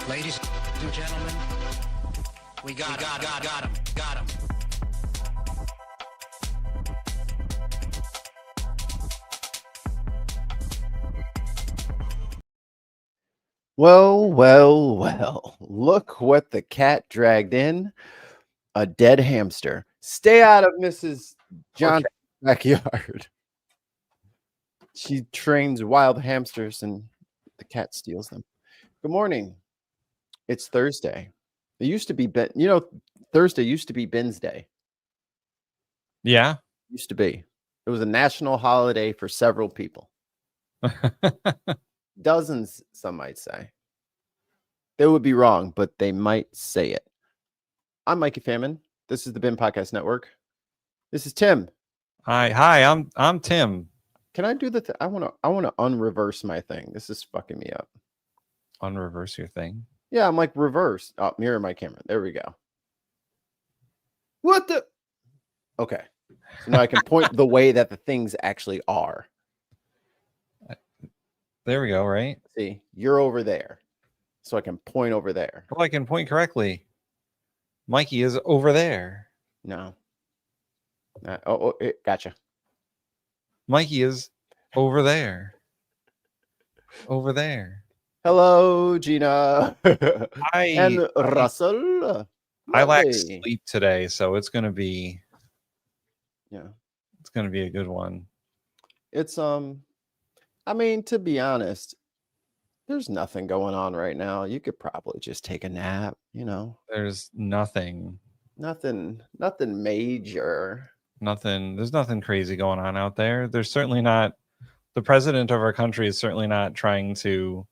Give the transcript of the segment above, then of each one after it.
Ladies and gentlemen, we got him. Well. Look what the cat dragged in. A dead hamster. Stay out of Mrs. John's backyard. She trains wild hamsters and the cat steals them. Good morning. It's Thursday. It used to be Thursday used to be Ben's Day. Yeah. Used to be. It was a national holiday for several people. Dozens, some might say. They would be wrong, but they might say it. I'm Mikey Famine. This is the Ben Podcast Network. This is Tim. Hi, I'm Tim. Can I do the I want to unreverse my thing. This is fucking me up. Unreverse your thing. Yeah, I'm like reverse. Oh, mirror my camera. There we go. What the? Okay. So now I can point the way that the things actually are. There we go, right? See, you're over there. So I can point over there. Well, I can point correctly. Mikey is over there. No. Gotcha. Mikey is over there. Over there. Hello, Gina. And I Russell. lack Lovely. sleep today, so it's gonna be it's gonna be a good one. It's I mean, to be honest, there's nothing going on right now. You could probably just take a nap, There's nothing major. There's nothing crazy going on out there. There's certainly not. The president of our country is certainly not trying to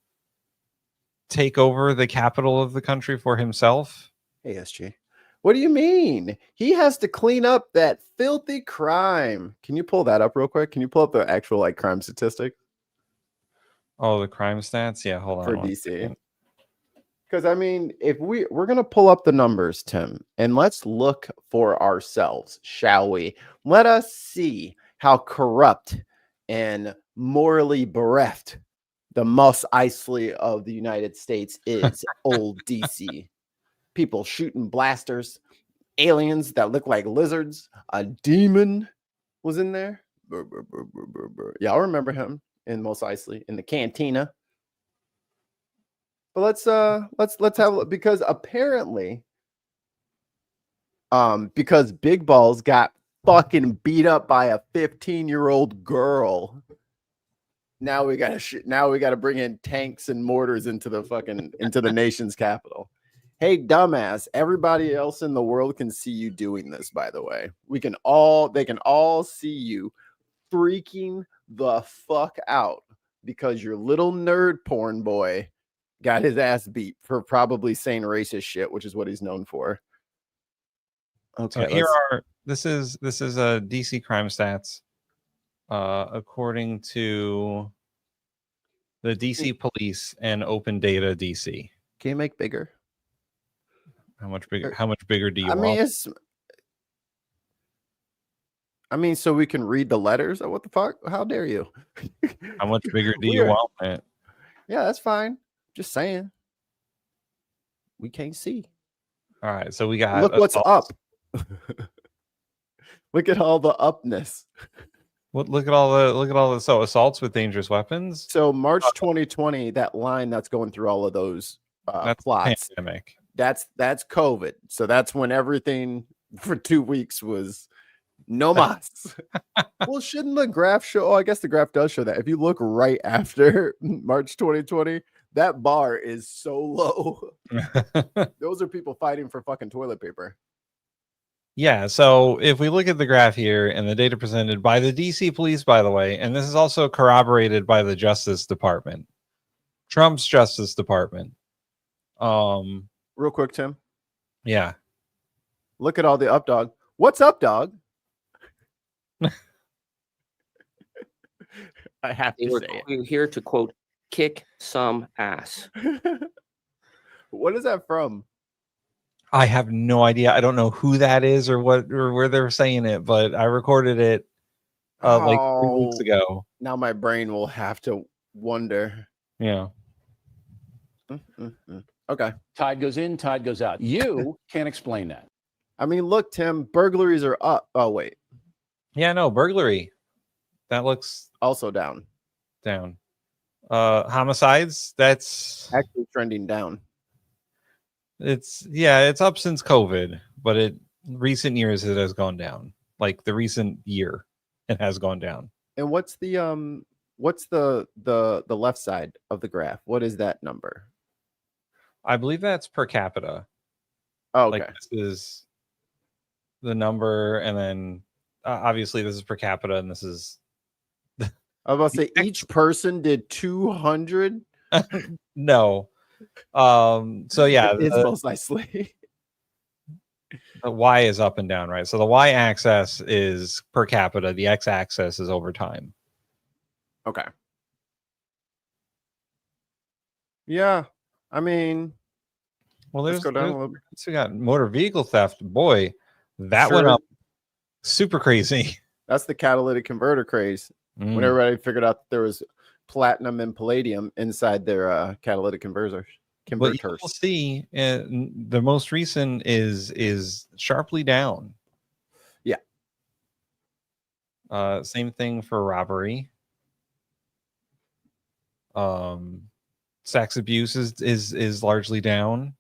take over the capital of the country for himself. Hey, SG. What do you mean? He has to clean up that filthy crime. Can you pull that up real quick? Can you pull up the actual crime statistic? Oh, the crime stats? Yeah, hold on. For DC. Because, I mean, if we're going to pull up the numbers, Tim, and let's look for ourselves, shall we? Let us see how corrupt and morally bereft the Mos Eisley of the United States is, old DC. People shooting blasters, aliens that look like lizards, a demon was in there. Y'all remember him in Mos Eisley in the cantina. But let's have a look, because apparently because Big Balls got fucking beat up by a 15-year-old girl. Now we gotta bring in tanks and mortars into the nation's capital. Hey, dumbass, everybody else in the world can see you doing this, by the way. They can all see you freaking the fuck out because your little nerd porn boy got his ass beat for probably saying racist shit, which is what he's known for. Okay, so this is a DC crime stats according to the DC police and Open Data DC. Can you make bigger? How much bigger do you want? I mean, so we can read the letters. What the fuck? How dare you? How much bigger do you want it? Yeah, that's fine. Just saying. We can't see. All right, so we got. Look what's up. Look at all the upness. Look at all the so assaults with dangerous weapons. So March 2020, that line that's going through all of those that's plots. Pandemic. That's COVID. So that's when everything for 2 weeks was no mas. Well, shouldn't the graph show? Oh, I guess the graph does show that. If you look right after March 2020, that bar is so low. Those are people fighting for fucking toilet paper. Yeah, so if we look at the graph here and the data presented by the DC police, by the way, and this is also corroborated by the Justice Department, Trump's Justice Department. Real quick, Tim. Yeah. Look at all the up dog. What's up, dog? I have to say it. Here to quote, kick some ass. What is that from? I have no idea. I don't know who that is or where they're saying it, but I recorded it like 3 weeks ago. Now my brain will have to wonder. Yeah. Okay. Tide goes in, tide goes out. You can't explain that. I mean, look, Tim, burglaries are up. Oh, wait. Yeah, no, burglary. That looks Also down. down. Homicides, that's Actually trending down. it's up since COVID, but recent years it has gone down. Like the recent year, it has gone down. And what's the left side of the graph? What is that number? I believe that's per capita. Oh, okay. Like this is the number, and then obviously this is per capita, and this is I was about to say each person did 200. no. So yeah, it's most nicely. the Y is up and down, right? So the Y axis is per capita, the X axis is over time. Okay. Yeah. I mean, Well, let's go down a little bit. So we got motor vehicle theft. Boy, that went Sure. up super crazy. That's the catalytic converter craze. When everybody figured out that there was platinum and palladium inside their catalytic converters. But you will see the most recent is sharply down. Yeah. Same thing for robbery. Sex abuse is largely down.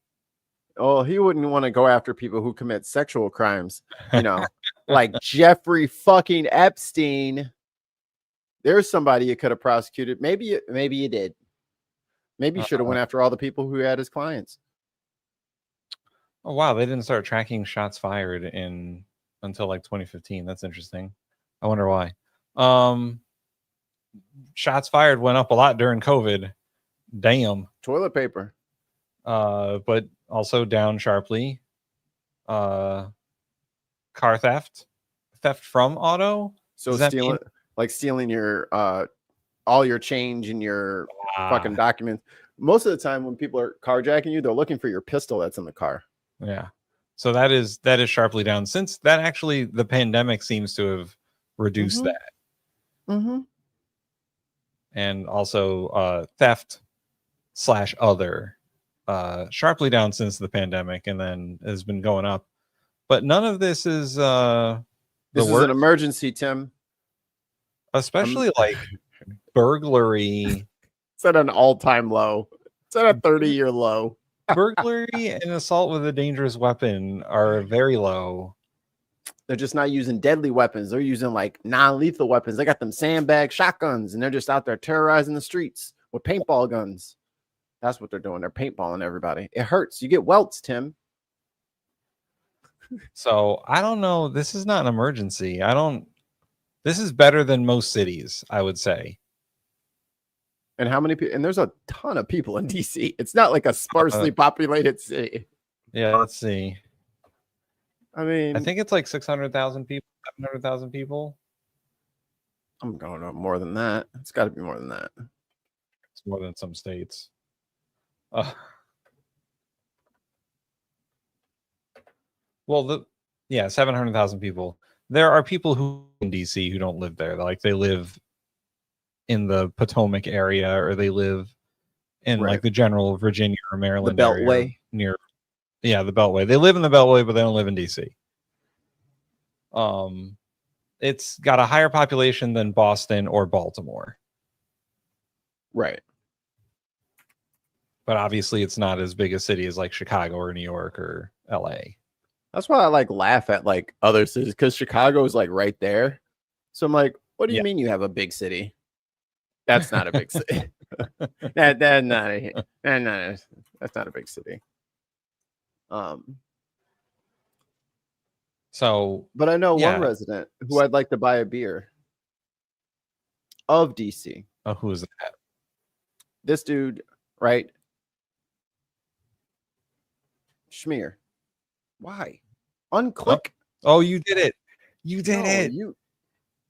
Oh, he wouldn't want to go after people who commit sexual crimes, you know, like Jeffrey fucking Epstein. There's somebody you could have prosecuted. Maybe you did. Maybe you should have went after all the people who had his clients. Oh wow, they didn't start tracking shots fired until like 2015. That's interesting. I wonder why. Shots fired went up a lot during COVID. Damn. Toilet paper. But also down sharply. Car theft from auto. So stealing your all your change and your fucking documents. Most of the time when people are carjacking you, they're looking for your pistol that's in the car. Yeah. So that is sharply down since that actually the pandemic seems to have reduced that. Mm-hmm. And also theft / other sharply down since the pandemic and then has been going up. But none of this is this is an emergency, Tim. Especially like burglary. It's at an all-time low. It's at a 30-year low. Burglary and assault with a dangerous weapon are very low. They're just not using deadly weapons. They're using like non-lethal weapons. They got them sandbag shotguns, and they're just out there terrorizing the streets with paintball guns. That's what they're doing. They're paintballing everybody. It hurts. You get welts, Tim. So I don't know. This is not an emergency. This is better than most cities, I would say. And how many people? And there's a ton of people in DC. It's not like a sparsely populated city. Yeah, let's see. I mean, I think it's like 600,000 people, 700,000 people. I'm going up more than that. It's got to be more than that. It's more than some states. Well, 700,000 people. There are people who in DC who don't live there. Like they live in the Potomac area, or they live in like the general Virginia or Maryland Beltway near. Yeah, the Beltway. They live in the Beltway, but they don't live in DC. It's got a higher population than Boston or Baltimore. Right. But obviously it's not as big a city as like Chicago or New York or LA. That's why I like laugh at like other cities, because Chicago is like right there. So I'm like, what do you mean you have a big city? That's not a big city. That's not a big city. So, but I know one resident who I'd like to buy a beer of DC. Oh, who is that? This dude, right? Schmear. Why? Unclick. Oh, you did it. You did it.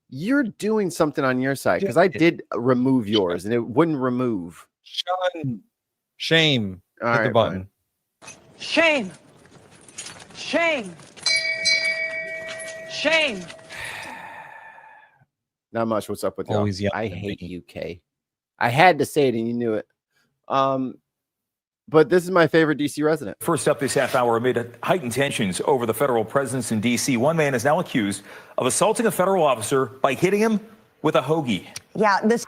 You're doing something on your side, because I did remove yours and it wouldn't remove. Sean, shame. All Hit right, the button. Shame. Shame. Shame. Not much. What's up with Always you? yelling I at hate me. UK. I had to say it and you knew it. But this is my favorite DC resident. First up this half hour, amid heightened tensions over the federal presence in D.C., one man is now accused of assaulting a federal officer by hitting him with a hoagie. Yeah, this.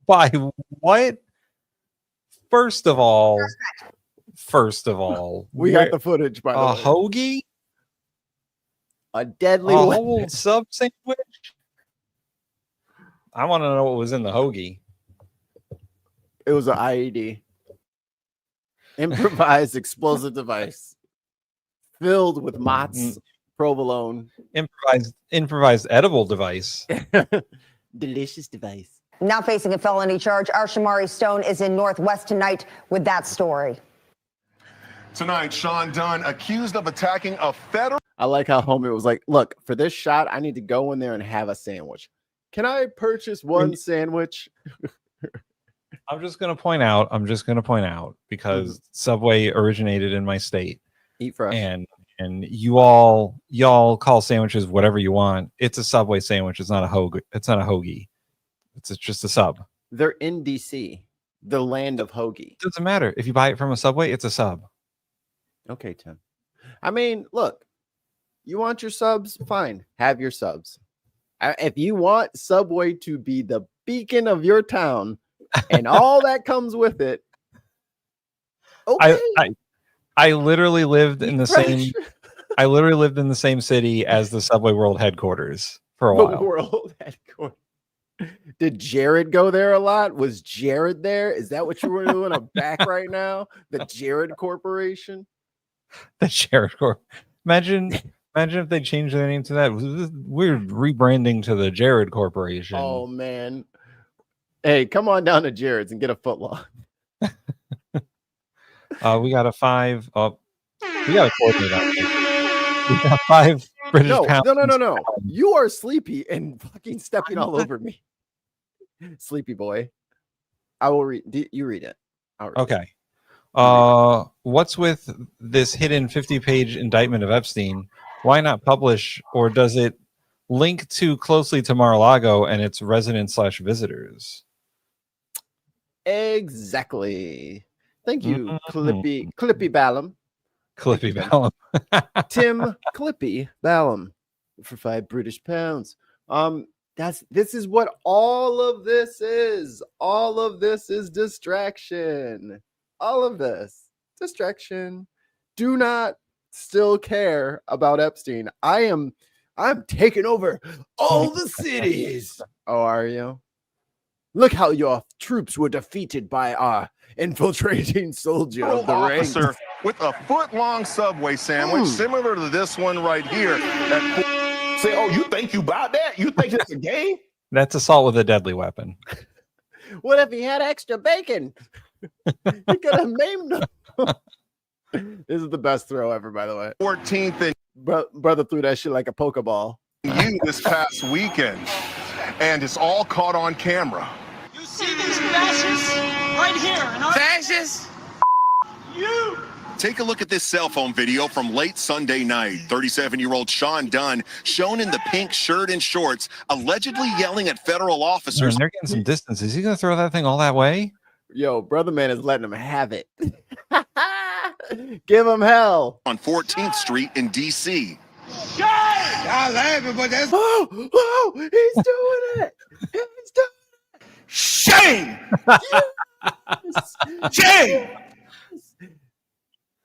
By what? First of all, We got the footage, by the a way. hoagie, A deadly a weapon. whole sub sandwich. I want to know what was in the hoagie. It was an IED. Improvised explosive device. Filled with Mott's provolone. Improvised edible device. Delicious device. Now facing a felony charge, our Shamari Stone is in Northwest tonight with that story. Tonight, Sean Dunn accused of attacking a federal. I like how homie was like, look, for this shot, I need to go in there and have a sandwich. Can I purchase one sandwich? I'm just gonna point out because Subway originated in my state. Eat fresh. And y'all call sandwiches whatever you want. It's a Subway sandwich. It's not a hoagie. It's just a sub. They're in DC, the land of hoagie. Doesn't matter. If you buy it from a Subway, it's a sub. Okay, Tim. I mean, look, you want your subs? Fine. Have your subs. If you want Subway to be the beacon of your town and all that comes with it, okay. I literally lived in the same. I literally lived in the same city as the Subway World headquarters for a while. World headquarters. Did Jared go there a lot? Was Jared there? Is that what you were doing a back right now? The Jared Corporation? The Jared Corp. Imagine if they changed their name to that. We're rebranding to the Jared Corporation. Oh man. Hey, come on down to Jared's and get a footlong. We got a 5. Oh, we got a coordinate on this. We got 5 British pounds. No. You are sleepy and fucking stepping all over me. Sleepy boy. I will read. You read it. I'll read Okay. it. What's with this hidden 50-page indictment of Epstein? Why not publish, or does it link too closely to Mar-a-Lago and its residents/visitors? Exactly. Thank you, Clippy Ballum. Clippy Ballum. Tim Clippy Ballum for 5 British pounds. This is what all of this is. All of this is distraction. All of this distraction. Do not still care about Epstein. I'm taking over all the cities. Oh, are you? Look how your troops were defeated by our infiltrating soldier of the ranks. Officer with a foot-long Subway sandwich, similar to this one right here. Say, oh, you think you bought that? You think it's a game? That's assault with a deadly weapon. What if he had extra bacon? You could have named him. This is the best throw ever, by the way. 14th and Brother threw that shit like a Pokeball. you this past weekend, and it's all caught on camera. You see these fascists right here? Fascists? You! Take a look at this cell phone video from late Sunday night. 37-year-old Sean Dunn, shown in the pink shirt and shorts, allegedly yelling at federal officers. They're getting some distance. Is he going to throw that thing all that way? Yo, brother man is letting him have it. Give him hell. On 14th Street in D.C. Y'all laughing, but that's... Oh, he's doing it. He's doing it. Shame! Shame!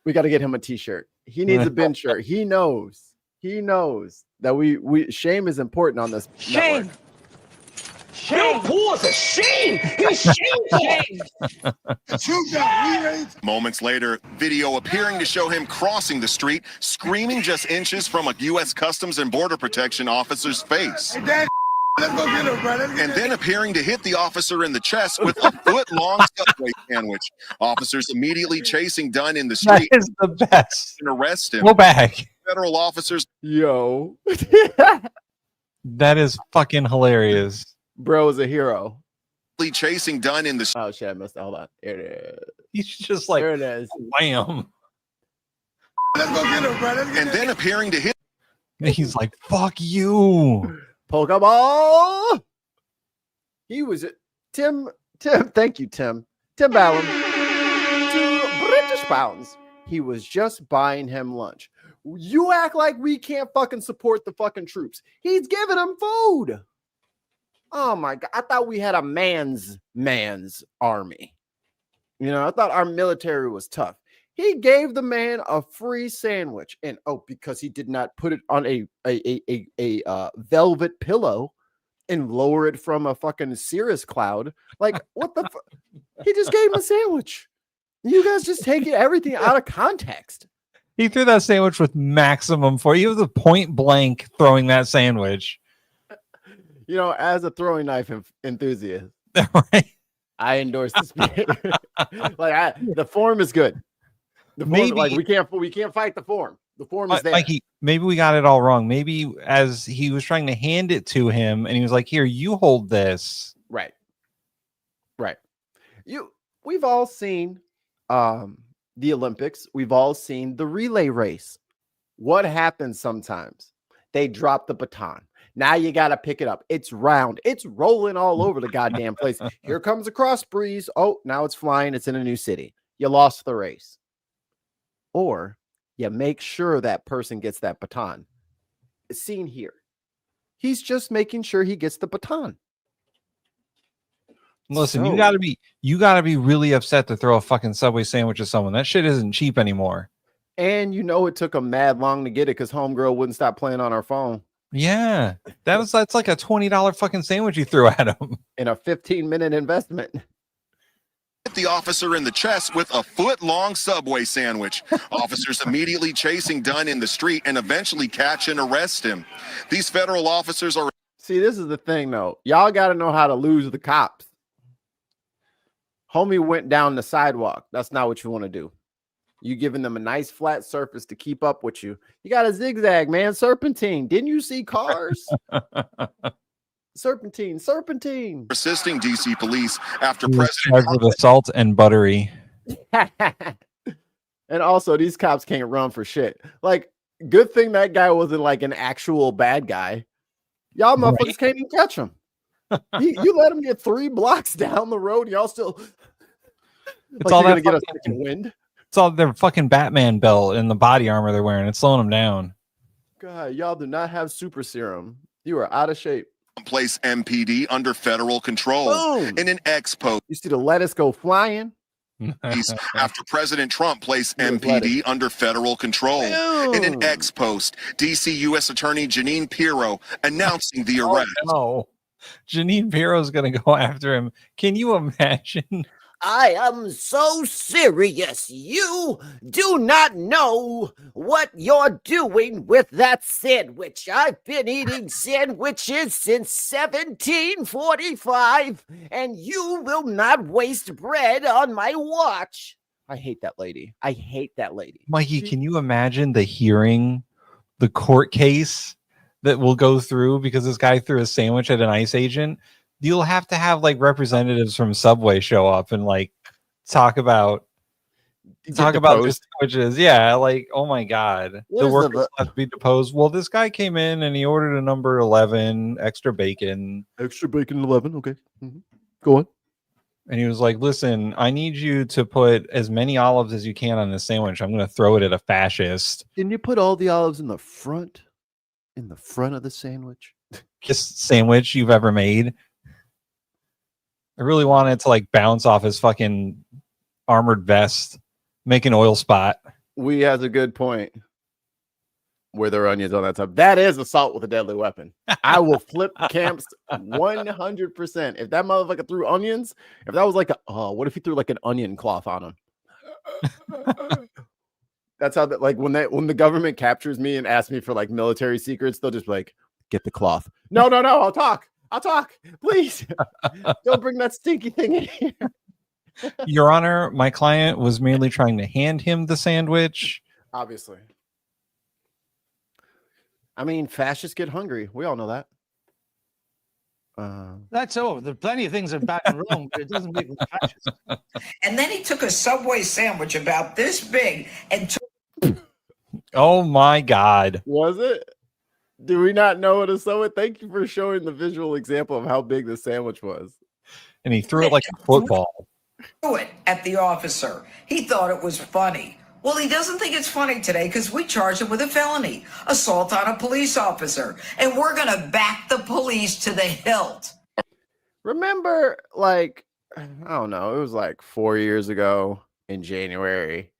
We got to get him a t-shirt. He needs a bin shirt. He knows that we shame is important on this Shame! network. Shame! Paul's a shame! He's shameful! Moments later, video appearing to show him crossing the street, screaming just inches from a U.S. Customs and Border Protection officer's face. Let's go get him, brother. And then appearing to hit the officer in the chest with a foot-long Subway sandwich. Officers immediately chasing Dunn in the That street is the best. and arrest him. Go back. Federal officers Yo. That is fucking hilarious. Bro is a hero. chasing Dunn in the... Oh shit, I missed it. Hold on. Here it is. He's just like, There it is. wham. Let's go get him, brother. And then appearing to hit... He's like, fuck you. Pokeball. He was Tim. Thank you, Tim. Tim Ballum. pounds. He was just buying him lunch. You act like we can't fucking support the fucking troops. He's giving them food. Oh my God. I thought we had a man's army. You know, I thought our military was tough. He gave the man a free sandwich. And because he did not put it on a velvet pillow and lower it from a fucking cirrus cloud. Like, what the he just gave him a sandwich. You guys just take everything out of context. He threw that sandwich with maximum force. He was a point blank throwing that sandwich. You know, as a throwing knife enthusiast, Right? I endorse this behavior. The form is good. The form, Maybe, like we can't fight the form. The form is there. Mikey, maybe we got it all wrong. Maybe as he was trying to hand it to him, and he was like, "Here, you hold this." Right. We've all seen the Olympics. We've all seen the relay race. What happens sometimes? They drop the baton. Now you got to pick it up. It's round. It's rolling all over the goddamn place. Here comes a cross breeze. Oh, now it's flying. It's in a new city. You lost the race. Or you make sure that person gets that baton. It's seen here. He's just making sure he gets the baton. Listen, you gotta be really upset to throw a fucking Subway sandwich at someone. That shit isn't cheap anymore. And you know it took him mad long to get it because homegirl wouldn't stop playing on her phone. Yeah, that's like a $20 fucking sandwich you threw at him in a 15-minute investment. Hit the officer in the chest with a foot-long Subway sandwich. Officers immediately chasing Dunn in the street and eventually catch and arrest him. These federal officers are. See, this is the thing, though. Y'all got to know how to lose the cops. Homie went down the sidewalk. That's not what you want to do. You giving them a nice flat surface to keep up with you. You got a zigzag, man. Serpentine. Didn't you see cars? Serpentine. Assisting DC police after President Trump with assault and buttery. And also, these cops can't run for shit. Like, good thing that guy wasn't like an actual bad guy. Y'all motherfuckers can't even catch him. You let him get 3 blocks down the road. Y'all still. It's all gonna get a second wind. It's all their fucking Batman belt and the body armor they're wearing. It's slowing them down. God, y'all do not have super serum. You are out of shape. Place MPD under federal control. Boom. In an ex-post. You see the lettuce go flying? After President Trump placed MPD under federal control. In an ex-post, DC U.S. Attorney Jeanine Pirro announcing the arrest. Oh, no. Jeanine Pirro is going to go after him. Can you imagine? I am so serious. You do not know what you're doing with that sandwich. I've been eating sandwiches since 1745, and you will not waste bread on my watch. I hate that lady. Mikey, can you imagine the court case that will go through because this guy threw a sandwich at an ICE agent? You'll have to have like representatives from Subway show up and like talk about their sandwiches. Yeah, like, oh my God, the workers have to be deposed. Well, this guy came in and he ordered a number 11 extra bacon. 11. Okay, go on. And he was like, "Listen, I need you to put as many olives as you can on this sandwich. I'm going to throw it at a fascist." Didn't you put all the olives in the front? In the front of the sandwich? Biggest sandwich you've ever made. I really wanted to like bounce off his fucking armored vest, make an oil spot. We has a good point. Where there are onions on that top. That is assault with a deadly weapon. I will flip camps 100%. If that motherfucker threw onions, if that was like what if he threw like an onion cloth on him? That's how that, like, when the government captures me and asks me for like military secrets, they'll just be like, get the cloth. No, I'll talk. Please. Don't bring that stinky thing in here. Your Honor, my client was merely trying to hand him the sandwich. Obviously. I mean, fascists get hungry. We all know that. That's over. There are plenty of things that are bad and wrong, but it doesn't make them fascist. And then he took a Subway sandwich about this big and took. Oh my God. Was it? Do we not know what a Subway? Thank you for showing the visual example of how big the sandwich was. And he threw it like a football. it at the officer. He thought it was funny. Well, he doesn't think it's funny today because we charged him with a felony, assault on a police officer, and we're going to back the police to the hilt. Remember, like, I don't know, it was like 4 years ago in January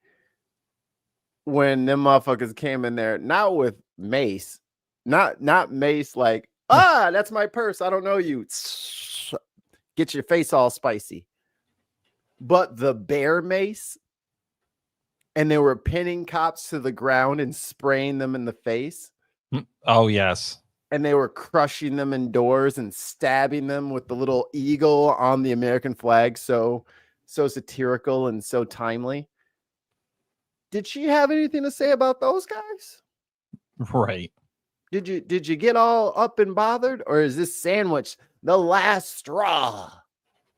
when them motherfuckers came in there, not with mace, not mace like, that's my purse, I don't know you. Get your face all spicy. But the bear mace, and they were pinning cops to the ground and spraying them in the face. Oh, yes. And they were crushing them in doors and stabbing them with the little eagle on the American flag. So satirical and so timely. Did she have anything to say about those guys? Right. Did you get all up and bothered? Or is this sandwich the last straw?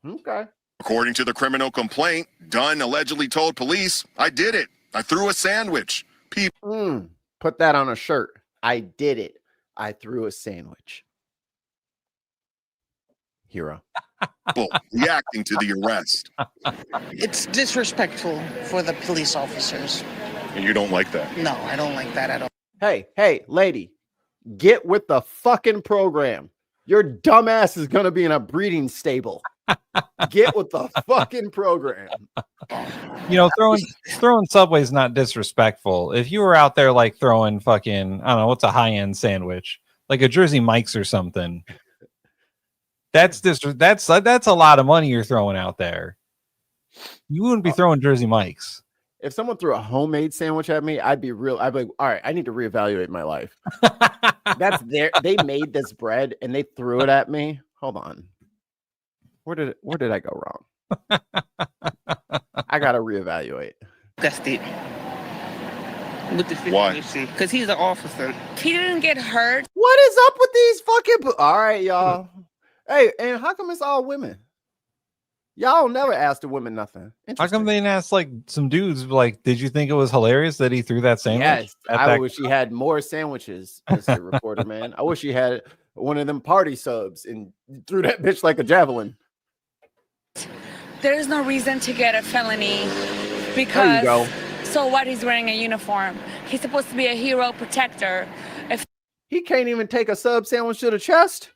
Okay. According to the criminal complaint, Dunn allegedly told police, I did it. I threw a sandwich. People Put that on a shirt. I did it. I threw a sandwich. Hero. reacting to the arrest. It's disrespectful for the police officers. And you don't like that? No, I don't like that at all. Hey, lady, get with the fucking program. Your dumbass is going to be in a breeding stable. Get with the fucking program. You know, throwing Subway is not disrespectful. If you were out there like throwing fucking, I don't know, what's a high-end sandwich, like a Jersey Mike's or something, that's a lot of money you're throwing out there. You wouldn't be throwing Jersey Mike's. If someone threw a homemade sandwich at me, I'd be like, all right, I need to reevaluate my life. They made this bread and they threw it at me. Hold on. Where did I go wrong? I gotta reevaluate. That's it. With the Why? Because he's an officer. He didn't get hurt. What is up with these fucking? All right, y'all. Hey, and how come it's all women? Y'all never ask the women nothing. How come they didn't ask like some dudes like, did you think it was hilarious that he threw that sandwich? Yes, I wish he had more sandwiches, Mr. Reporter Man. I wish he had one of them party subs and threw that bitch like a javelin. There is no reason to get a felony because There you go. So what? He's wearing a uniform. He's supposed to be a hero protector. If He can't even take a sub sandwich to the chest.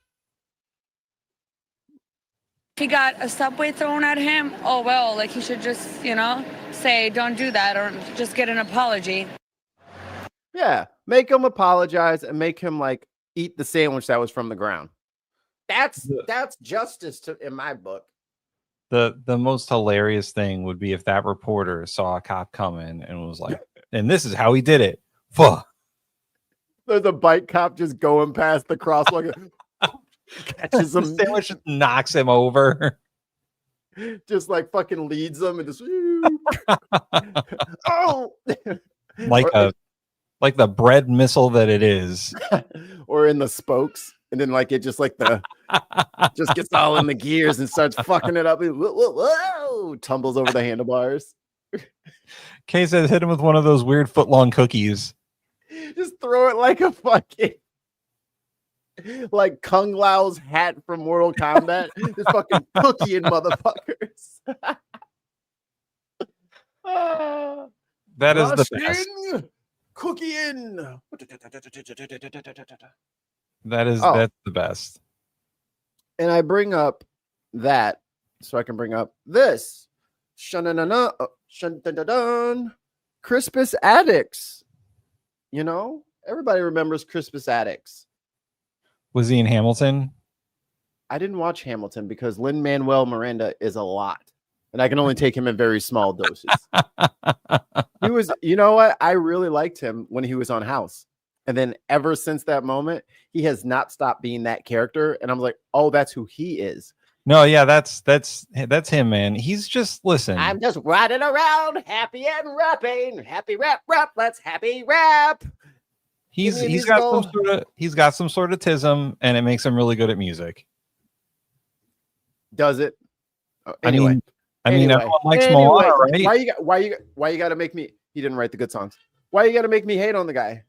he got a Subway thrown at him, oh well, like he should just, say don't do that or just get an apology. Yeah, make him apologize and make him like eat the sandwich that was from the ground. That's justice in my book. The most hilarious thing would be if that reporter saw a cop coming and was like, and this is how he did it. Fuck. There's a bike cop just going past the crosswalk. Catches him, sandwich, knocks him over, just like fucking leads him and just oh, like the bread missile that it is, or in the spokes, and then like it just like just gets all in the gears and starts fucking it up. Whoa, tumbles over the handlebars. Kay says hit him with one of those weird foot-long cookies. Just throw it like a fucking. Like Kung Lao's hat from Mortal Kombat. Just fucking cookie-ing motherfuckers. That is the best. Cookie-in. That's the best. And I bring up that so I can bring up this. Crispus Attucks. Everybody remembers Crispus Attucks. Was he in Hamilton? I didn't watch Hamilton because Lin-Manuel Miranda is a lot. And I can only take him in very small doses. He was, you know what? I really liked him when he was on House. And then ever since that moment, he has not stopped being that character. And I'm like, oh, that's who he is. No, yeah, that's him, man. He's just, listen. I'm just riding around, happy and rapping. Happy rap, let's happy rap. He's got some sort of tism, and it makes him really good at music. Does it? Anyway. I mean, everyone likes Moana, right? Why you got to make me? He didn't write the good songs. Why you got to make me hate on the guy?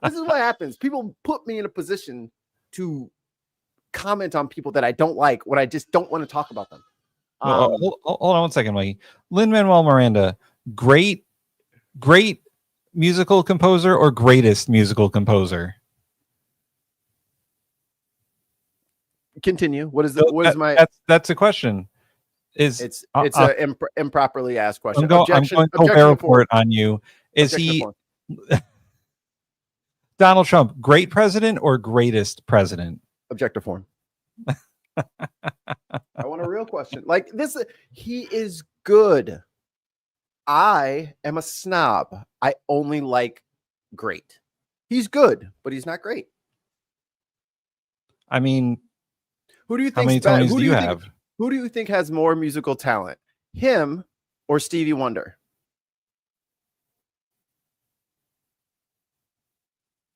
This is what happens. People put me in a position to comment on people that I don't like when I just don't want to talk about them. Hold on one second, Mikey. Lin-Manuel Miranda, great musical composer or greatest musical composer? Continue. What is that's a question. It's a improperly asked question. I'm going to report on you. Is he Donald Trump great president or greatest president? Objective form. I want a real question. Like this, he is good. I am a snob. I only like great. He's good, but he's not great. I mean, who do you think? How many Tonys do you have? Who do you think has more musical talent, him or Stevie Wonder?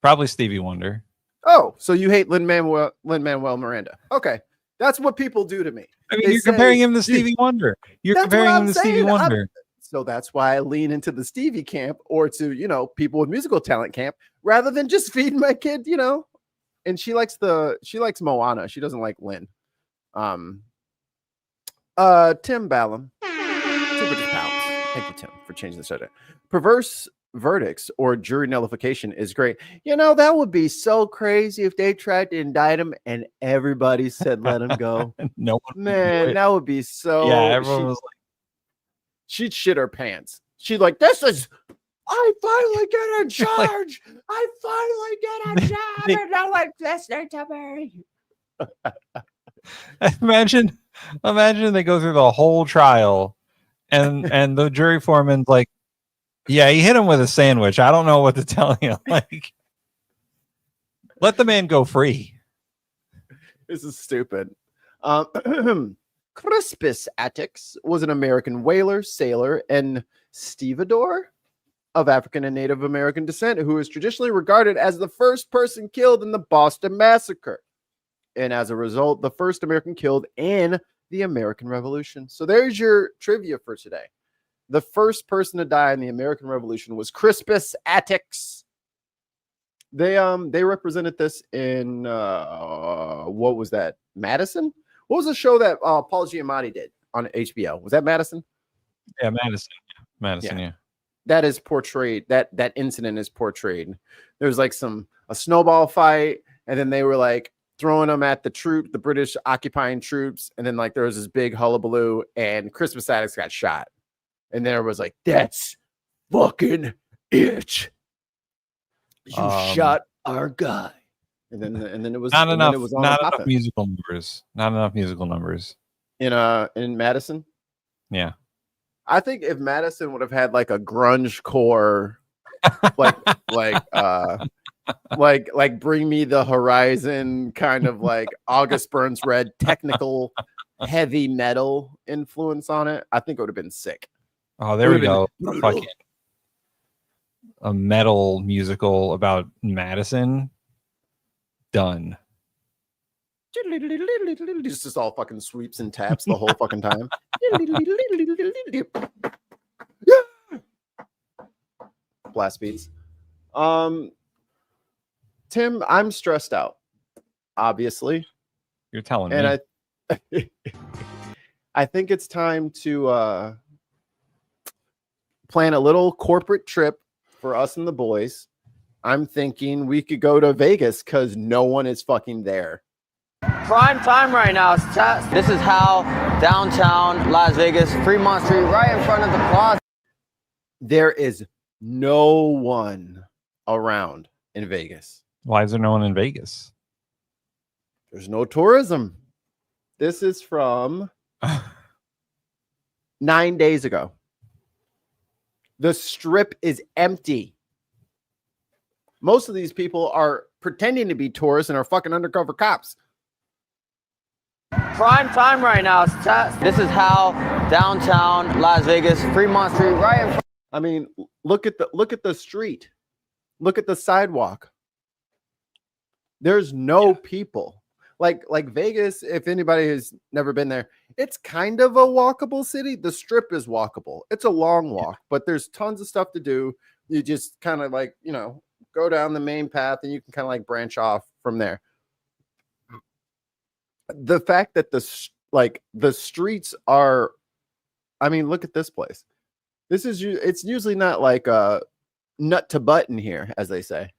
Probably Stevie Wonder. Oh, so you hate Lin-Manuel Miranda? Okay, that's what people do to me. I mean, you're comparing him to Stevie Wonder. You're comparing him to Stevie Wonder. So that's why I lean into the Stevie camp, or to people with musical talent camp, rather than just feeding my kid. And she likes Moana. She doesn't like Lin. Tim Ballum, £200. Thank you, Tim, for changing the subject. Perverse verdicts or jury nullification is great. That would be so crazy if they tried to indict him and everybody said let him go. No, man, that would be so. Yeah, everyone was like, she'd shit her pants. She'd like, I finally get in charge. I finally get in charge. And no one's listening to me. Imagine they go through the whole trial and the jury foreman's like, yeah, he hit him with a sandwich. I don't know what to tell you. Like, let the man go free. This is stupid. Crispus Attucks was an American whaler, sailor, and stevedore of African and Native American descent who is traditionally regarded as the first person killed in the Boston Massacre. And as a result, the first American killed in the American Revolution. So there's your trivia for today. The first person to die in the American Revolution was Crispus Attucks. They represented this in what was that? Madison? What was the show that Paul Giamatti did on HBO? Was that Madison? Yeah, Madison. Yeah. That is portrayed. That incident is portrayed. There's like a snowball fight, and then they were like throwing them at the British occupying troops, and then like there was this big hullabaloo, and Crispus Attucks got shot, and there was like, that's fucking it. You shot our guy, and then it was not enough. Not enough musical numbers. Not enough musical numbers in Madison. Yeah. I think if Madison would have had like a grunge core, like Bring Me the Horizon kind of like August Burns Red technical heavy metal influence on it, I think it would have been sick. Oh, there we go. A metal musical about Madison. Done. It's just all fucking sweeps and taps the whole fucking time. Blast beats. Tim, I'm stressed out. Obviously, you're telling me. And I think it's time to plan a little corporate trip for us and the boys. I'm thinking we could go to Vegas because no one is fucking there. Prime time right now. This is how downtown Las Vegas, Fremont Street, right in front of the plaza. There is no one around in Vegas. Why is there no one in Vegas? There's no tourism. This is from 9 days ago. The strip is empty. Most of these people are pretending to be tourists and are fucking undercover cops. Prime time right now. This is how downtown Las Vegas, Fremont Street, right in front. I mean, look at the street. Look at the sidewalk. There's no people. Like Vegas, if anybody has never been there, it's kind of a walkable city. The strip is walkable. It's a long walk, but there's tons of stuff to do. You just kind of like, go down the main path and you can kind of like branch off from there. The fact that like the streets are. I mean, look at this place. It's usually not like a nut to butt in here, as they say,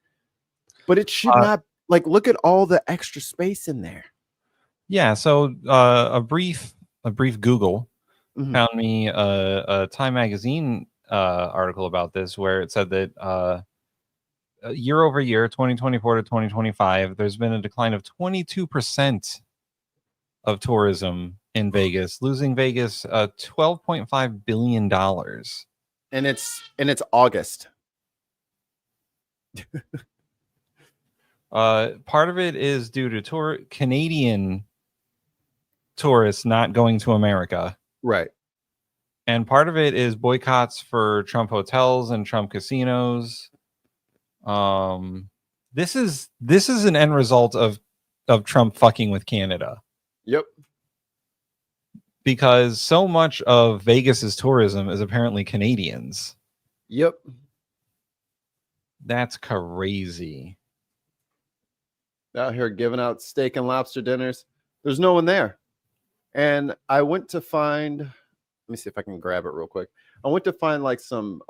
but it should not. Like, look at all the extra space in there. Yeah. So a brief Google found me a Time magazine article about this, where it said that year over year, 2024 to 2025, there's been a decline of 22% of tourism in Vegas, losing Vegas $12.5 billion. And it's August. Part of it is due to Canadian tourists not going to America. Right. And part of it is boycotts for Trump hotels and Trump casinos. This is an end result of Trump fucking with Canada. Yep. Because so much of Vegas's tourism is apparently Canadians. Yep. That's crazy. Out here giving out steak and lobster dinners. There's no one there. And I went to find, let me see if I can grab it real quick. I went to find like some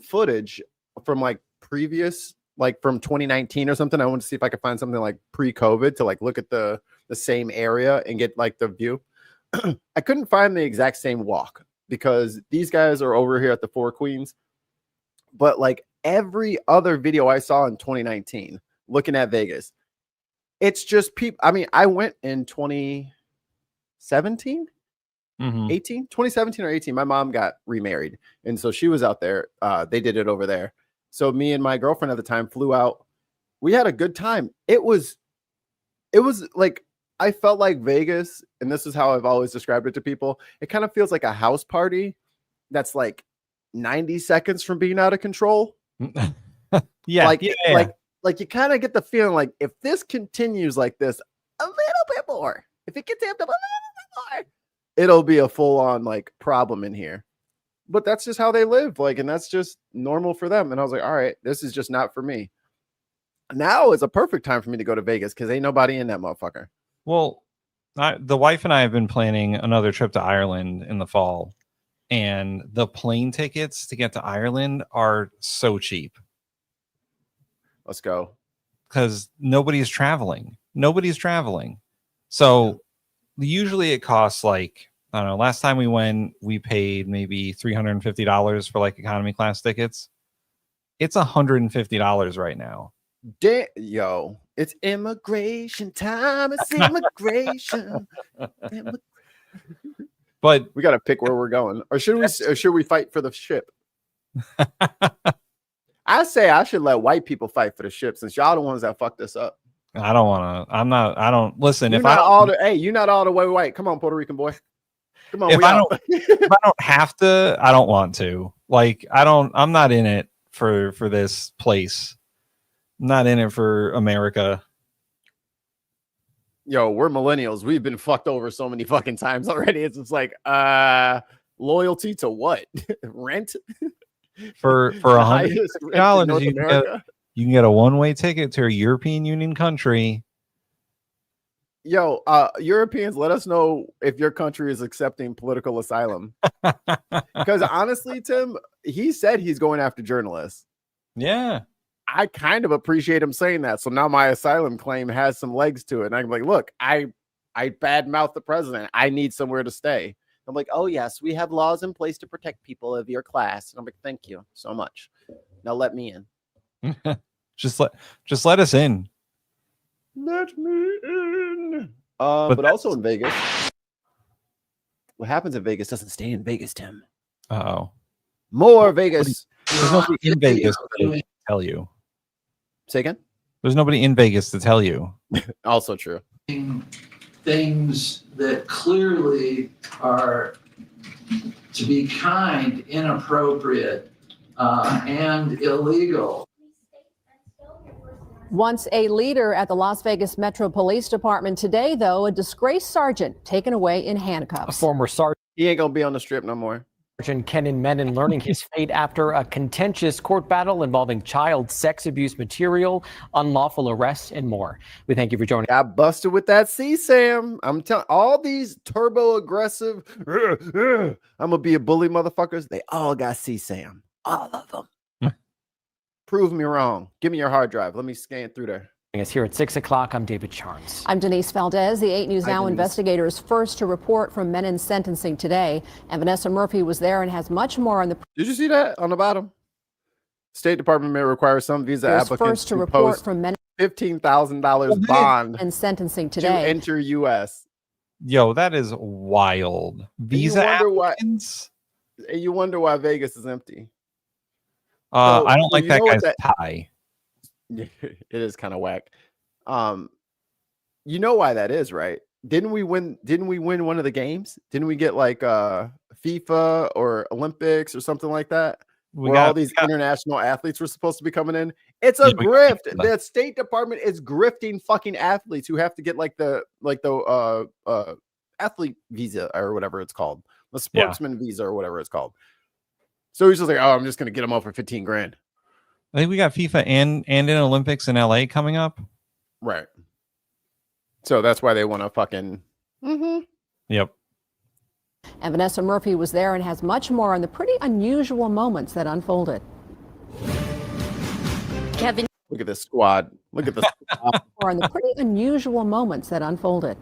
footage from like previous, like from 2019 or something. I wanted to see if I could find something like pre-COVID to like look at the same area and get like the view. I couldn't find the exact same walk because these guys are over here at the Four Queens. But like every other video I saw in 2019, looking at Vegas, it's just people. I mean, I went in 2017, 2017 or 18. My mom got remarried. And so she was out there. They did it over there. So me and my girlfriend at the time flew out. We had a good time. It was like, I felt like Vegas, and this is how I've always described it to people. It kind of feels like a house party that's like 90 seconds from being out of control. Yeah. Like you kind of get the feeling like if this continues like this a little bit more, if it gets amped up a little bit more, it'll be a full on like problem in here. But that's just how they live. Like, and that's just normal for them. And I was like, all right, this is just not for me. Now is a perfect time for me to go to Vegas because ain't nobody in that motherfucker. Well, the wife and I have been planning another trip to Ireland in the fall, and the plane tickets to get to Ireland are so cheap. Let's go. Because nobody's traveling. So usually it costs like, I don't know, last time we went, we paid maybe $350 for like economy class tickets. It's $150 right now. Yo, it's immigration time. It's immigration. But we got to pick where we're going, or should we fight for the ship? I say I should let white people fight for the ship since y'all the ones that fucked this up. I don't want to. I don't listen. You're not all the way white. Come on, Puerto Rican boy. Come on. If I don't have to, I don't want to. Like, I'm not in it for this place. I'm not in it for America. Yo, we're millennials. We've been fucked over so many fucking times already. It's just like, loyalty to what? Rent? For $100, you can get a one-way ticket to a European Union country. Yo, Europeans, let us know if your country is accepting political asylum. Because honestly, Tim, he said he's going after journalists. Yeah. I kind of appreciate him saying that. So now my asylum claim has some legs to it. And I'm like, look, I badmouth the president. I need somewhere to stay. I'm like, oh, yes, we have laws in place to protect people of your class. And I'm like, thank you so much. Now let me in. just let us in. Let me in. But also in Vegas. What happens in Vegas doesn't stay in Vegas, Tim. Uh-oh. More Vegas. There's nobody in Vegas to tell you. Say again? There's nobody in Vegas to tell you. Also true. Things that clearly are, to be kind, inappropriate, and illegal. Once a leader at the Las Vegas Metro Police Department, today, though, a disgraced sergeant taken away in handcuffs. A former sergeant. He ain't gonna be on the strip no more. Sergeant Kenan Menon learning his fate after a contentious court battle involving child sex abuse material, unlawful arrests, and more. We thank you for joining. Got busted with that CSAM. I'm telling all these turbo aggressive, I'm gonna be a bully motherfuckers. They all got CSAM. All of them. Prove me wrong. Give me your hard drive. Let me scan through there. Us here at 6 o'clock. I'm David Charnes. I'm Denise Valdez. The 8 News Hi, Now Denise. investigators first to report from Menon's sentencing today. And Vanessa Murphy was there and has much more on the. Did you see that on the bottom? State Department may require some visa applicants first to to report post from Menon $15,000 bond and sentencing to today. enter U.S. Yo, that is wild. Visa applicants? You wonder why Vegas is empty. I don't like you that know what guy's tie. It is kind of whack. You know why that is, right? Didn't we win one of the games? Didn't we get like FIFA or Olympics or something like that? Where all these international athletes were supposed to be coming in. It's a grift. The State Department is grifting fucking athletes who have to get like the athlete visa or whatever it's called, the sportsman visa or whatever it's called. So he's just like, oh, I'm just gonna get them all for 15 grand. I think we got FIFA and in Olympics in LA coming up. Right. So that's why they want to fucking. Yep. And Vanessa Murphy was there and has much more on the pretty unusual moments that unfolded. Kevin. Look at this squad. Look at this. More on the pretty unusual moments that unfolded.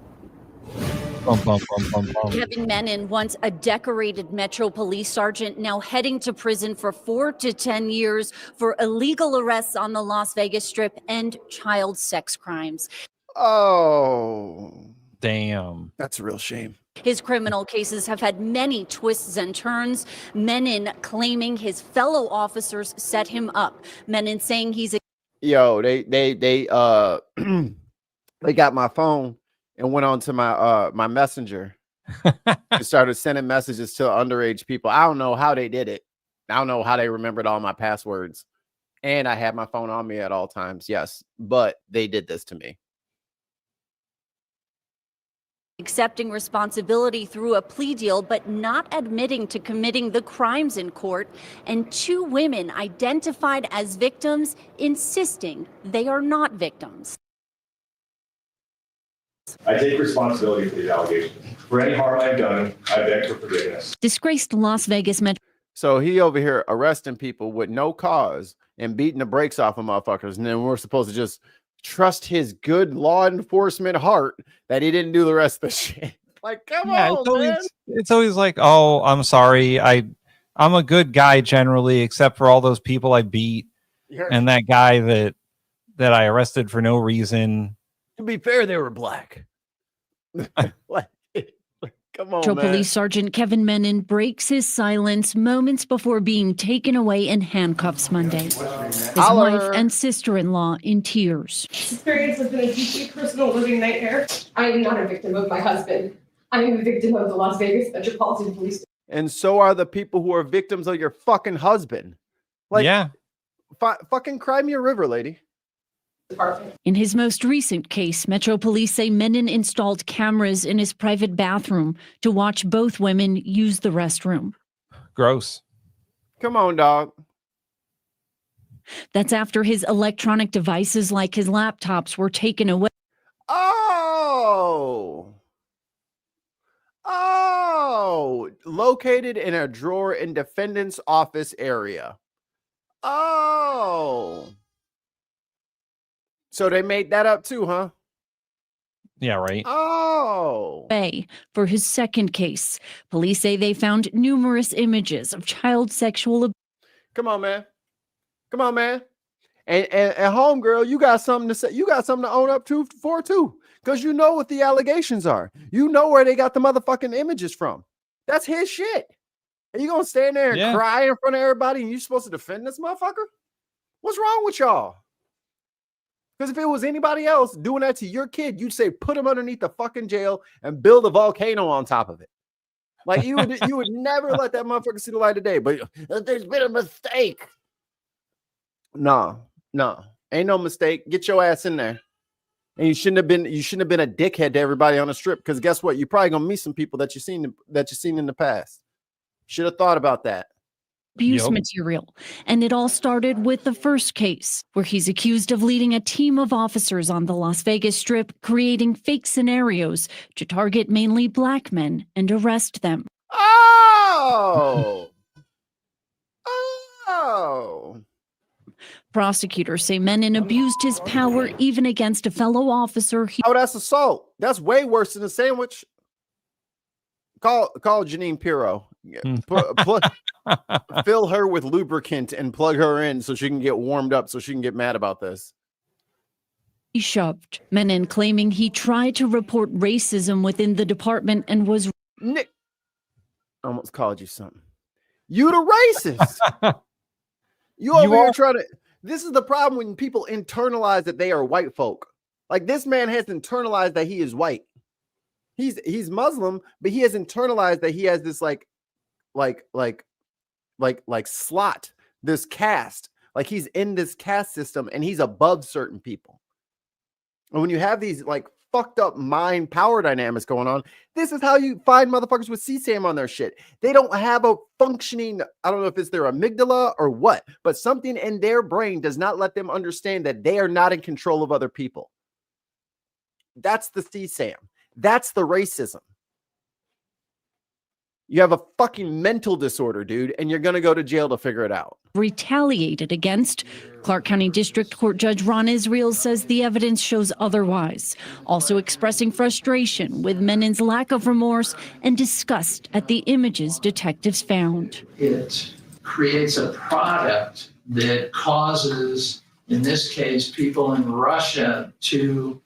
Kevin Menon, once a decorated Metro Police sergeant, now heading to prison for 4 to 10 years for illegal arrests on the Las Vegas Strip and child sex crimes. Oh, damn. That's a real shame. His criminal cases have had many twists and turns. Menon claiming his fellow officers set him up. Menon saying he's a they got my phone and went on to my my messenger and started sending messages to underage people. I don't know how they did it. I don't know how they remembered all my passwords. And I had my phone on me at all times. Yes, but they did this to me. accepting responsibility through a plea deal, but not admitting to committing the crimes in court, and 2 women identified as victims insisting they are not victims. I take responsibility for these allegations. For any harm I've done, I beg for forgiveness. Disgraced Las Vegas Metro. So he over here arresting people with no cause and beating the brakes off of motherfuckers. And then we're supposed to just trust his good law enforcement heart that he didn't do the rest of the shit. Like, come on, man. It's always like, oh, I'm sorry. I'm a good guy generally, except for all those people I beat and that guy that I arrested for no reason. To be fair, they were black. Come on, Metro man. Police Sergeant Kevin Menon breaks his silence moments before being taken away in handcuffs Monday. His wife and sister-in-law in tears. This experience has been a deeply personal living nightmare. I am not a victim of my husband. I am a victim of the Las Vegas Metropolitan Police. And so are the people who are victims of your fucking husband. Like, yeah, fucking cry me a river, lady. In his most recent case, Metro Police say Menon installed cameras in his private bathroom to watch both women use the restroom. Gross. Come on, dog. That's after his electronic devices like his laptops were taken away. Oh, located in a drawer in defendant's office area. Oh. So they made that up too, huh? Yeah, right. Oh. For his second case, police say they found numerous images of child sexual abuse. Come on, man. Come on, man. And homegirl, you got something to say. You got something to own up to for too. Because you know what the allegations are. You know where they got the motherfucking images from. That's his shit. And you gonna stand there and cry in front of everybody and you're supposed to defend this motherfucker? What's wrong with y'all? Because if it was anybody else doing that to your kid, you'd say put him underneath the fucking jail and build a volcano on top of it. Like you would never let that motherfucker see the light of day. But there's been a mistake. No, ain't no mistake. Get your ass in there. And you shouldn't have been a dickhead to everybody on the strip. Because guess what? You're probably gonna meet some people that you've seen in the past. Should have thought about that. Abuse material. And it all started with the first case, where he's accused of leading a team of officers on the Las Vegas Strip, creating fake scenarios to target mainly black men and arrest them. Oh! Oh! Prosecutors say Menon abused his power even against a fellow officer. Oh, that's assault. That's way worse than a sandwich. Call Janine Pirro. Fill her with lubricant and plug her in so she can get warmed up so she can get mad about this. He shoved. Menon claiming he tried to report racism within the department and was... Nick, I almost called you something. You the racist. You over here trying to... This is the problem when people internalize that they are white folk. Like, this man has internalized that he is white. He's Muslim, but he has internalized that he has this like slot, this caste. Like, he's in this caste system and he's above certain people. And when you have these like fucked up mind power dynamics going on, this is how you find motherfuckers with CSAM on their shit. They don't have a functioning, I don't know if it's their amygdala or what, but something in their brain does not let them understand that they are not in control of other people. That's the CSAM. That's the racism. You have a fucking mental disorder, dude, and you're going to go to jail to figure it out. Retaliated against. Clark County District Court Judge Ron Israel says the evidence shows otherwise, also expressing frustration with Menon's lack of remorse and disgust at the images detectives found. It creates a product that causes, in this case, people in Russia to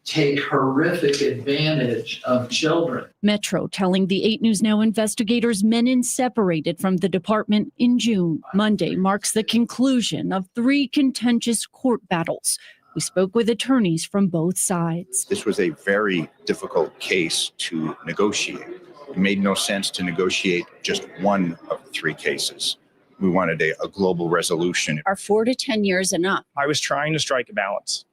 take horrific advantage of children. Metro telling the 8 News Now investigators Menon separated from the department in June. Monday marks the conclusion of 3 contentious court battles. We spoke with attorneys from both sides. This was a very difficult case to negotiate. It made no sense to negotiate just one of the 3 cases. We wanted a global resolution. Are 4 to 10 years enough? I was trying to strike a balance.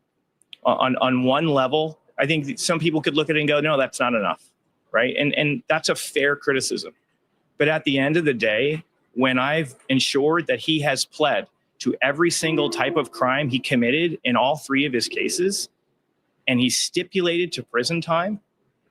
On one level, I think some people could look at it and go, no, that's not enough, right? And that's a fair criticism. But at the end of the day, when I've ensured that he has pled to every single type of crime he committed in all 3 of his cases, and he's stipulated to prison time,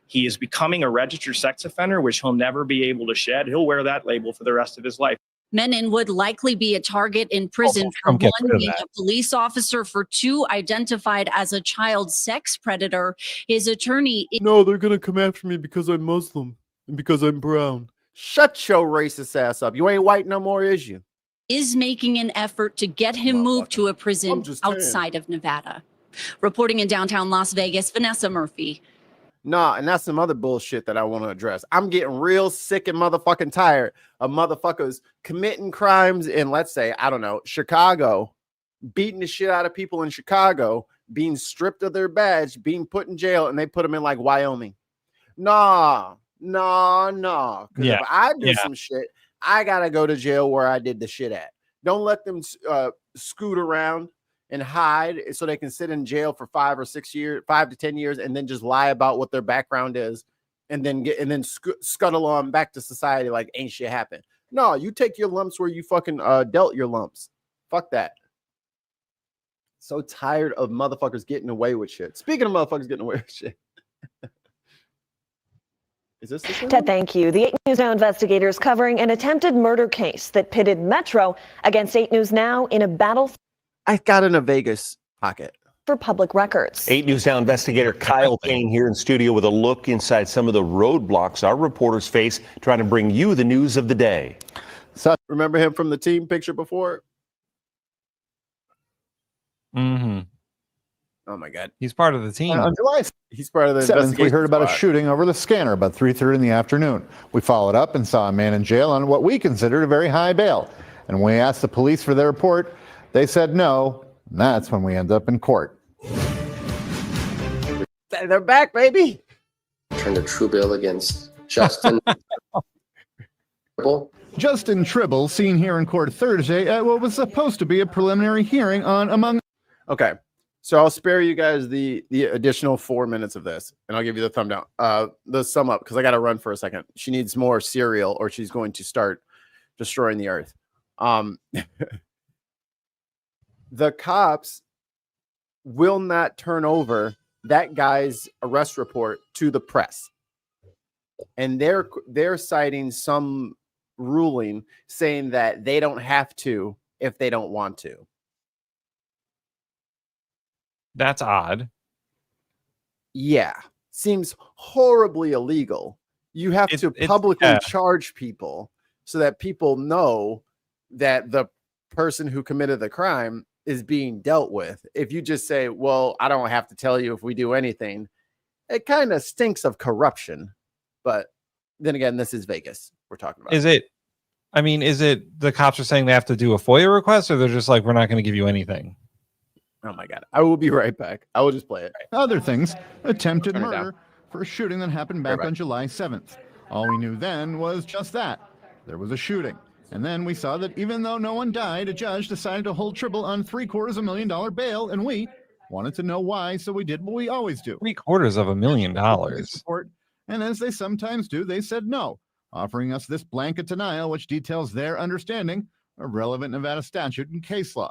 he is becoming a registered sex offender, which he'll never be able to shed. He'll wear that label for the rest of his life. Menon would likely be a target in prison for 1 being a police officer, for 2 identified as a child sex predator. His attorney... No, they're going to come after me because I'm Muslim and because I'm brown. Shut your racist ass up. You ain't white no more, is you? ...is making an effort to get him moved to a prison outside of Nevada. Reporting in downtown Las Vegas, Vanessa Murphy. Nah, and that's some other bullshit that I want to address. I'm getting real sick and motherfucking tired of motherfuckers committing crimes in, let's say, I don't know, Chicago, beating the shit out of people in Chicago, being stripped of their badge, being put in jail, and they put them in like Wyoming. Nah. Because if I do some shit, I gotta go to jail where I did the shit at. Don't let them scoot around and hide so they can sit in jail for 5 or 6 years, 5 to 10 years, and then just lie about what their background is, and then scuttle on back to society like ain't shit happened. No, you take your lumps where you fucking dealt your lumps. Fuck that. So tired of motherfuckers getting away with shit. Speaking of motherfuckers getting away with shit. Is this the Ted, thank you. The 8 News Now investigators covering an attempted murder case that pitted Metro against 8 News Now in a battle. I got in a Vegas pocket for public records. 8 News Now investigator Kyle Kane here in studio with a look inside some of the roadblocks our reporters face trying to bring you the news of the day. So remember him from the team picture before? Mm-hmm. Oh my God. He's part of the team. On July He's part of the 7th, we heard about a squad. shooting over the scanner about 3:30 in the afternoon. We followed up and saw a man in jail on what we considered a very high bail. And when we asked the police for their report, they said no. And that's when we end up in court. They're back, baby. Turned a true bill against Justin. Justin Tribble, seen here in court Thursday at what was supposed to be a preliminary hearing on, among... Okay, So I'll spare you guys the additional 4 minutes of this, and I'll give you the thumb down, the sum up, because I got to run for a second. She needs more cereal, or she's going to start destroying the earth. The cops will not turn over that guy's arrest report to the press, and they're citing some ruling saying that they don't have to if they don't want to. That's odd. Yeah, seems horribly illegal. You have to publicly charge people so that people know that the person who committed the crime is being dealt with. If you just say, well, I don't have to tell you if we do anything, it kind of stinks of corruption. But then again, this is Vegas we're talking about. Is it the cops are saying they have to do a FOIA request, or they're just like, we're not going to give you anything? Oh my God. I will be right back. I will just play it. Other things, attempted murder for a shooting that happened back on July 7th. All we knew then was just that. There was a shooting. And then we saw that even though no one died, a judge decided to hold Tribble on $750,000 bail, and we wanted to know why, so we did what we always do. $750,000. And as they sometimes do, they said no, offering us this blanket denial, which details their understanding of relevant Nevada statute and case law.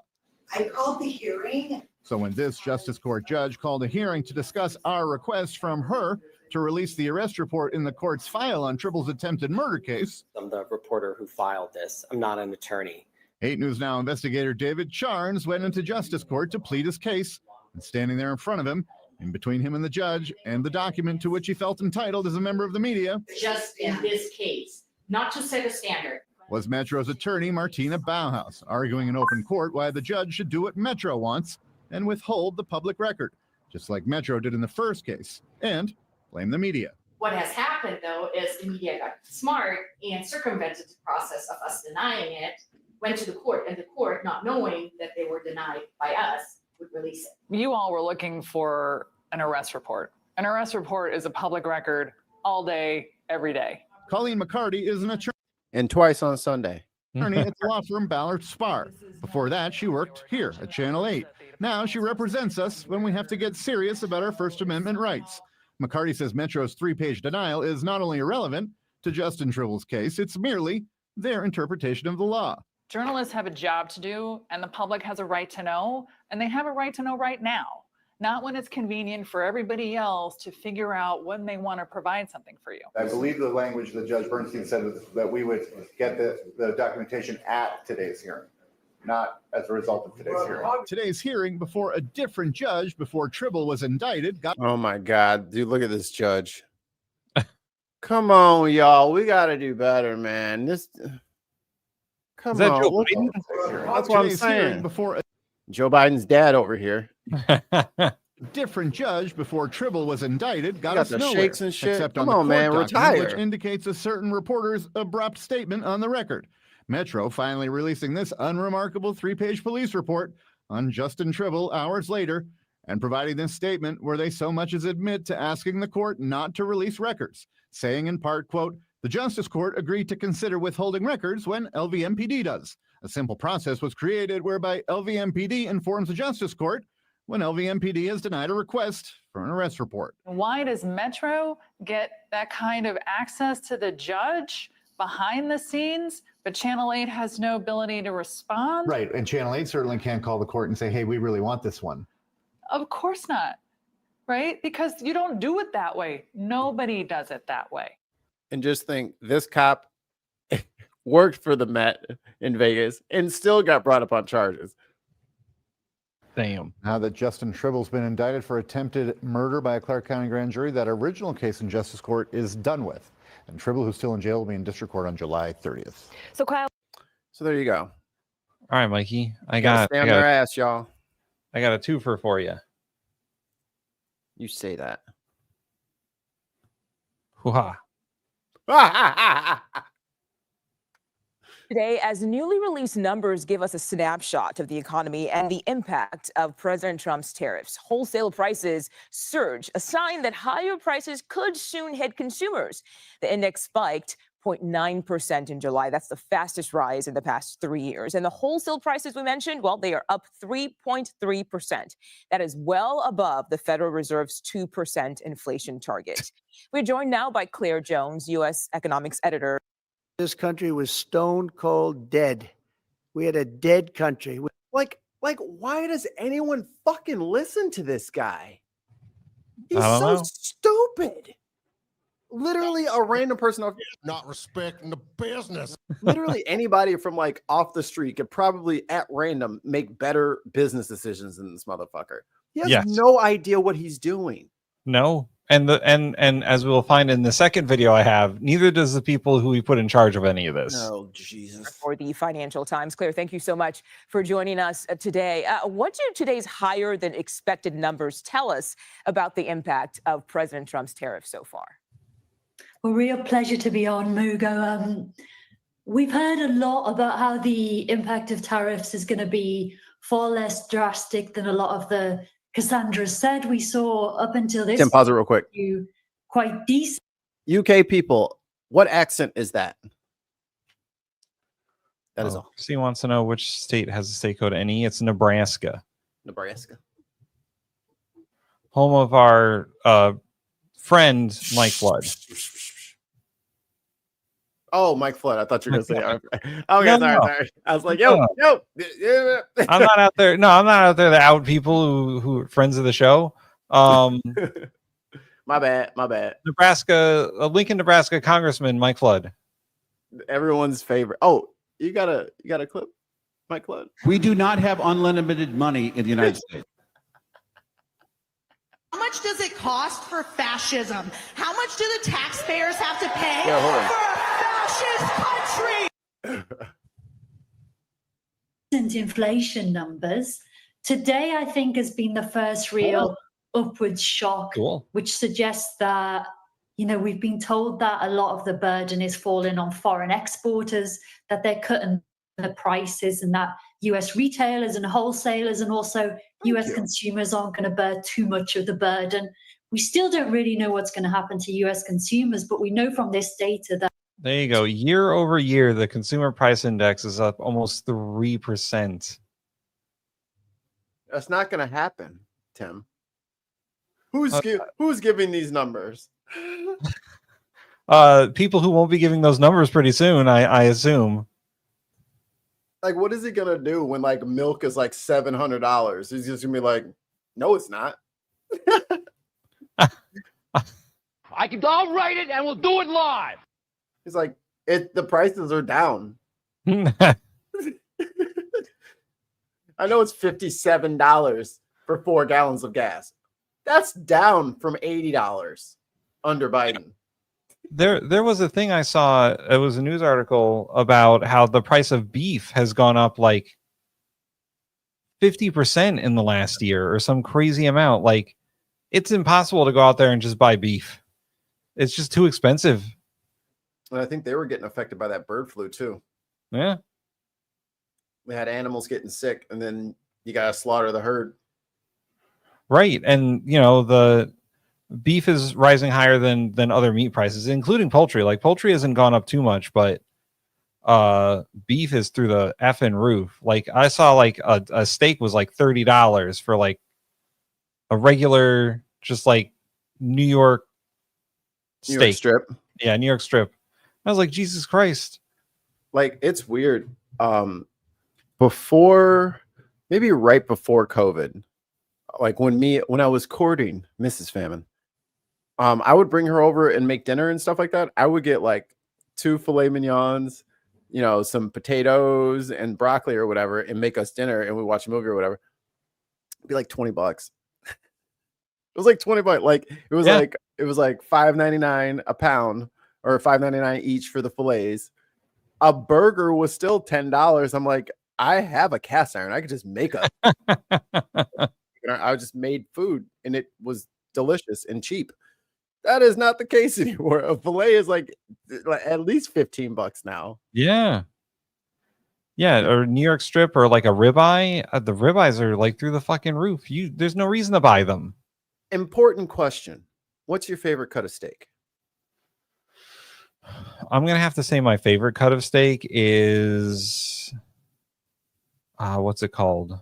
I called the hearing. So when this Justice Court judge called a hearing to discuss our request from her to release the arrest report in the court's file on Tribble's attempted murder case. I'm the reporter who filed this. I'm not an attorney. 8 News Now investigator David Charnes went into Justice Court to plead his case, and standing there in front of him, in between him and the judge, and the document to which he felt entitled as a member of the media. Just in this case, not to set a standard. Was Metro's attorney, Martina Bauhaus, arguing in open court why the judge should do what Metro wants and withhold the public record, just like Metro did in the first case, and blame the media. What has happened, though, is the media got smart and circumvented the process of us denying it, went to the court, and the court, not knowing that they were denied by us, would release it. You all were looking for an arrest report. An arrest report is a public record all day, every day. Colleen McCarty is an attorney. And twice on Sunday. Attorney at the law firm Ballard Spar. Before that, she worked here at Channel 8. Now she represents us when we have to get serious about our First Amendment rights. McCarty says Metro's 3-page denial is not only irrelevant to Justin Tribble's case, it's merely their interpretation of the law. Journalists have a job to do, and the public has a right to know, and they have a right to know right now, not when it's convenient for everybody else to figure out when they want to provide something for you. I believe the language that Judge Bernstein said was that we would get the documentation at today's hearing, not as a result of today's hearing. Today's hearing before a different judge before Tribble was indicted. Oh my God, dude, look at this judge. Come on, y'all. We got to do better, man. Come on. Joe Biden? That's what I'm saying. Joe Biden's dad over here. Different judge before Tribble was indicted got got us the nowhere, shakes and shit. except Come on on, the man, court document, retire. which indicates a certain reporter's abrupt statement on the record. Metro finally releasing this unremarkable 3-page police report on Justin Tribble hours later, and providing this statement where they so much as admit to asking the court not to release records, saying in part, quote, "The Justice Court agreed to consider withholding records when LVMPD does. A simple process was created whereby LVMPD informs the Justice Court when LVMPD has denied a request for an arrest report." Why does Metro get that kind of access to the judge behind the scenes, but Channel 8 has no ability to respond? Right, and Channel 8 certainly can't call the court and say, hey, we really want this one. Of course not, right? Because you don't do it that way. Nobody does it that way. And just think, this cop worked for the Met in Vegas and still got brought up on charges. Damn. Now that Justin Tribble's been indicted for attempted murder by a Clark County grand jury, that original case in Justice Court is done with. And Tribble, who's still in jail, will be in district court on July 30th. So, Kyle. So there you go. All right, Mikey. I Gotta got stay on their ass, y'all. I got a twofer for you. You say that. Hoo-ha. Today, as newly released numbers give us a snapshot of the economy and the impact of President Trump's tariffs. Wholesale prices surge, a sign that higher prices could soon hit consumers. The index spiked 0.9% in July. That's the fastest rise in the past 3 years. And the wholesale prices we mentioned, well, they are up 3.3%. That is well above the Federal Reserve's 2% inflation target. We're joined now by Claire Jones, U.S. economics editor. This country was stone cold dead. We had a dead country. Like, why does anyone fucking listen to this guy? He's I so don't know. stupid. Literally a random person off, not respecting the business. literally anybody from like off the street could probably at random make better business decisions than this motherfucker. He has Yes. no idea what he's doing. No. And as we'll find in the second video I have, neither does the people who we put in charge of any of this. Oh, Jesus. For the Financial Times. Claire, thank you so much for joining us today. What do today's higher than expected numbers tell us about the impact of President Trump's tariffs so far? Well, real pleasure to be on, Mugo. We've heard a lot about how the impact of tariffs is going to be far less drastic than a lot of the Cassandra said. We saw up until this. Tim, pause it real quick. Quite decent. UK people, what accent is that? That is all. He wants to know which state has a state code NE. It's Nebraska, Nebraska. home of our friend Mike Flood. Oh, Mike Flood. I thought you were going to say. Okay, No, sorry. I was like, yo. I'm not out there. No, I'm not out there to out people who are friends of the show. My bad. Nebraska, Lincoln, Nebraska Congressman Mike Flood. Everyone's favorite. Oh, you got a clip, Mike Flood? We do not have unlimited money in the United States. How much does it cost for fascism? How much do the taxpayers have to pay Yeah, hold on. for a fascist country? Inflation numbers. Today, I think, has been the first real upward shock, which suggests that, we've been told that a lot of the burden is falling on foreign exporters, that they're cutting the prices, and that US retailers and wholesalers and also US consumers aren't going to bear too much of the burden. We still don't really know what's going to happen to US consumers, but we know from this data that There you go. Year over year, the consumer price index is up almost 3%. That's not going to happen, Tim. Who's giving these numbers? People who won't be giving those numbers pretty soon, I assume. Like, what is he gonna do when like milk is like $700? He's just gonna be like, no, it's not. I'll write it and we'll do it live. He's like, the prices are down. I know it's $57 for 4 gallons of gas. That's down from $80 under Biden. There was a thing I saw. It was a news article about how the price of beef has gone up like 50% in the last year or some crazy amount. Like, it's impossible to go out there and just buy beef. It's just too expensive. And I think they were getting affected by that bird flu too. Yeah. We had animals getting sick, and then you got to slaughter the herd. Right. And, the beef is rising higher than other meat prices, including poultry. Like, poultry hasn't gone up too much, but beef is through the effing roof. Like, I saw like a steak was like $30 for like a regular, just like New York steak strip. Yeah, New York strip. I was like, Jesus Christ. Like, it's weird. Maybe right before COVID, like when I was courting Mrs. Famine, I would bring her over and make dinner and stuff like that. I would get like 2 filet mignons, some potatoes and broccoli or whatever, and make us dinner, and we watch a movie or whatever. It'd be like $20. It was like $20. Like, it was like $5.99 a pound or $5.99 each for the fillets. A burger was still $10. I'm like, I have a cast iron. I could just make a. I just made food, and it was delicious and cheap. That is not the case anymore. A fillet is like at least $15 now. Yeah. Yeah, or New York strip or like a ribeye. The ribeyes are like through the fucking roof. There's no reason to buy them. Important question. What's your favorite cut of steak? I'm gonna have to say my favorite cut of steak is what's it called?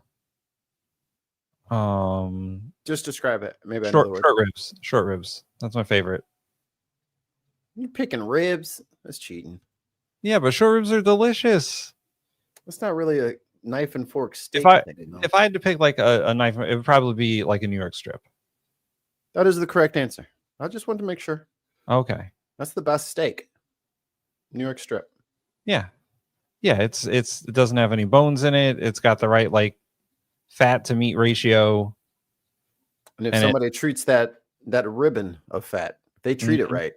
Just describe it. Maybe I know the word. Short ribs. Short ribs. That's my favorite. You're picking ribs. That's cheating. Yeah, but short ribs are delicious. That's not really a knife and fork steak. If I had to pick like a knife, it would probably be like a New York strip. That is the correct answer. I just wanted to make sure. Okay. That's the best steak. New York strip. Yeah. Yeah, it doesn't have any bones in it. It's got the right like fat to meat ratio. And if somebody treats that ribbon of fat, if they treat it right,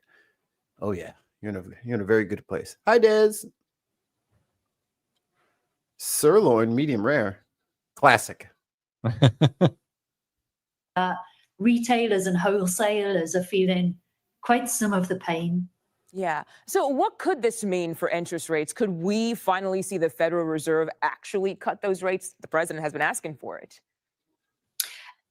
oh yeah, you're in a very good place. Hi, Des. Sirloin, medium rare, classic. Retailers and wholesalers are feeling quite some of the pain. Yeah. So what could this mean for interest rates? Could we finally see the Federal Reserve actually cut those rates? The president has been asking for it.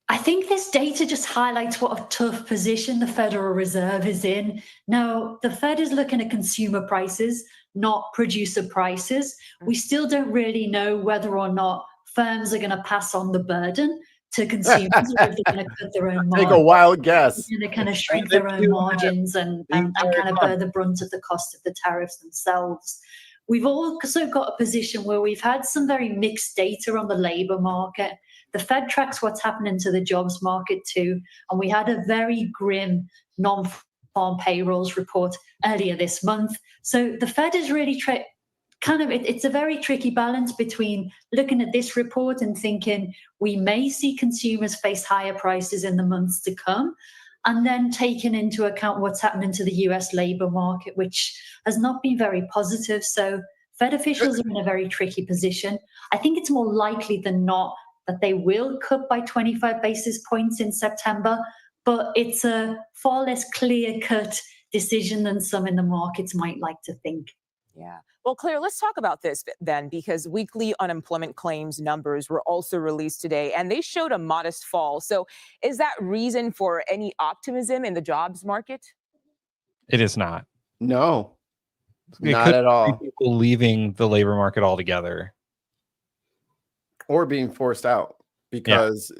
I think this data just highlights what a tough position the Federal Reserve is in. Now, the Fed is looking at consumer prices, not producer prices. We still don't really know whether or not firms are going to pass on the burden to consumers, or if they're going to cut their own margins. Take a wild guess. They're going to kind of shrink their own margins and kind of bear the brunt of the cost of the tariffs themselves. We've also got a position where we've had some very mixed data on the labor market. The Fed tracks what's happening to the jobs market too. And we had a very grim non-farm payrolls report earlier this month. So the Fed is really it's a very tricky balance between looking at this report and thinking we may see consumers face higher prices in the months to come, and then taking into account what's happening to the US labor market, which has not been very positive. So Fed officials are in a very tricky position. I think it's more likely than not that they will cut by 25 basis points in September, but it's a far less clear-cut decision than some in the markets might like to think. Yeah. Well, Claire, let's talk about this then, because weekly unemployment claims numbers were also released today, and they showed a modest fall. So is that reason for any optimism in the jobs market? It is not. No, not at all. People leaving the labor market altogether. Or being forced out, because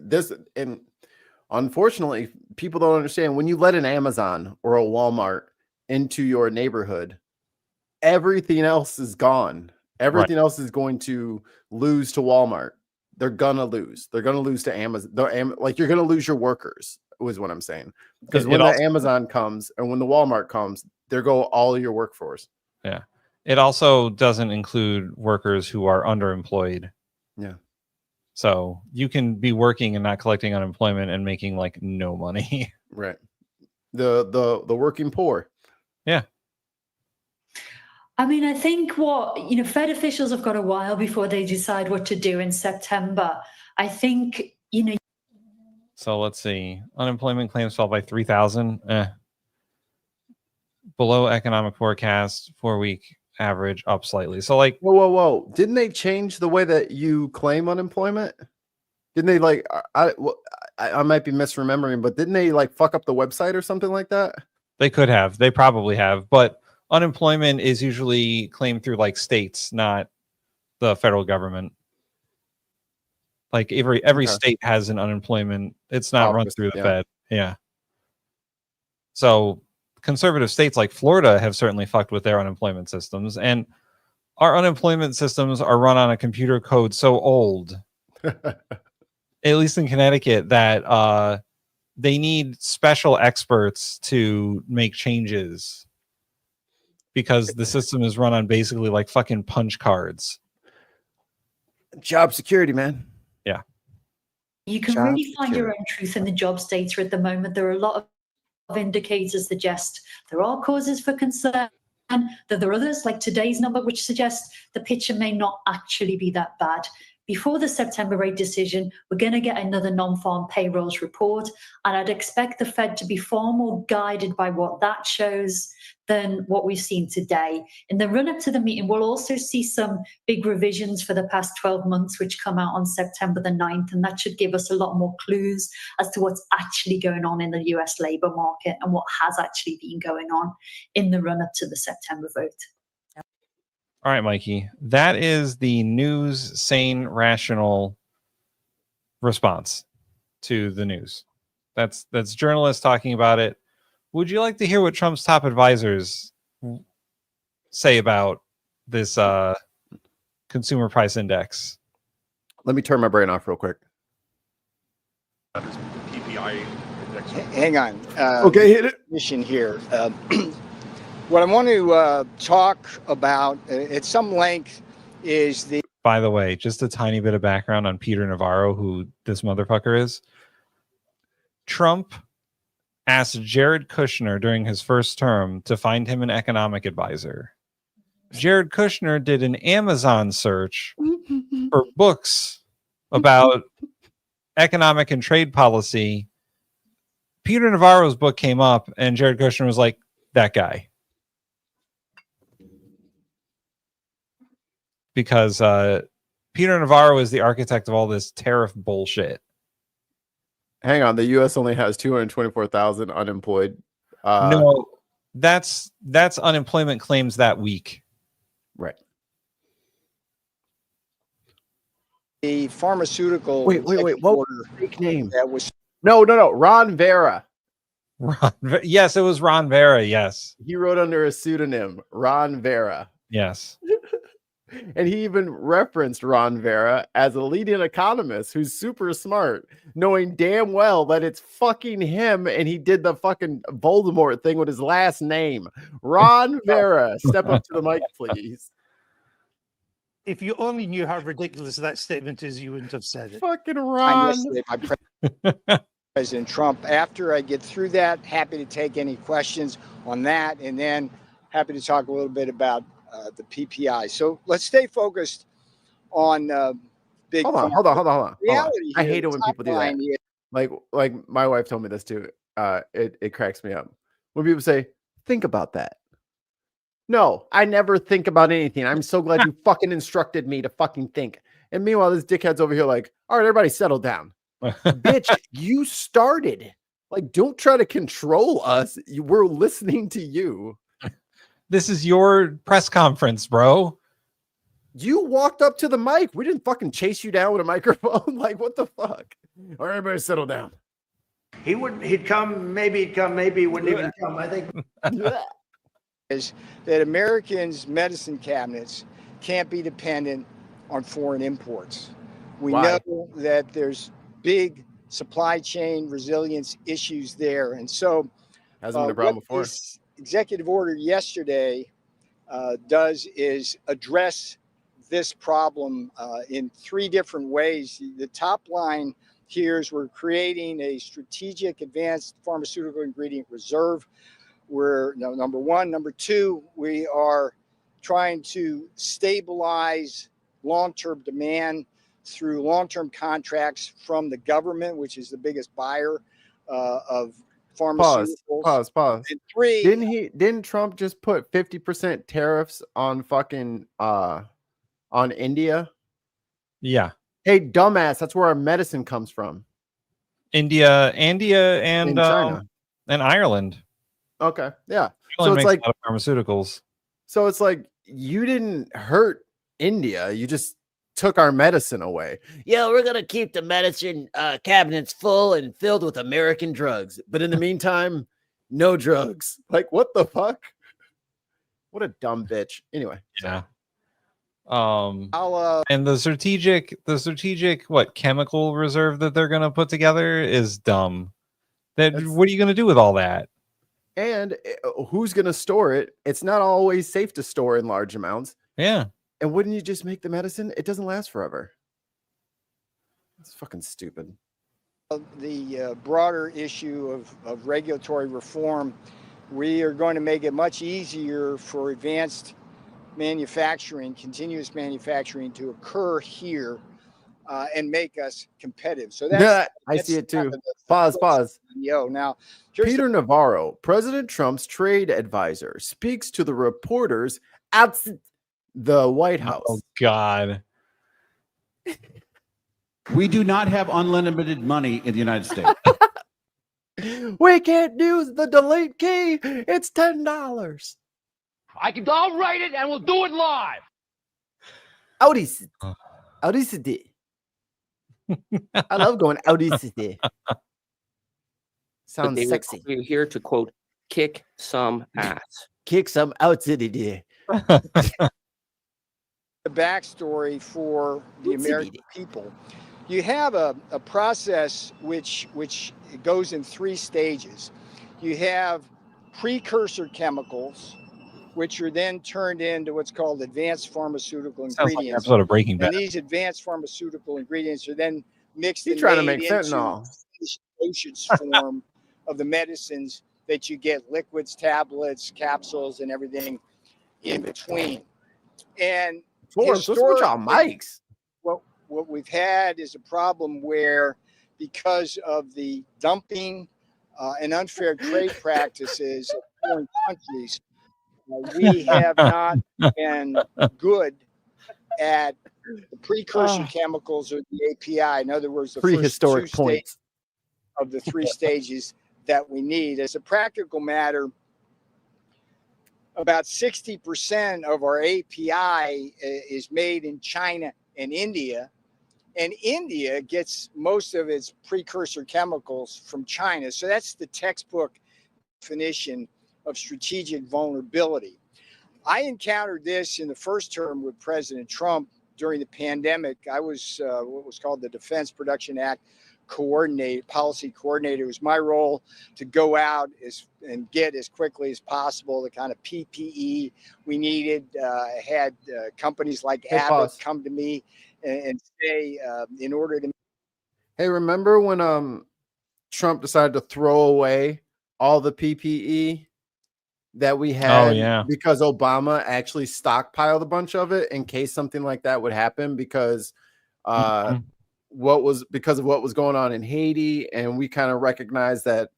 and unfortunately, people don't understand, when you let an Amazon or a Walmart into your neighborhood, everything else is gone. Everything else is going to lose to Walmart. They're gonna lose. They're gonna lose to Amazon. Like, you're gonna lose your workers, was what I'm saying. Because when the Amazon comes and when the Walmart comes, there go all of your workforce. Yeah. It also doesn't include workers who are underemployed. Yeah. So you can be working and not collecting unemployment and making like no money. Right. The working poor. Yeah. I mean, I think Fed officials have got a while before they decide what to do in September. I think, So let's see. Unemployment claims fell by 3,000. Below economic forecast, 4-week average up slightly. So like, whoa. Didn't they change the way that you claim unemployment? Didn't they like, I might be misremembering, but didn't they like fuck up the website or something like that? They could have. They probably have. But unemployment is usually claimed through like states, not the federal government. Like every state has an unemployment. It's not run through the Fed. Yeah. So conservative states like Florida have certainly fucked with their unemployment systems, and our unemployment systems are run on a computer code so old, at least in Connecticut, that they need special experts to make changes because the system is run on basically like fucking punch cards. Job security, man. Yeah. you can really find your own truth in the jobs data at the moment. There are a lot of indicators suggest there are causes for concern. There are others, like today's number, which suggest the picture may not actually be that bad. before the September rate decision, we're going to get another non-farm payrolls report. And I'd expect the Fed to be far more guided by what that shows than what we've seen today. In the run-up to the meeting, we'll also see some big revisions for the past 12 months, which come out on September the 9th, and that should give us a lot more clues as to what's actually going on in the US labor market and what has actually been going on in the run-up to the September vote. All right, Mikey. That is the news, sane, rational response to the news. That's journalists talking about it. Would you like to hear what Trump's top advisors say about this consumer price index? Let me turn my brain off real quick. PPI index. Hang on. Okay, hit it. Mission here. What I want to talk about at some length is the. By the way, just a tiny bit of background on Peter Navarro, who this motherfucker is. Trump asked Jared Kushner during his first term to find him an economic advisor. Jared Kushner did an Amazon search for books about economic and trade policy. Peter Navarro's book came up, and Jared Kushner was like, that guy. Because Peter Navarro is the architect of all this tariff bullshit. Hang on, the U.S. only has 224,000 unemployed. No, that's unemployment claims that week. Right. The pharmaceutical. Wait. What was the fake name? That was No. Ron Vera. Yes, it was Ron Vera. Yes. He wrote under a pseudonym, Ron Vera. Yes. And he even referenced Ron Vera as a leading economist who's super smart, knowing damn well that it's fucking him, and he did the fucking Voldemort thing with his last name. Ron Vera, step up to the mic, please. If you only knew how ridiculous that statement is, you wouldn't have said it. Fucking Ron. President Trump. After I get through that, happy to take any questions on that, and then happy to talk a little bit about the PPI. So let's stay focused on big. Hold on. Reality I here, hate it when people do that. Like my wife told me this too. It cracks me up when people say, "Think about that." No, I never think about anything. I'm so glad you fucking instructed me to fucking think. And meanwhile, this dickhead's over here like, "All right, everybody, settle down." Bitch, you started. Like, don't try to control us. We're listening to you. This is your press conference, bro. You walked up to the mic. We didn't fucking chase you down with a microphone. Like, what the fuck? All right, everybody settle down. He'd come, maybe he wouldn't even come. I think is that Americans' medicine cabinets can't be dependent on foreign imports. We Why? know that there's big supply chain resilience issues there. And so hasn't been a problem before. This executive order yesterday does is address this problem in three different ways. The top line here is we're creating a strategic advanced pharmaceutical ingredient reserve. We're number one. Number two, we are trying to stabilize long-term demand through long-term contracts from the government, which is the biggest buyer of pharmaceuticals. Pause. And three, didn't Trump just put 50% tariffs on fucking on India? Yeah. Hey, dumbass, that's where our medicine comes from. India, and China and Ireland. Okay, yeah. Ireland So it's makes like a lot of pharmaceuticals. So it's like you didn't hurt India. You just took our medicine away. Yeah, we're gonna keep the medicine cabinets full and filled with American drugs, but in the meantime, no drugs. Like, what the fuck? What a dumb bitch. Anyway, yeah. And the strategic chemical reserve that they're gonna put together is dumb. What are you gonna do with all that? And who's gonna store it? It's not always safe to store in large amounts. Yeah. And wouldn't you just make the medicine? It doesn't last forever. It's fucking stupid. The broader issue of regulatory reform, we are going to make it much easier for advanced manufacturing, continuous manufacturing to occur here. and make us competitive. So Yeah, I see it too. Pause. Now, Peter Navarro, President Trump's trade advisor, speaks to the reporters at the White House. Oh, God. We do not have unlimited money in the United States. We can't use the delete key. It's $10. I'll write it and we'll do it live. Audicity. I love going audicity. Sounds sexy. We're here to quote, kick some ass. Kick some audicity. The backstory for the American people. You have a process which goes in 3 stages. You have precursor chemicals, which are then turned into what's called advanced pharmaceutical Sounds like an ingredients. episode of Breaking Bad. And these advanced pharmaceutical ingredients are then mixed You and trying to made make into fentanyl. dosage form of the medicines that you get, liquids, tablets, capsules, and everything in between. And What's with y'all mics? What we've had is a problem where, because of the dumping and unfair trade practices of foreign countries, we have not been good at the precursor chemicals or the API. In other words, the Prehistoric first 2 points stages of the 3 stages that we need. As a practical matter, about 60% of our API is made in China and India. And India gets most of its precursor chemicals from China. So that's the textbook definition of strategic vulnerability. I encountered this in the first term with President Trump during the pandemic. I was what was called the Defense Production Act policy coordinator. It was my role to go out and get as quickly as possible the kind of PPE we needed. I had companies like Abbott come to me and say, in order to. Hey, remember when Trump decided to throw away all the PPE that we had because Obama actually stockpiled a bunch of it in case something like that would happen because because of what was going on in Haiti, and we kind of recognized that,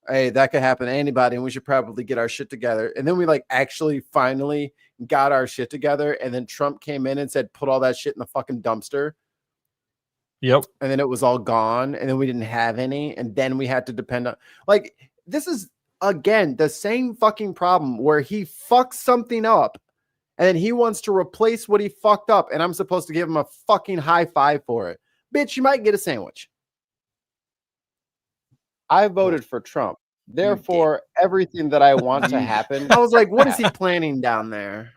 hey, that could happen to anybody and we should probably get our shit together. And then we actually finally got our shit together, and then Trump came in and said put all that shit in the fucking dumpster. Yep. And then it was all gone, and then we didn't have any, and then we had to depend on this is again the same fucking problem where he fucks something up and then he wants to replace what he fucked up, and I'm supposed to give him a fucking high five for it. Bitch, you might get a sandwich. I voted for Trump. Therefore, everything that I want to happen, I was like, what is he planning down there?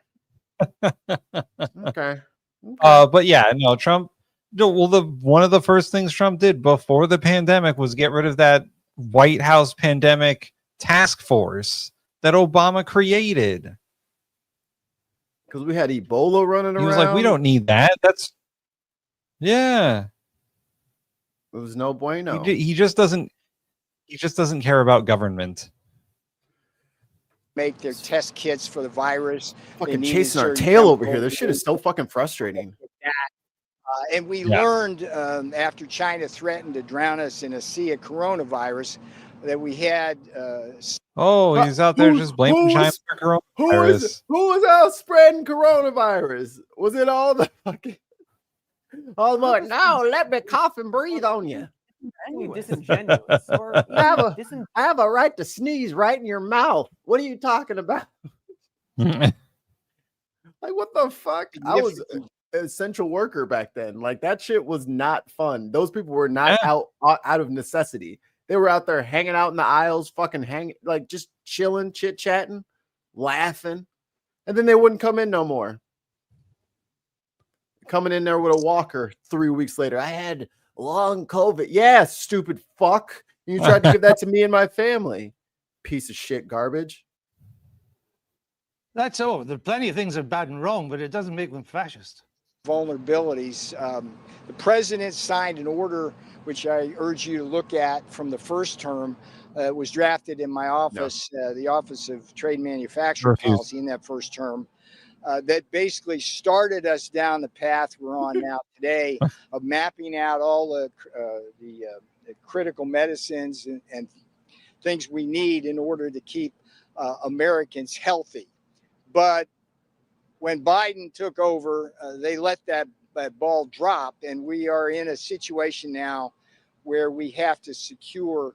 Okay. But yeah, no, Trump. Well, one of the first things Trump did before the pandemic was get rid of that White House pandemic task force that Obama created. Because we had Ebola running around. He was like, we don't need that. Yeah. It was no bueno. He just doesn't care about government. Make their test kits for the virus. Fucking chasing our tail over here. This shit is so fucking frustrating. And we learned after China threatened to drown us in a sea of coronavirus that we had. He's out there just blaming China for coronavirus. Who was out spreading coronavirus? Was it all the fucking? Oh, look, no, let me cough and breathe on you. Disingenuous. I have a right to sneeze right in your mouth. What are you talking about? What the fuck? I was an essential worker back then. That shit was not fun. Those people were not out of necessity. They were out there hanging out in the aisles, just chilling, chit-chatting, laughing. And then they wouldn't come in no more. Coming in there with a walker 3 weeks later. I had long COVID. Yeah, stupid fuck. You tried to give that to me and my family. Piece of shit garbage. That's all. There are plenty of things that are bad and wrong, but it doesn't make them fascist. Vulnerabilities. The president signed an order, which I urge you to look at from the first term, was drafted in my office, the Office of Trade and Manufacturing Policy in that first term. That basically started us down the path we're on now today of mapping out all the critical medicines and things we need in order to keep Americans healthy. But when Biden took over, they let that ball drop, and we are in a situation now where we have to secure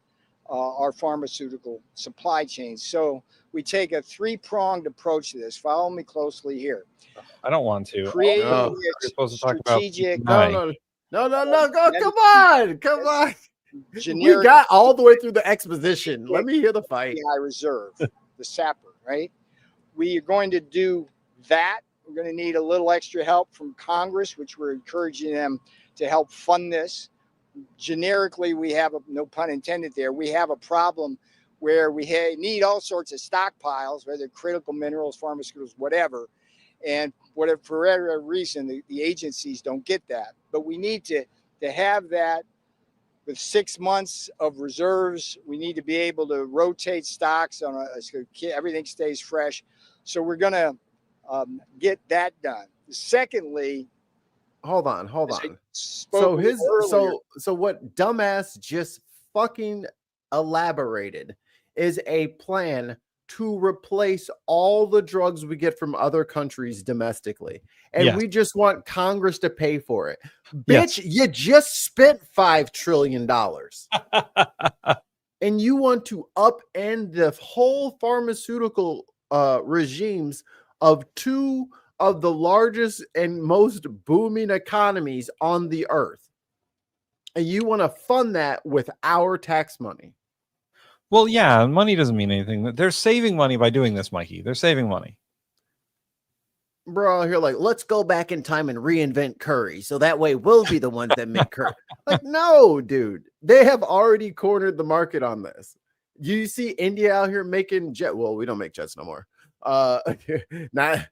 our pharmaceutical supply chain. So we take a three-pronged approach to this. Follow me closely here. I don't want to. Create You're supposed to talk about strategic. No, go, come on. We Generic got all the way through the exposition. Let me hear the fight. API reserve, the SAPR, right? We are going to do that. We're going to need a little extra help from Congress, which we're encouraging them to help fund this. Generically, we have no pun intended there. We have a problem where we need all sorts of stockpiles, whether critical minerals, pharmaceuticals, whatever. And whatever, for whatever reason, the agencies don't get that. But we need to have that with 6 months of reserves. We need to be able to rotate stocks so everything stays fresh. So we're going to get that done. Secondly, hold on. So So what dumbass just fucking elaborated is a plan to replace all the drugs we get from other countries domestically. And we just want Congress to pay for it. Bitch, you just spent $5 trillion. And you want to upend the whole pharmaceutical regimes of two of the largest and most booming economies on the earth. And you want to fund that with our tax money. Well, yeah, money doesn't mean anything. They're saving money by doing this, Mikey. They're saving money. Bro, you're like, let's go back in time and reinvent curry. So that way we'll be the ones that make curry. Like, no, dude. They have already cornered the market on this. You see India out here making jet. Well, we don't make jets no more. Not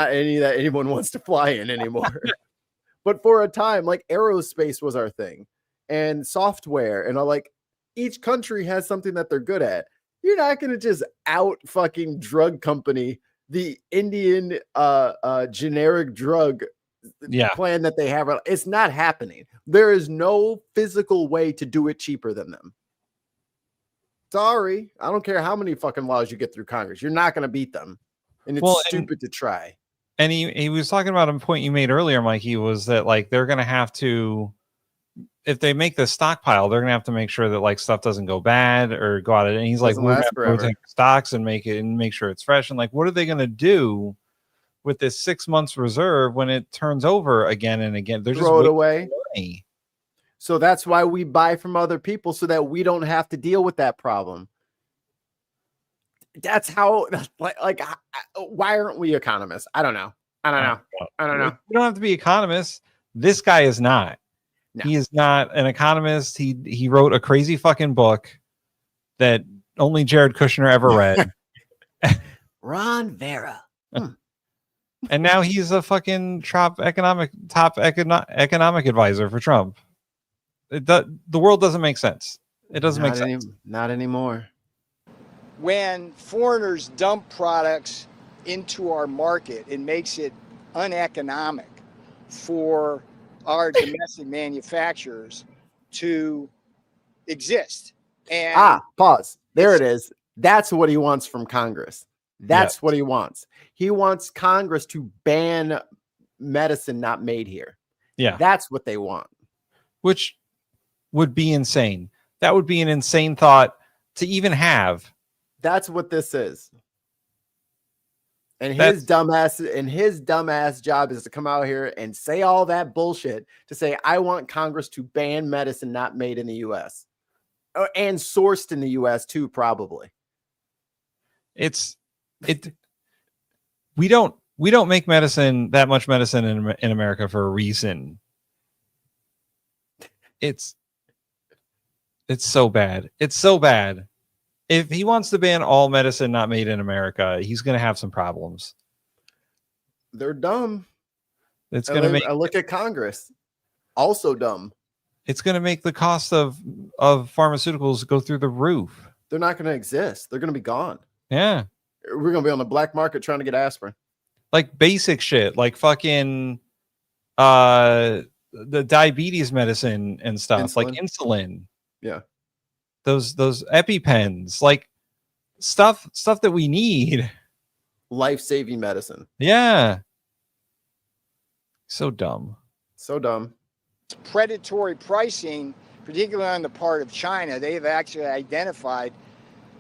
any that anyone wants to fly in anymore. But for a time, like aerospace was our thing. And software. And like, each country has something that they're good at. You're not going to just out fucking drug company the Indian generic drug plan that they have. It's not happening. There is no physical way to do it cheaper than them. Sorry. I don't care how many fucking laws you get through Congress. You're not going to beat them. And it's stupid to try. And he was talking about a point you made earlier, Mikey, was that like they're going to have to, if they make the stockpile, they're gonna have to make sure that like stuff doesn't go bad or go out. And he's like, we're gonna rotate stocks and make sure it's fresh. And like, what are they gonna do with this 6 months reserve when it turns over again and again? They're throw just it away. Money. So that's why we buy from other people so that we don't have to deal with that problem. That's how. Like, why aren't we economists? I don't know. I don't know. You don't have to be economists. This guy is not. No. He is not an economist. He wrote a crazy fucking book that only Jared Kushner ever read. Ron Vera. And now he's a fucking top economic advisor for Trump. The world doesn't make sense. It doesn't make sense. Not anymore. When foreigners dump products into our market, it makes it uneconomic for our domestic manufacturers to exist. And pause. There it is. That's what he wants from Congress. That's what he wants. He wants Congress to ban medicine not made here. Yeah. That's what they want. Which would be insane. That would be an insane thought to even have. That's what this is. And his dumbass job is to come out here and say all that bullshit to say, I want Congress to ban medicine not made in the U.S. and sourced in the U.S. too, probably. We don't make that much medicine in America for a reason. It's so bad. It's so bad. If he wants to ban all medicine not made in America, he's going to have some problems. They're dumb. It's going to make. I look at Congress, also dumb. It's going to make the cost of pharmaceuticals go through the roof. They're not going to exist. They're going to be gone. Yeah. We're going to be on the black market trying to get aspirin. Like basic shit, like fucking the diabetes medicine and stuff, like insulin. Yeah. Those EpiPens, like stuff that we need. Life-saving medicine. Yeah. So dumb. So dumb. Predatory pricing, particularly on the part of China, they have actually identified.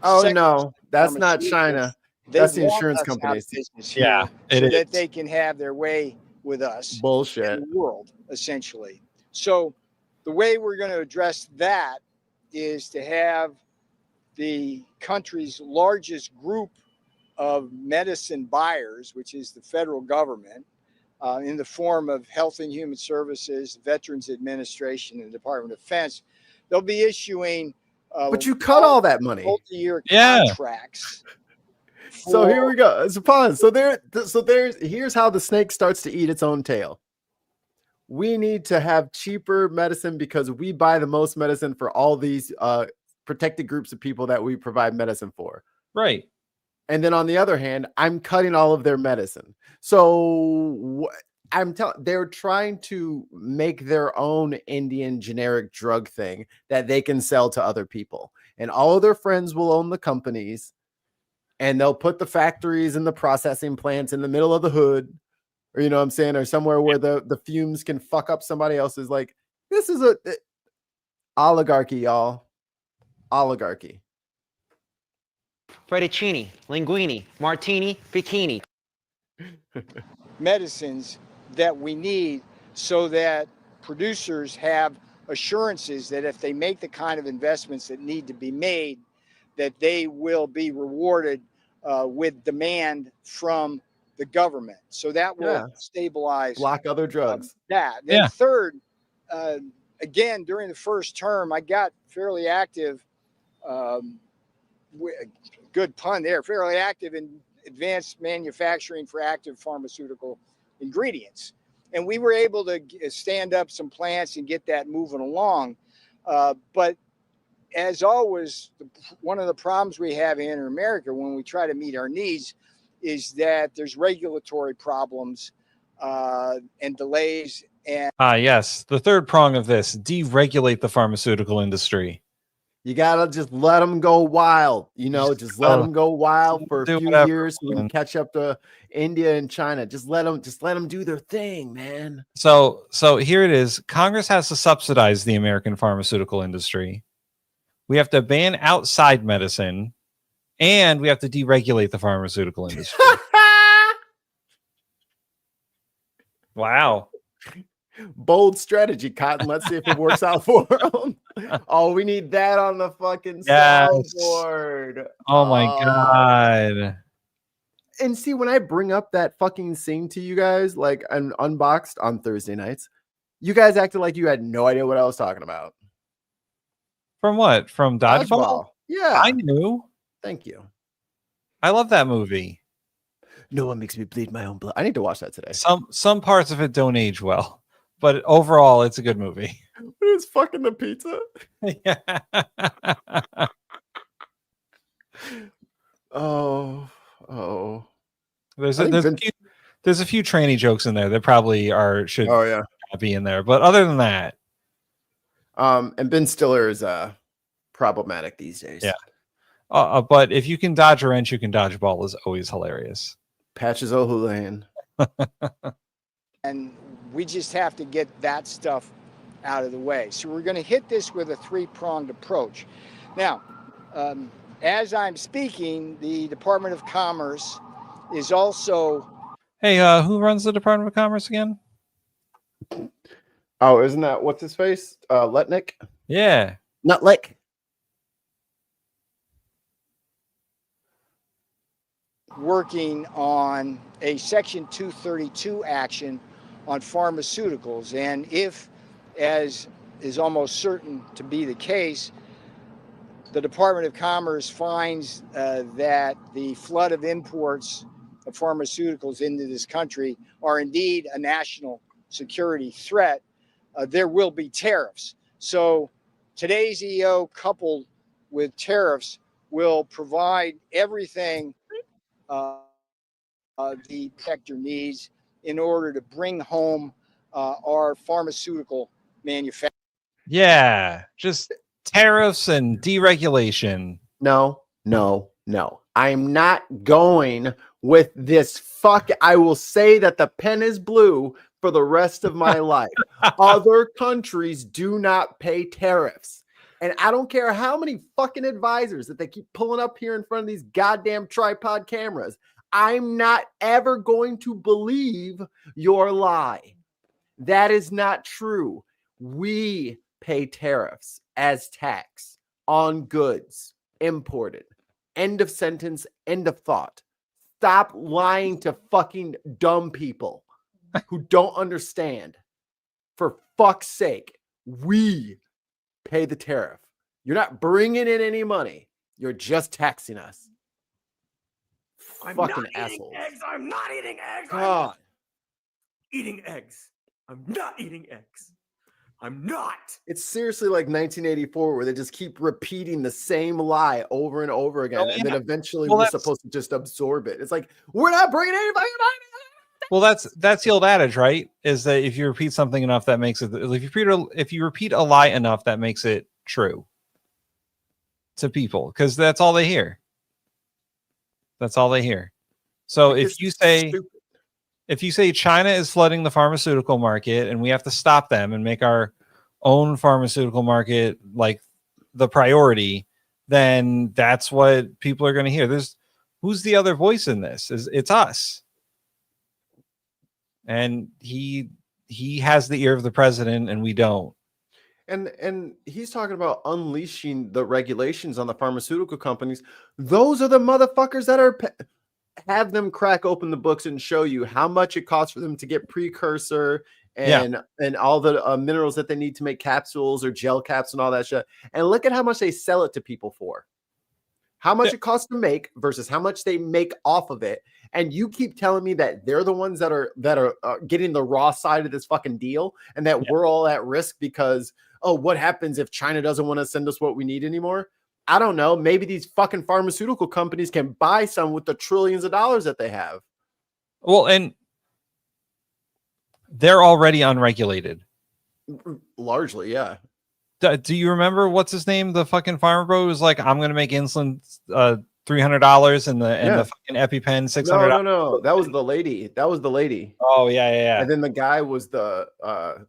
Oh no, that's not China. That's the insurance companies. Yeah, so that they can have their way with us. Bullshit. In the world, essentially. So the way we're going to address that is to have the country's largest group of medicine buyers, which is the federal government, in the form of Health and Human Services, Veterans Administration, and Department of Defense. They'll be issuing but you cut all that money. Multi-year contracts. So here we go. Here's how the snake starts to eat its own tail. We need to have cheaper medicine because we buy the most medicine for all these protected groups of people that we provide medicine for. Right. And then on the other hand, I'm cutting all of their medicine. So they're trying to make their own Indian generic drug thing that they can sell to other people. And all of their friends will own the companies. And they'll put the factories and the processing plants in the middle of the hood, or you know what I'm saying, or somewhere where the fumes can fuck up somebody else's. Like, this is oligarchy, y'all. Oligarchy. Fettuccine, linguine, martini, bikini. Medicines that we need so that producers have assurances that if they make the kind of investments that need to be made, that they will be rewarded with demand from the government. So that will stabilize. Block other drugs. That. Then third, again, during the first term, I got fairly active, good pun there, fairly active in advanced manufacturing for active pharmaceutical ingredients. And we were able to stand up some plants and get that moving along. But as always, one of the problems we have here in America when we try to meet our needs is that there's regulatory problems and delays. And yes, the third prong of this: deregulate the pharmaceutical industry. You gotta just let them go wild, just let them go wild for a few years so we can catch up to India and China. Just let them do their thing, man. So here it is. Congress has to subsidize the American pharmaceutical industry. We have to ban outside medicine, and we have to deregulate the pharmaceutical industry. Wow. Bold strategy, Cotton. Let's see if it works out for them. Oh, we need that on the fucking soundboard. Oh my God. And see, when I bring up that fucking scene to you guys, like an unboxed on Thursday nights, you guys acted like you had no idea what I was talking about. From what? From Dodgeball? Yeah. I knew. Thank you. I love that movie. No one makes me bleed my own blood. I need to watch that today. Some parts of it don't age well, but overall, it's a good movie. It's fucking the pizza. Yeah. Oh. There's a few tranny jokes in there that probably should be in there, but other than that, and Ben Stiller is problematic these days. Yeah. But if you can dodge a wrench, you can dodge a ball is always hilarious. Patches O'Houlihan. And we just have to get that stuff out of the way. So we're going to hit this with a three-pronged approach. Now, as I'm speaking, the Department of Commerce is also... Hey, who runs the Department of Commerce again? Oh, isn't that what's his face? Letnick? Yeah. Nutlick. Working on a Section 232 action on pharmaceuticals. And if, as is almost certain to be the case, the Department of Commerce finds that the flood of imports of pharmaceuticals into this country are indeed a national security threat, there will be tariffs. So today's EO coupled with tariffs will provide everything the sector needs in order to bring home our pharmaceutical manufacturing. Yeah, just tariffs and deregulation. No. I'm not going with this fuck. I will say that the pen is blue for the rest of my life. Other countries do not pay tariffs. And I don't care how many fucking advisors that they keep pulling up here in front of these goddamn tripod cameras. I'm not ever going to believe your lie. That is not true. We pay tariffs as tax on goods imported. End of sentence, end of thought. Stop lying to fucking dumb people who don't understand. For fuck's sake, we pay the tariff. You're not bringing in any money. You're just taxing us. I'm Fucking not assholes. eating eggs. I'm not eating eggs. I'm God. not eating eggs. I'm not eating eggs. I'm not. It's seriously like 1984 where they just keep repeating the same lie over and over again. Oh, And then yeah. eventually Well, we're that's- supposed to just absorb it. It's like, we're not bringing anybody back. Well, that's the old adage, right? Is that if you repeat something enough, that makes it. If you repeat a lie enough, that makes it true to people, because that's all they hear. That's all they hear. So It's if you say China is flooding the pharmaceutical market and we have to stop them and make our own pharmaceutical market like the priority, then that's what people are going to hear. Who's the other voice in this? It's us. And he has the ear of the president and we don't. And he's talking about unleashing the regulations on the pharmaceutical companies. Those are the motherfuckers that are have them crack open the books and show you how much it costs for them to get precursor and all the minerals that they need to make capsules or gel caps and all that shit. And look at how much they sell it to people for. How much it costs to make versus how much they make off of it. And you keep telling me that they're the ones that are getting the raw side of this fucking deal, and that we're all at risk because, oh, what happens if China doesn't want to send us what we need anymore? I don't know. Maybe these fucking pharmaceutical companies can buy some with the trillions of dollars that they have. Well, and they're already unregulated. Largely, yeah. Do you remember what's his name? The fucking farmer bro was like, I'm gonna make insulin $300 and the fucking EpiPen $600. No. That was the lady. Oh yeah. And then the guy was the the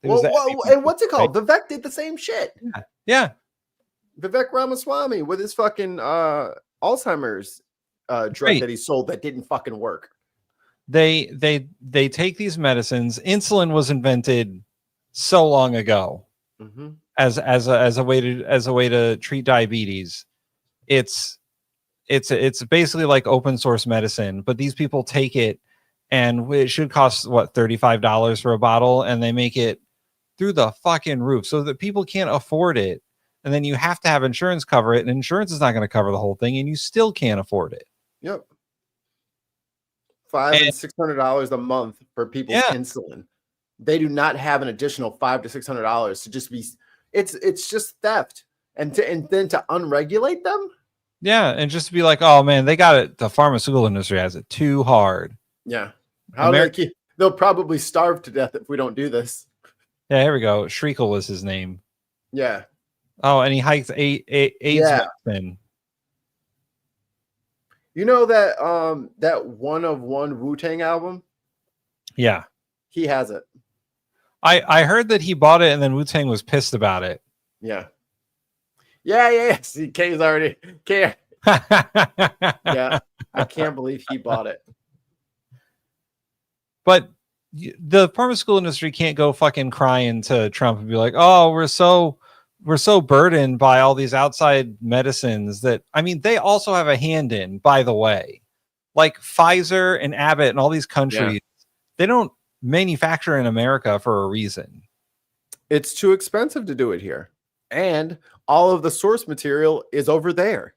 and what's it called? Vivek did the same shit. Yeah. Vivek Ramaswamy with his fucking Alzheimer's drug that he sold that didn't fucking work. They take these medicines. Insulin was invented so long ago as a way to treat diabetes. It's basically like open source medicine, but these people take it and it should cost what, $35 for a bottle, and they make it through the fucking roof so that people can't afford it. And then you have to have insurance cover it, and insurance is not going to cover the whole thing, and you still can't afford it. Yep. $500 and $600 a month for people's insulin. They do not have an additional $500 to $600 to just be. It's just theft, and then to unregulate them. Yeah, and just to be like, oh man, they got it. The pharmaceutical industry has it too hard. Yeah, they'll probably starve to death if we don't do this. Yeah, here we go. Shriekle was his name. Yeah. Oh, and he hiked AIDS medicine. You know that One of One Wu-Tang album? Yeah. He has it. I heard that he bought it and then Wu-Tang was pissed about it. Yeah. Yeah. See, K's already. K. Yeah. I can't believe he bought it. But the pharmaceutical industry can't go fucking crying to Trump and be like, oh, we're so burdened by all these outside medicines that, I mean, they also have a hand in, by the way, like Pfizer and Abbott and all these countries, they don't manufacture in America for a reason. It's too expensive to do it here. And all of the source material is over there.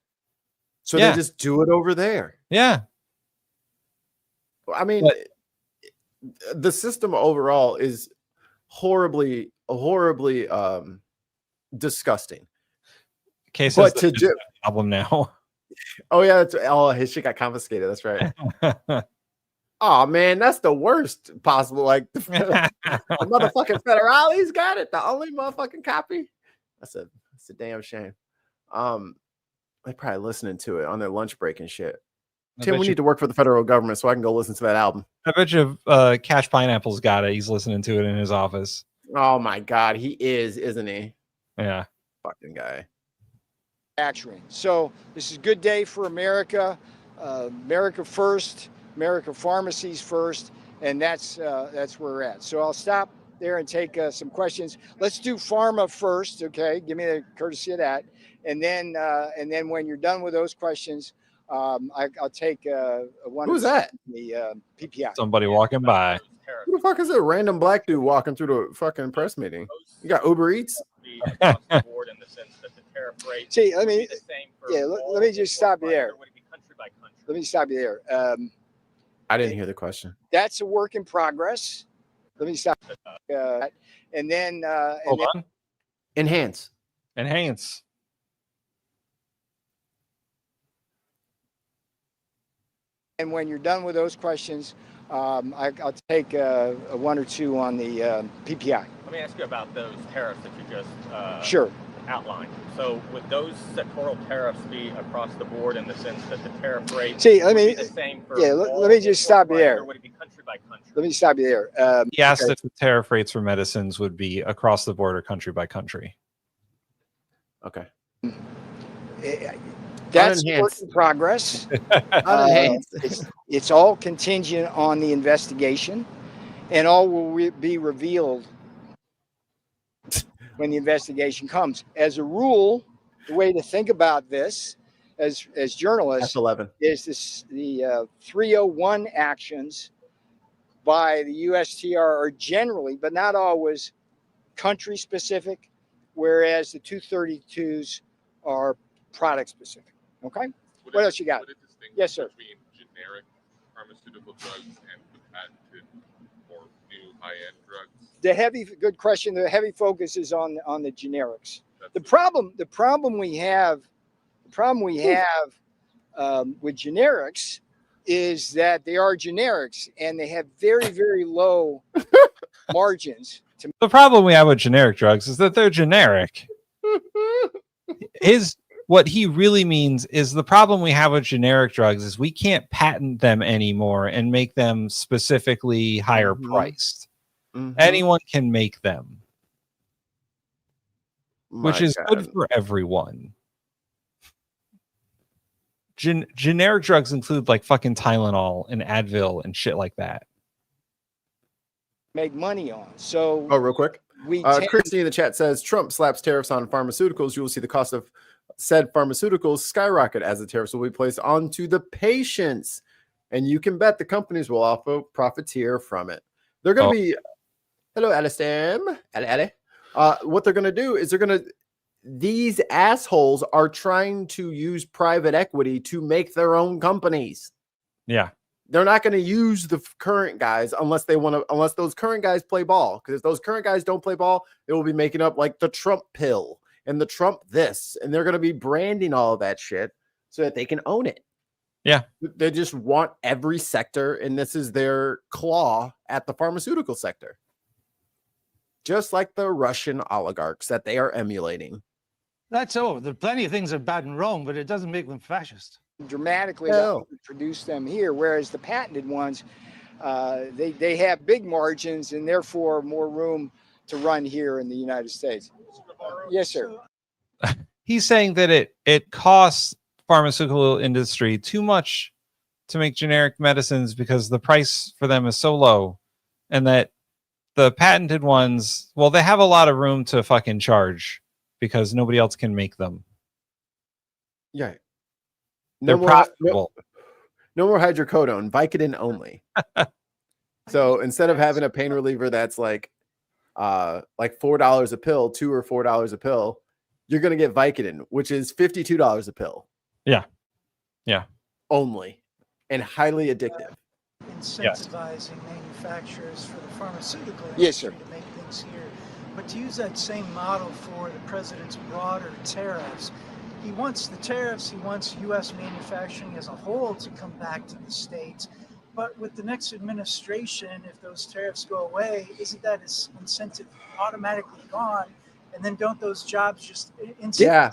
So they just do it over there. Yeah. I mean, the system overall is horribly disgusting. Case But has to the do, album now. oh yeah, his shit got confiscated. That's right. Oh man, that's the worst possible. Like the motherfucking federales got it, the only motherfucking copy. That's a damn shame. They're probably listening to it on their lunch break and shit. Tim, we need to work for the federal government so I can go listen to that album. I bet you Cash Pineapple's got it. He's listening to it in his office. Oh my god, he is, isn't he? Yeah. Fucking guy. So this is a good day for America. America first, America pharmacies first, and that's where we're at. So I'll stop there and take some questions. Let's do pharma first, okay? Give me the courtesy of that, and then when you're done with those questions, I'll take one. Who's that? The PPI. Somebody walking by. Who the fuck is a random black dude walking through the fucking press meeting? You got Uber Eats? See, let me just stop you there. Let me stop you there. I didn't hear the question. That's a work in progress. Let me stop. And then Hold on. Enhance. Enhance. And when you're done with those questions, I'll take one or two on the PPI. Let me ask you about those tariffs that you just Sure. outlined. So would those sectoral tariffs be across the board in the sense that the tariff rate See, would be the same for let me just stop you there. or would it be country by country? Let me stop you there. He asked if the tariff rates for medicines would be across the board or country by country. Okay. That's a work in progress. It's all contingent on the investigation, and all will be revealed when the investigation comes. As a rule, the way to think about this, as journalists, is the 301 actions by the USTR are generally, but not always, country specific, whereas the 232s are product specific. Okay. What else you got? Yes, sir. Between generic pharmaceutical drugs and the patented or new high-end drugs? Good question. The heavy focus is on the generics. The problem we have with generics is that they are generics and they have very, very low margins. The problem we have with generic drugs is that they're generic. What he really means is the problem we have with generic drugs is we can't patent them anymore and make them specifically higher priced. Anyone can make them, which is good for everyone. Generic drugs include like fucking Tylenol and Advil and shit like that. Make money on. So, real quick, Christy in the chat says Trump slaps tariffs on pharmaceuticals. You will see the cost of said pharmaceuticals skyrocket as the tariffs will be placed onto the patients, and you can bet the companies will also profiteer from it. They're going to be, hello, Alistair. What they're going to do is these assholes are trying to use private equity to make their own companies. Yeah. They're not going to use the current guys unless those current guys play ball. Because if those current guys don't play ball, they will be making up like the Trump pill and the Trump this, and they're going to be branding all of that shit so that they can own it. Yeah. They just want every sector, and this is their claw at the pharmaceutical sector. Just like the Russian oligarchs that they are emulating. That's all. There are plenty of things that are bad and wrong, but it doesn't make them fascist. Dramatically produce them here, whereas the patented ones, they have big margins and therefore more room to run here in the United States. Yes, sir. He's saying that it costs pharmaceutical industry too much to make generic medicines because the price for them is so low, and that the patented ones, well, they have a lot of room to fucking charge because nobody else can make them. Yeah. They're profitable. No more hydrocodone, Vicodin only. So instead of having a pain reliever that's like $4 a pill, $2 or $4 a pill, you're going to get Vicodin, which is $52 a pill. Yeah. Yeah. Only. And highly addictive. Incentivizing manufacturers for the pharmaceutical industry Yes, sir. to make things here. But to use that same model for the president's broader tariffs, he wants the tariffs, he wants U.S. manufacturing as a whole to come back to the States. But with the next administration, if those tariffs go away, isn't that incentive automatically gone? And then don't those jobs just Yeah.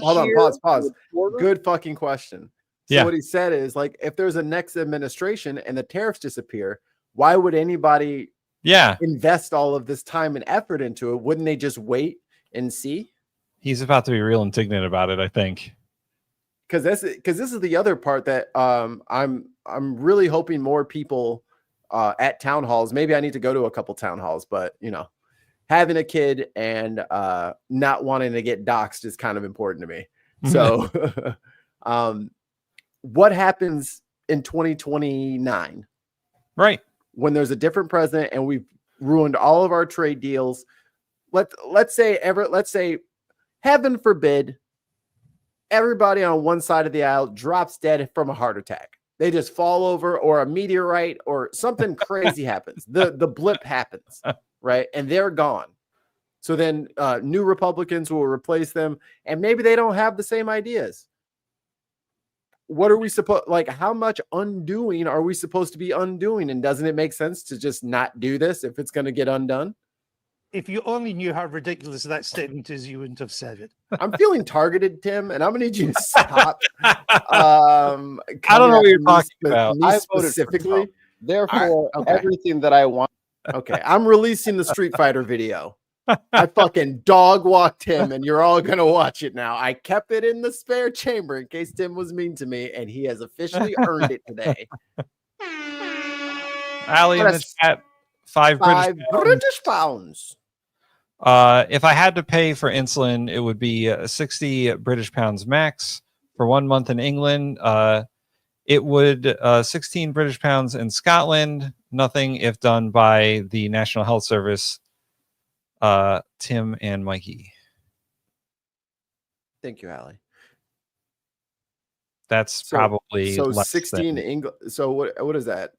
Hold on, hear pause. a reporter? Good fucking question. So Yeah. what he said is, like, if there's a next administration and the tariffs disappear, why would anybody invest all of this time and effort into it? Wouldn't they just wait and see? He's about to be real indignant about it, I think. Because this is the other part that I'm really hoping more people at town halls. Maybe I need to go to a couple town halls, but you know, having a kid and not wanting to get doxxed is kind of important to me. So what happens in 2029? Right. When there's a different president and we've ruined all of our trade deals. Let's say heaven forbid, everybody on one side of the aisle drops dead from a heart attack. They just fall over, or a meteorite, or something crazy happens. The blip happens, right? And they're gone. So then new Republicans will replace them, and maybe they don't have the same ideas. What are we supposed, like, how much undoing are we supposed to be undoing? And doesn't it make sense to just not do this if it's going to get undone? If you only knew how ridiculous that statement is, you wouldn't have said it. I'm feeling targeted, Tim, and I'm gonna need you to stop. I don't know what you're talking about. Me I voted for specifically. Trump. Therefore, everything that I want. Okay, I'm releasing the Street Fighter video. I fucking dog walked him, and you're all gonna watch it now. I kept it in the spare chamber in case Tim was mean to me, and he has officially earned it today. Allie in the chat, five British pounds. If I had to pay for insulin, it would be 60 British pounds max for 1 month in England. It would 16 British pounds in Scotland. Nothing if done by the National Health Service. Tim and Mikey. Thank you, Allie. That's probably so less 16 than- English. So what is that?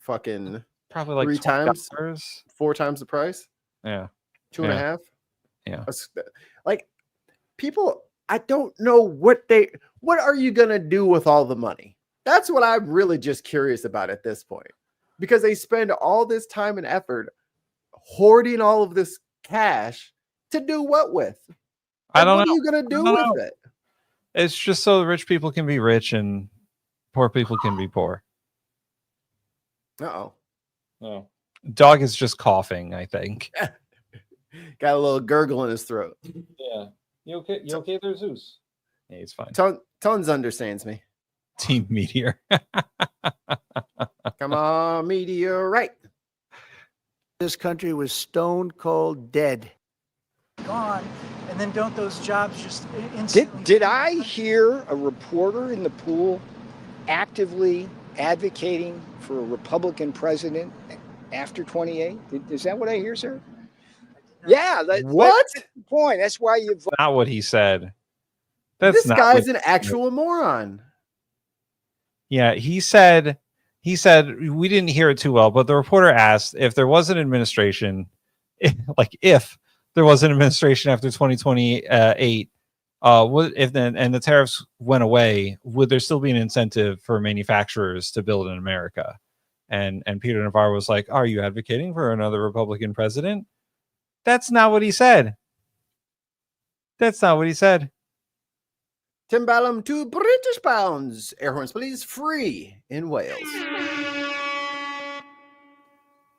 Fucking probably like 3 times, $20. 4 times the price. Yeah. 2.5. Yeah. Like, people, I don't know what are you gonna do with all the money? That's what I'm really just curious about at this point, because they spend all this time and effort hoarding all of this cash to do what with? I don't What know. are you gonna do I don't with know. it? It's just so rich people can be rich and poor people can be poor. Uh-oh. Oh. Dog is just coughing, I think. Got a little gurgle in his throat. Yeah. You okay? You okay there, Zeus? Yeah, he's fine. Tons understands me. Team Meteor. Come on, meteorite. This country was stone cold dead. Gone, and then don't those jobs just instantly... Did I hear a reporter in the pool actively advocating for a Republican president after 28? Is that what I hear, sir? Yeah. What? That's the point. That's why you vote. Not what he said. That's This not guy's what an actual moron. Yeah, he said we didn't hear it too well, but the reporter asked if there was an administration, if there was an administration after 2028, if then and the tariffs went away, would there still be an incentive for manufacturers to build in America? And Peter Navarro was like, "Are you advocating for another Republican president?" That's not what he said. That's not what he said. Tim Ballum, 2 British pounds. Air horns, please. Free in Wales.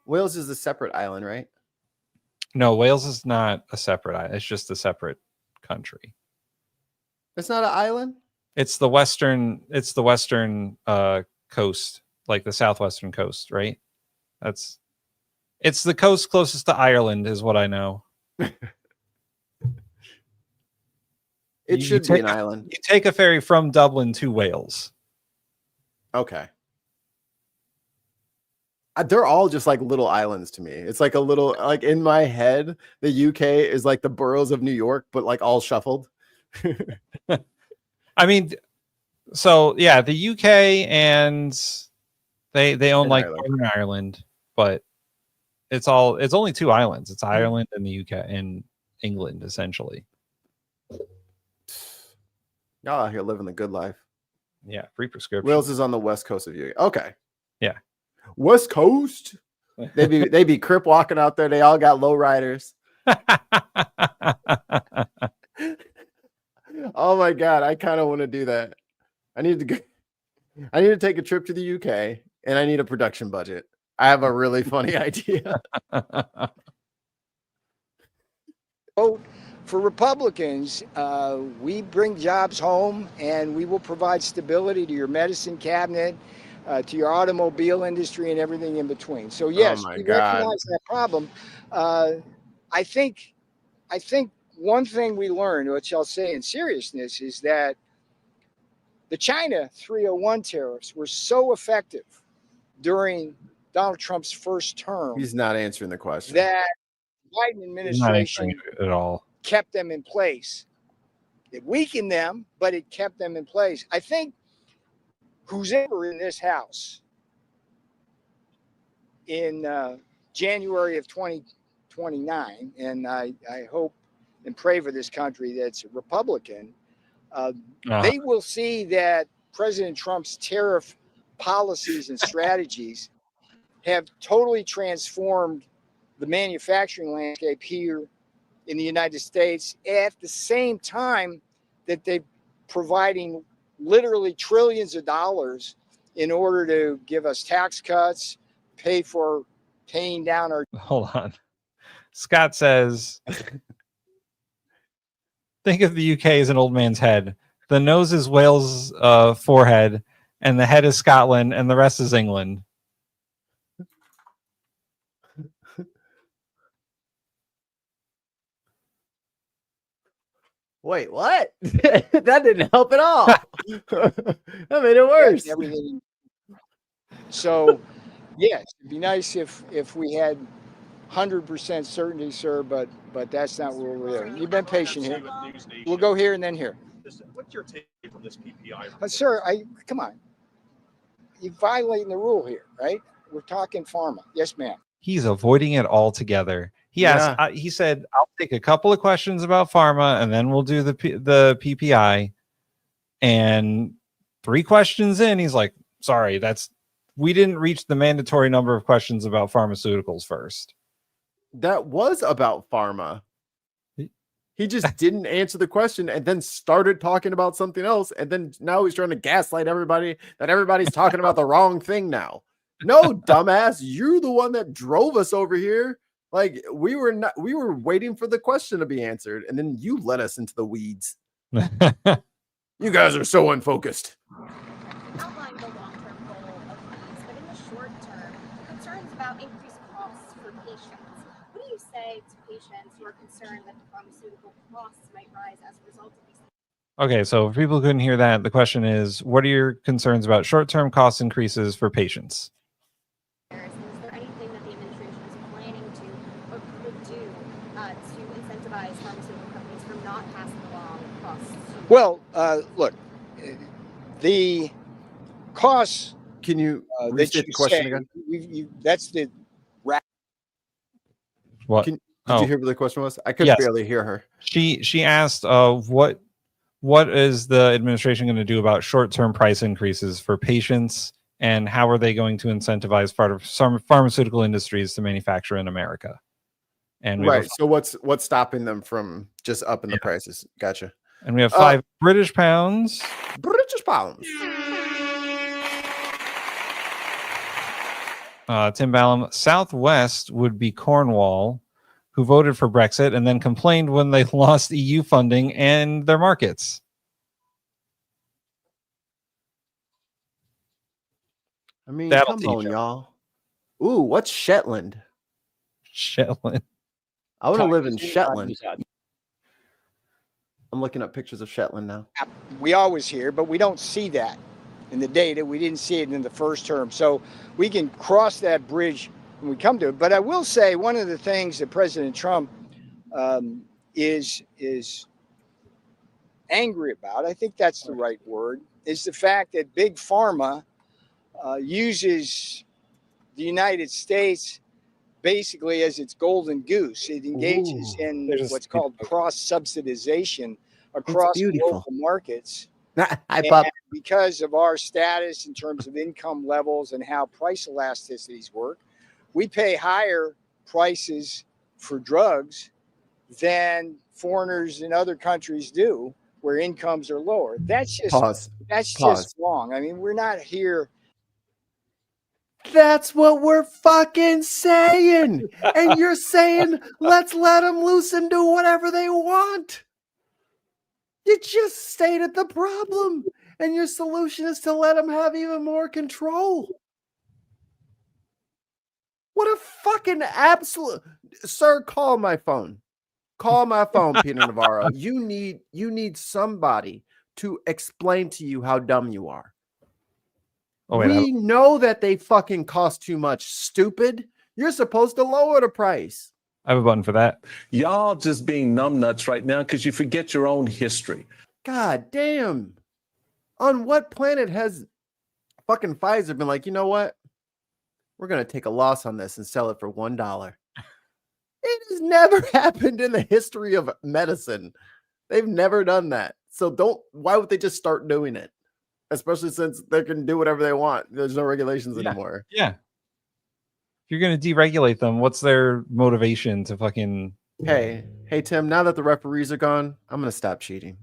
Wales is a separate island, right? No, Wales is not a separate island. It's just a separate country. It's not an island? It's the western coast, like the southwestern coast, right? It's the coast closest to Ireland is what I know. It should be an island. You take a ferry from Dublin to Wales. Okay. They're all just like little islands to me. It's like a little, like in my head, the UK is like the boroughs of New York, but like all shuffled. I mean, so yeah, the UK and they own like Northern Ireland, but it's only 2 islands. It's Ireland and the UK and England essentially. Y'all out here living the good life. Yeah, free prescription. Wales is on the west coast of you. Okay. Yeah. West Coast. They be crip walking out there. They all got low riders. Oh my god, I kind of want to do that. I need to take a trip to the UK, and I need a production budget. I have a really funny idea. Vote for Republicans. We bring jobs home, and we will provide stability to your medicine cabinet, to your automobile industry, and everything in between. So yes, my we God. recognize that problem. I think one thing we learned, which I'll say in seriousness, is that the China 301 tariffs were so effective during Donald Trump's first term. He's not answering the question. That Biden He's not answering administration it at all. kept them in place. It weakened them, but it kept them in place. I think who's ever in this house in January of 2029, and I hope and pray for this country that's a Republican, they will see that President Trump's tariff policies and strategies have totally transformed the manufacturing landscape here in the United States at the same time that they're providing literally trillions of dollars in order to give us tax cuts, pay for paying down our... Hold on. Scott says, think of the UK as an old man's head. The nose is Wales' forehead, and the head is Scotland, and the rest is England. Wait, what? That didn't help at all. That made it worse. Everything. So, yes, it'd be nice if we had 100% certainty, sir, but that's not where we're at. You've been patient here. We'll go here and then here. What's your take from this PPI? Sir, come on. You're violating the rule here, right? We're talking pharma. Yes, ma'am. He's avoiding it altogether. He asked. He said, "I'll take a couple of questions about pharma, and then we'll do the PPI." And 3 questions in, he's like, "Sorry, we didn't reach the mandatory number of questions about pharmaceuticals first." That was about pharma. He just didn't answer the question and then started talking about something else. And then now he's trying to gaslight everybody that everybody's talking about the wrong thing now. No, dumbass, you're the one that drove us over here. Like we were waiting for the question to be answered, and then you led us into the weeds. You guys are so unfocused. Outline the long-term goal of these, but in the short term, concerns about increased costs for patients. What do you say to patients who are concerned that the pharmaceutical costs might rise as a result of these? Okay, so for people who couldn't hear that, the question is, what are your concerns about short-term cost increases for patients? Is there anything that the administration is planning to or could do to incentivize pharmaceutical companies from not passing along costs? Well, look, the costs. Can you that restate you the question say, again? That's the. What? Did you hear what the question was? I could Yes. barely hear her. She asked, what is the administration going to do about short-term price increases for patients, and how are they going to incentivize pharmaceutical industries to manufacture in America? And we have Right. So what's stopping them from just upping the prices? Gotcha. And we have 5 British pounds. British pounds. Tim Ballum, Southwest would be Cornwall, who voted for Brexit and then complained when they lost EU funding and their markets. I mean, That'll come teach on, 'em. y'all. Ooh, what's Shetland? Shetland. I want to live in Shetland. I'm looking up pictures of Shetland now. We always hear, but we don't see that in the data. We didn't see it in the first term. So we can cross that bridge when we come to it. But I will say one of the things that President Trump is angry about, I think that's the right word, is the fact that Big Pharma uses the United States basically as its golden goose. It engages in what's called cross-subsidization across local markets And because of our status in terms of income levels and how price elasticities work, we pay higher prices for drugs than foreigners in other countries do, where incomes are lower. That's just just wrong. I mean, we're not here. That's what we're fucking saying. And you're saying, let's let them loose and do whatever they want. You just stated the problem. And your solution is to let them have even more control. What a fucking absolute... Sir, call my phone. Call my phone, Peter Navarro. You need somebody to explain to you how dumb you are. Oh, wait, we know that they fucking cost too much, stupid. You're supposed to lower the price. I have a button for that. Y'all just being numbnuts right now because you forget your own history. God damn. On what planet has fucking Pfizer been like, you know what? We're going to take a loss on this and sell it for $1. It has never happened in the history of medicine. They've never done that. So why would they just start doing it? Especially since they can do whatever they want. There's no regulations anymore. Yeah. If you're going to deregulate them, what's their motivation to fucking... Hey, Tim, now that the referees are gone, I'm going to stop cheating.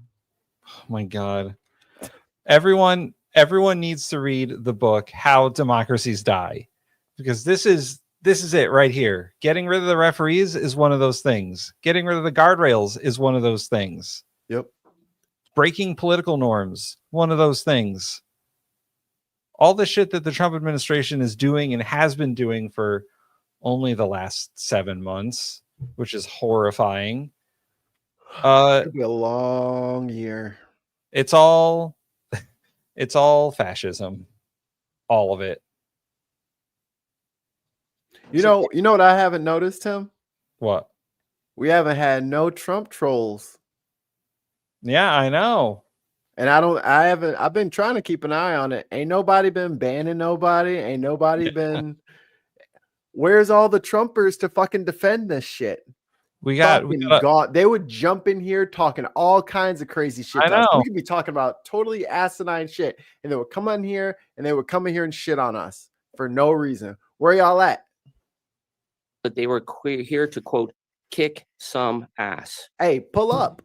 Oh my God. Everyone needs to read the book, How Democracies Die. Because this is it right here. Getting rid of the referees is one of those things. Getting rid of the guardrails is one of those things. Yep. Breaking political norms, one of those things. All the shit that the Trump administration is doing and has been doing for only the last 7 months, which is horrifying. It'll be a long year. It's all fascism. All of it. You know what I haven't noticed, Tim? What? We haven't had no Trump trolls. Yeah, I know. And I've been trying to keep an eye on it. Ain't nobody been banning nobody. Ain't nobody been. Where's all the Trumpers to fucking defend this shit? We got they would jump in here talking all kinds of crazy shit. I know. We could be talking about totally asinine shit. And they would come in here and shit on us for no reason. Where y'all at? But they were here to, quote, kick some ass. Hey, pull up.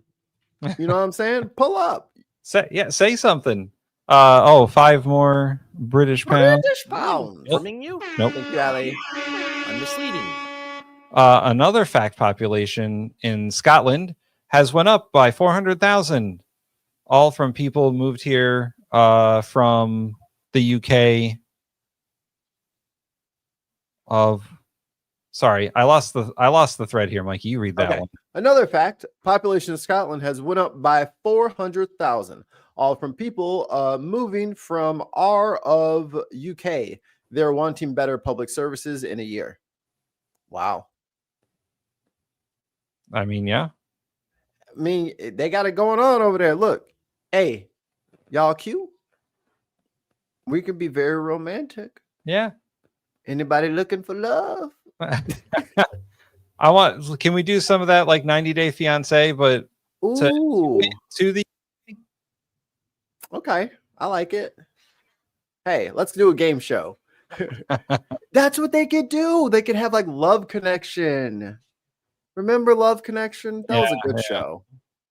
You know what I'm saying? Pull up. Say something. 5 more British pounds. Informing you? Nope. I'm misleading. Another fact population in Scotland has went up by 400,000, all from people moved here from the UK. Sorry, I lost the thread here, Mikey. You read that one. Another fact: population of Scotland has went up by 400,000, all from people moving from of UK. They're wanting better public services in a year. Wow. I mean, yeah. I mean, they got it going on over there. Look, hey, y'all cute. We can be very romantic. Yeah. Anybody looking for love? Can we do some of that like 90 Day Fiance, but to the okay, I like it. Hey, let's do a game show. That's what they could do. They could have like Love Connection. Remember Love Connection? That was a good show.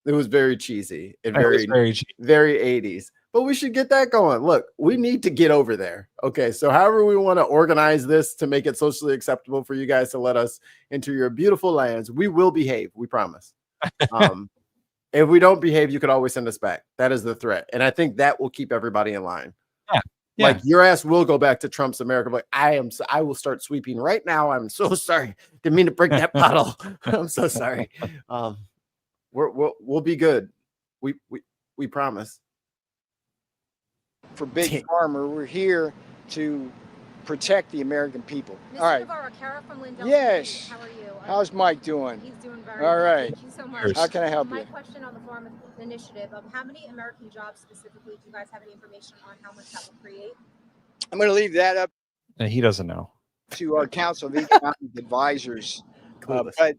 It was very cheesy and very 80s. But we should get that going. Look, we need to get over there. Okay, so however we want to organize this to make it socially acceptable for you guys to let us into your beautiful lands, we will behave. We promise. If we don't behave, you could always send us back. That is the threat. And I think that will keep everybody in line. Yeah. Like your ass will go back to Trump's America. Like I will start sweeping right now. I'm so sorry. Didn't mean to break that bottle. I'm so sorry. We'll be good. We promise. For Big Pharma, we're here to protect the American people. Mr. All right. Navarro, Kara from Lindell. Yes. How are you? How's Mike doing? He's doing very all well. right. Thank you so much. How can I help My you? question on the farm initiative: how many American jobs specifically do you guys have any information on how much that will create? I'm going to leave that up he doesn't know. to our Council of Economic Advisors. But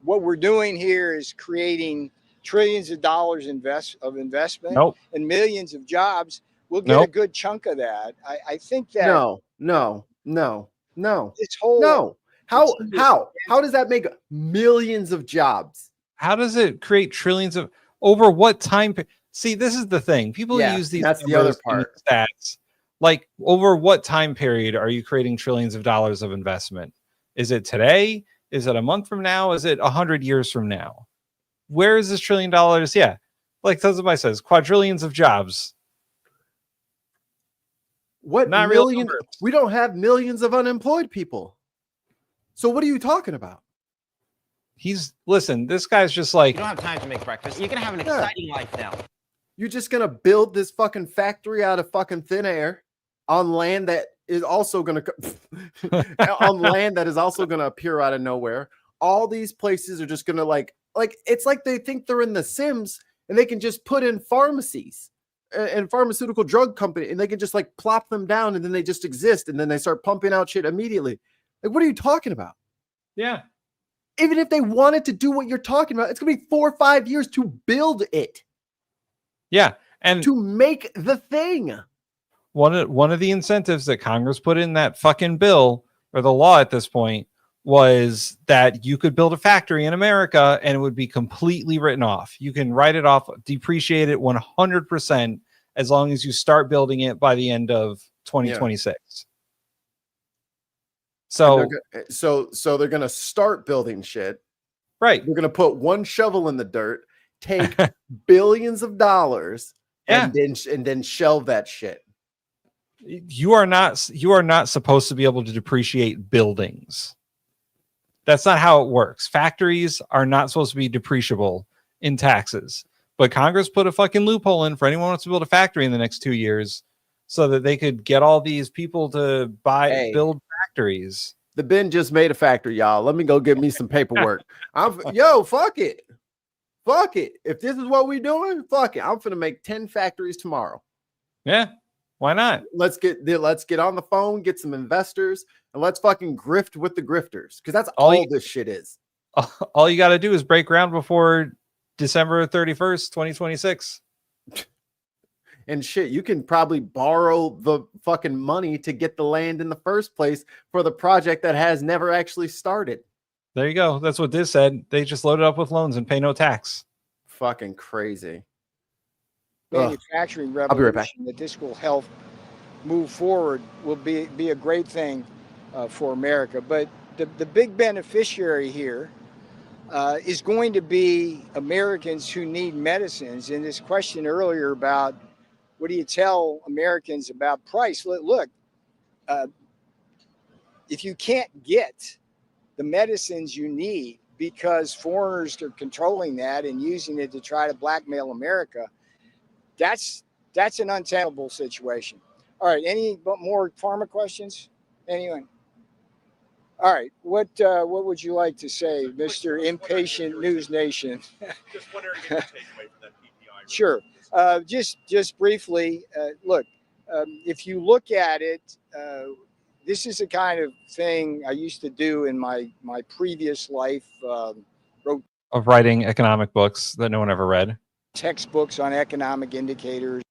what we're doing here is creating trillions of dollars of investment Nope. and millions of jobs, we'll get a Nope. good chunk of that. I think that No. this whole No. How does that make millions of jobs? How does it create trillions of over what time? See, this is the thing. People Yeah, use these that's the other numbers and part. stats. Like, over what time period are you creating trillions of dollars of investment? Is it today? Is it a month from now? Is it 100 years from now? Where is this $1 trillion? Yeah, like Tuzumai says, quadrillions of jobs. What Not real millions? numbers. We don't have millions of unemployed people. So what are you talking about? Listen, this guy's just like, You don't have time to make breakfast. You're going to have an exciting life now. You're just gonna build this fucking factory out of fucking thin air on land that is also gonna on land that is also gonna appear out of nowhere. All these places are just gonna like it's like they think they're in The Sims and they can just put in pharmacies and pharmaceutical drug company and they can just like plop them down and then they just exist and then they start pumping out shit immediately. Like, what are you talking about? yeah. Even if they wanted to do what you're talking about, it's gonna be 4 or 5 years to build it. Yeah, and to make the thing. One of the incentives that Congress put in that fucking bill or the law at this point was that you could build a factory in America and it would be completely written off. You can write it off, depreciate it 100% as long as you start building it by the end of 2026. So they're gonna start building shit. Right. They're gonna put one shovel in the dirt, take billions of dollars, and then shelve that shit. You are not supposed to be able to depreciate buildings. That's not how it works. Factories are not supposed to be depreciable in taxes. But Congress put a fucking loophole in for anyone who wants to build a factory in the next 2 years so that they could get all these people to build factories. The bin just made a factory, y'all. Let me go get me some paperwork. Fuck it. Fuck it. If this is what we're doing, fuck it. I'm finna make 10 factories tomorrow. Yeah. Why not? Let's get on the phone, get some investors, and let's fucking grift with the grifters. Because that's all this shit is. All you got to do is break ground before December 31st, 2026. And shit, you can probably borrow the fucking money to get the land in the first place for the project that has never actually started. There you go. That's what this said. They just load it up with loans and pay no tax. Fucking crazy. Manufacturing revolution I'll be right back. that this will help move forward will be a great thing for America. But the big beneficiary here is going to be Americans who need medicines. And this question earlier about what do you tell Americans about price? Look, if you can't get the medicines you need because foreigners are controlling that and using it to try to blackmail America, that's an untenable situation. All right, any more pharma questions? Anyone? All right, what would you like to say, Mr. Impatient News Nation? Just wondering if you take away from that PPI. Sure. Just briefly, look, if you look at it, this is the kind of thing I used to do in my previous life. Wrote Of writing economic books that no one ever read. textbooks on economic indicators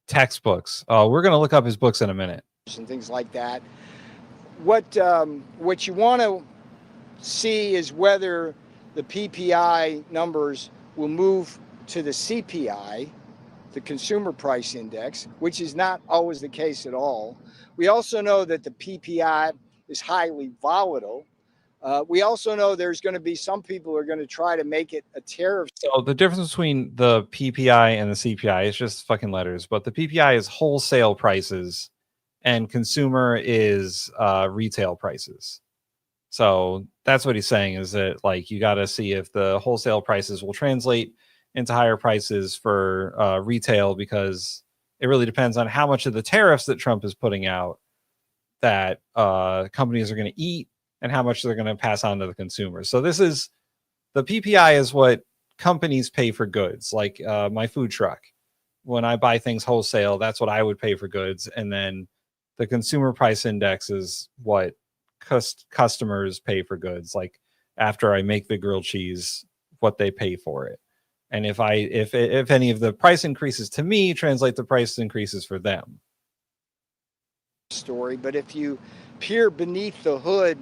Textbooks. Oh, we're going to look up his books in a minute. and things like that. What you want to see is whether the PPI numbers will move to the CPI, the Consumer Price Index, which is not always the case at all. We also know that the PPI is highly volatile. We also know there's going to be some people who are going to try to make it a tariff. So the difference between the PPI and the CPI is just fucking letters, but the PPI is wholesale prices and consumer is retail prices. So that's what he's saying, is that like you got to see if the wholesale prices will translate into higher prices for retail, because it really depends on how much of the tariffs that Trump is putting out that companies are going to eat and how much they're going to pass on to the consumers. So this is, the PPI is what companies pay for goods, like my food truck. When I buy things wholesale, that's what I would pay for goods. And then the consumer price index is what customers pay for goods. Like after I make the grilled cheese, what they pay for it. And if any of the price increases to me translate to price increases for them. Story, but if you peer beneath the hood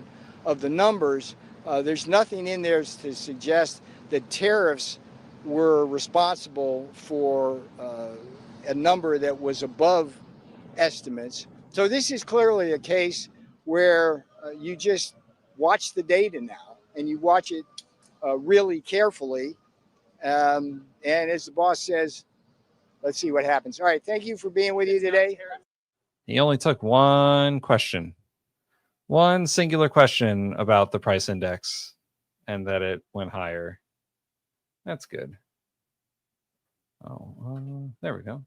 of the numbers, there's nothing in there to suggest that tariffs were responsible for a number that was above estimates. So this is clearly a case where you just watch the data now, and you watch it really carefully. And as the boss says, let's see what happens. All right, thank you for being with you today. He only took one singular question about the price index and that it went higher. That's good. Oh, there we go.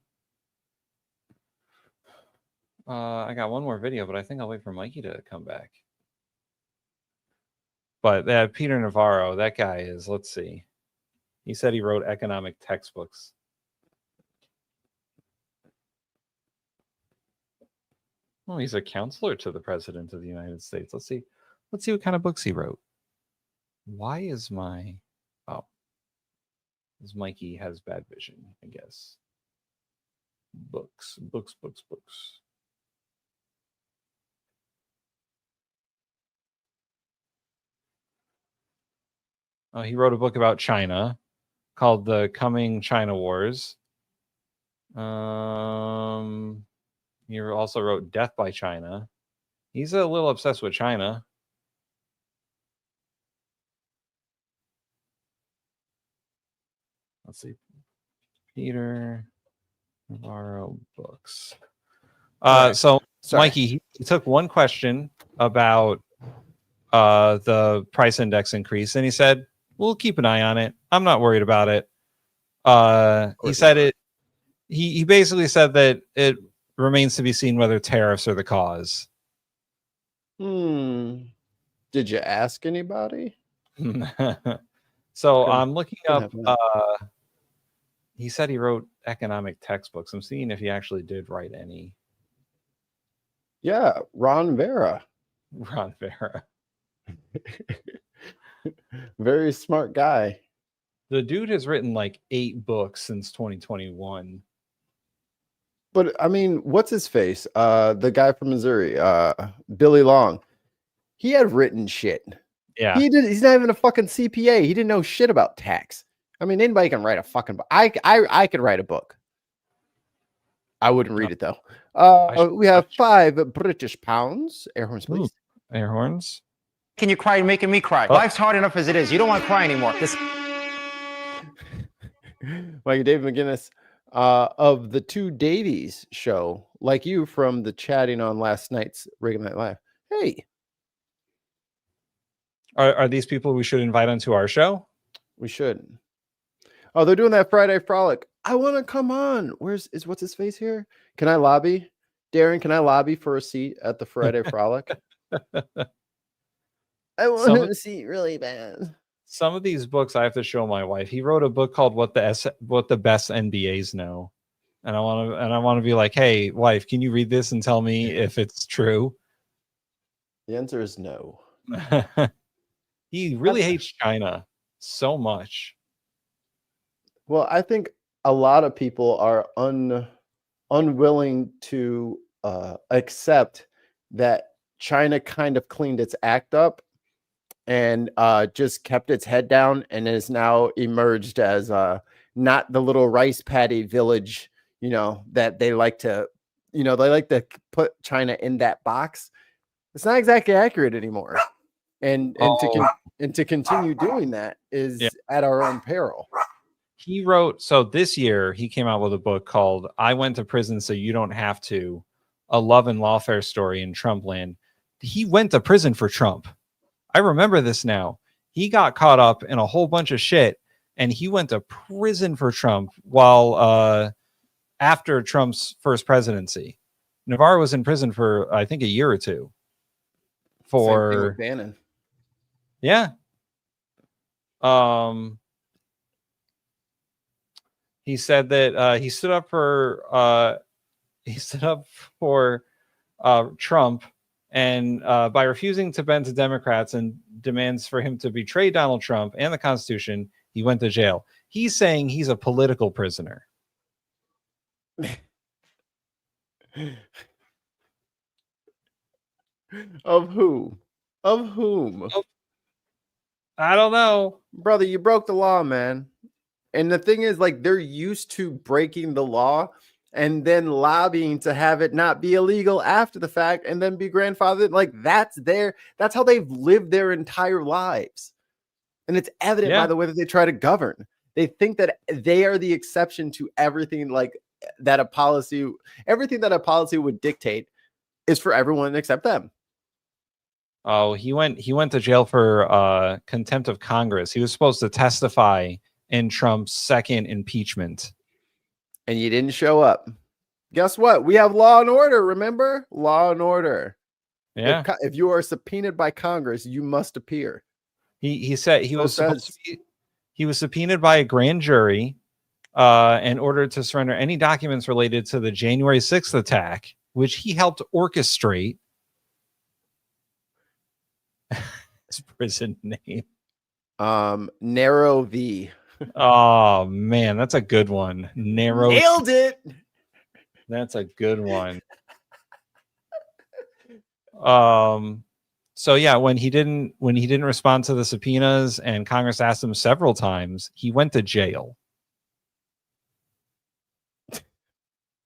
I got one more video, but I think I'll wait for Mikey to come back. But Peter Navarro, that guy is, let's see. He said he wrote economic textbooks. Oh, he's a counselor to the president of the United States. Let's see what kind of books he wrote. Why is my... Oh. Because Mikey has bad vision, I guess. Books. He wrote a book about China called The Coming China Wars. He also wrote Death by China. He's a little obsessed with China. Let's see. Peter Navarro books. So Mikey, he took one question about the price index increase, and he said, we'll keep an eye on it. I'm not worried about it. He said it. He basically said that it remains to be seen whether tariffs are the cause. Did you ask anybody? So I'm looking up. He said he wrote economic textbooks. I'm seeing if he actually did write any. Yeah, Ron Vera. Ron Vera. Very smart guy. The dude has written like 8 books since 2021. But I mean, what's his face? The guy from Missouri, Billy Long. He had written shit. Yeah. He's not even a fucking CPA. He didn't know shit about tax. I mean, anybody can write a fucking book. I could write a book. I wouldn't read it though. We have 5 British pounds. Air horns, please. Ooh, air horns. Can you cry? You're making me cry. Life's hard enough as it is. You don't want to cry anymore. Like David McGinnis of the 2 Davies show, like you from the chatting on last night's Reagan Night Live. Hey. Are these people we should invite onto our show? We should. Oh, they're doing that Friday Frolic. I want to come on. What's his face here? Can I lobby? Darren, can I lobby for a seat at the Friday Frolic? I want a seat really bad. Some of these books I have to show my wife. He wrote a book called What the Best NBAs Know. And I want to be like, "Hey, wife, can you read this and tell me if it's true?" The answer is no. He really hates China so much. Well, I think a lot of people are unwilling to accept that China kind of cleaned its act up and just kept its head down and is now emerged as not the little rice paddy village, that they like to, they like to put China in that box. It's not exactly accurate anymore. And to continue doing that is at our own peril. He wrote, so this year he came out with a book called I Went to Prison So You Don't Have to, a love and lawfare story in Trump land. He went to prison for Trump. I remember this now. He got caught up in a whole bunch of shit and he went to prison for Trump while after Trump's first presidency. Navarro was in prison for, I think, a year or 2. For Bannon. Yeah. He said that he stood up for Trump, and by refusing to bend to Democrats and demands for him to betray Donald Trump and the Constitution, He went to jail. He's saying he's a political prisoner. Of who? Of whom? I don't know. Brother, you broke the law, man. And the thing is, like, they're used to breaking the law and then lobbying to have it not be illegal after the fact and then be grandfathered. Like, that's how they've lived their entire lives. And it's evident by the way that they try to govern. They think that they are the exception to everything, like that everything that a policy would dictate is for everyone except them. Oh, he went to jail for contempt of Congress. He was supposed to testify in Trump's second impeachment. And you didn't show up. Guess what? We have law and order, remember? Law and order. Yeah. If you are subpoenaed by Congress, you must appear. He said he was subpoenaed by a grand jury in order to surrender any documents related to the January 6th attack, which he helped orchestrate. His prison name. Narrow V. Oh man, that's a good one. Nailed it. That's a good one. So yeah, when he didn't respond to the subpoenas and Congress asked him several times, he went to jail.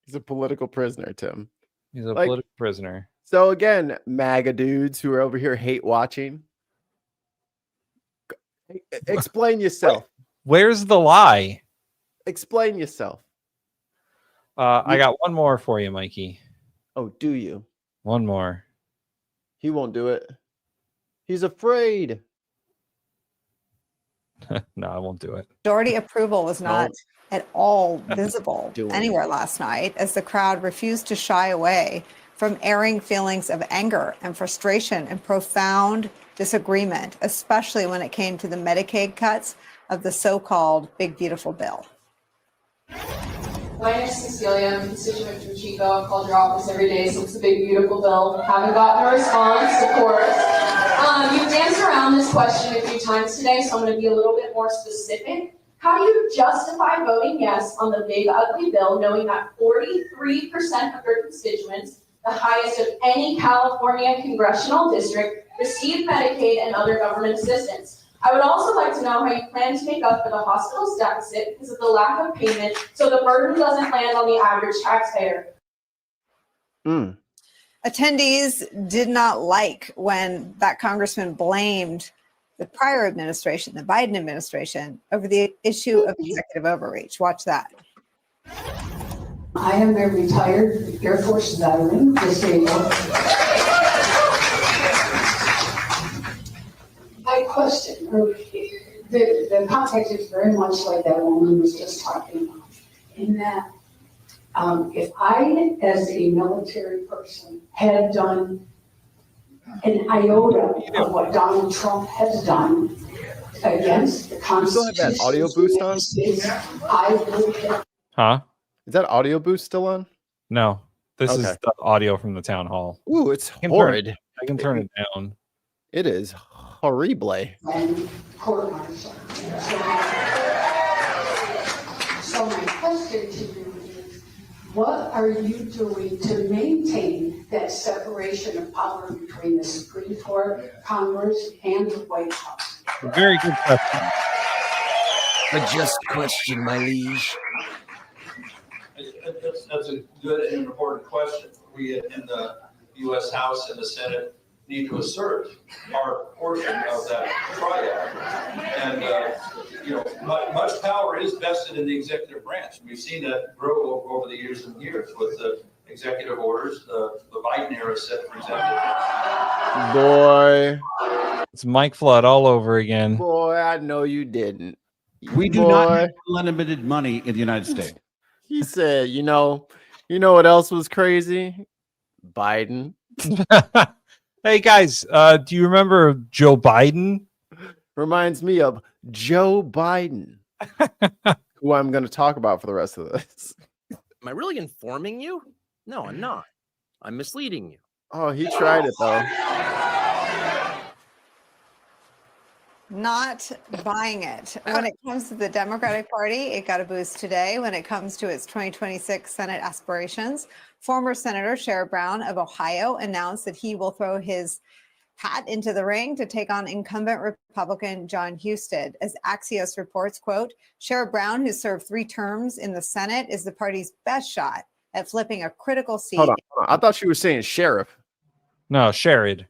He's a political prisoner, Tim. He's a political prisoner. So again, MAGA dudes who are over here hate watching. Explain yourself. Where's the lie? Explain yourself. I got one more for you, Mikey. Oh, do you? One more. He won't do it. He's afraid. No, I won't do it. Majority approval was not at all visible Doing anywhere last night as the crowd refused to shy away from airing feelings of anger and frustration and profound disagreement, especially when it came to the Medicaid cuts of the so-called Big Beautiful Bill. My name is Cecilia. I'm a constituent from Chico. I've called your office every day since the Big Beautiful Bill. Haven't gotten a response, of course. You've danced around this question a few times today, so I'm going to be a little bit more specific. How do you justify voting yes on the Big Ugly Bill, knowing that 43% of your constituents, the highest of any California congressional district, receive Medicaid and other government assistance? I would also like to know how you plan to make up for the hospital's deficit because of the lack of payment, so the burden doesn't land on the average taxpayer. Attendees did not like when that congressman blamed the prior administration, the Biden administration, over the issue of executive overreach. Watch that. I am a retired Air Force veteran, disabled. My question, the context is very much like that woman was just talking about, in that if I, as a military person, had done an iota of what Donald Trump has done against the Constitution, still have that audio boost on? I would have. Huh? Is that audio boost still on? No. This is Okay. the audio from the town hall. Ooh, it's I can horrid. I can turn it down. It is horrible. Court-martial. So my question to you is, what are you doing to maintain that separation of power between the Supreme Court, Congress, and the White House? Very good question. A just question, my liege. That's a good and important question. We in the U.S. House and the Senate need to assert our portion of that triad. And, much power is vested in the executive branch. We've seen that grow over the years and years with the executive orders, the Biden era set, for example. Boy. It's Mike Flood all over again. Boy, I know you didn't. We do not have unlimited money in the United States. He said, you know what else was crazy? Biden. Hey guys, do you remember Joe Biden? Reminds me of Joe Biden, who I'm going to talk about for the rest of this. Am I really informing you? No, I'm not. I'm misleading you. Oh, he tried it though. Not buying it. When it comes to the Democratic Party, it got a boost today. When it comes to its 2026 Senate aspirations, former Senator Sherrod Brown of Ohio announced that he will throw his hat into the ring to take on incumbent Republican John Husted. As Axios reports, quote, Sherrod Brown, who served 3 terms in the Senate, is the party's best shot at flipping a critical seat. Hold on. I thought she was saying sheriff. No, Sherrod.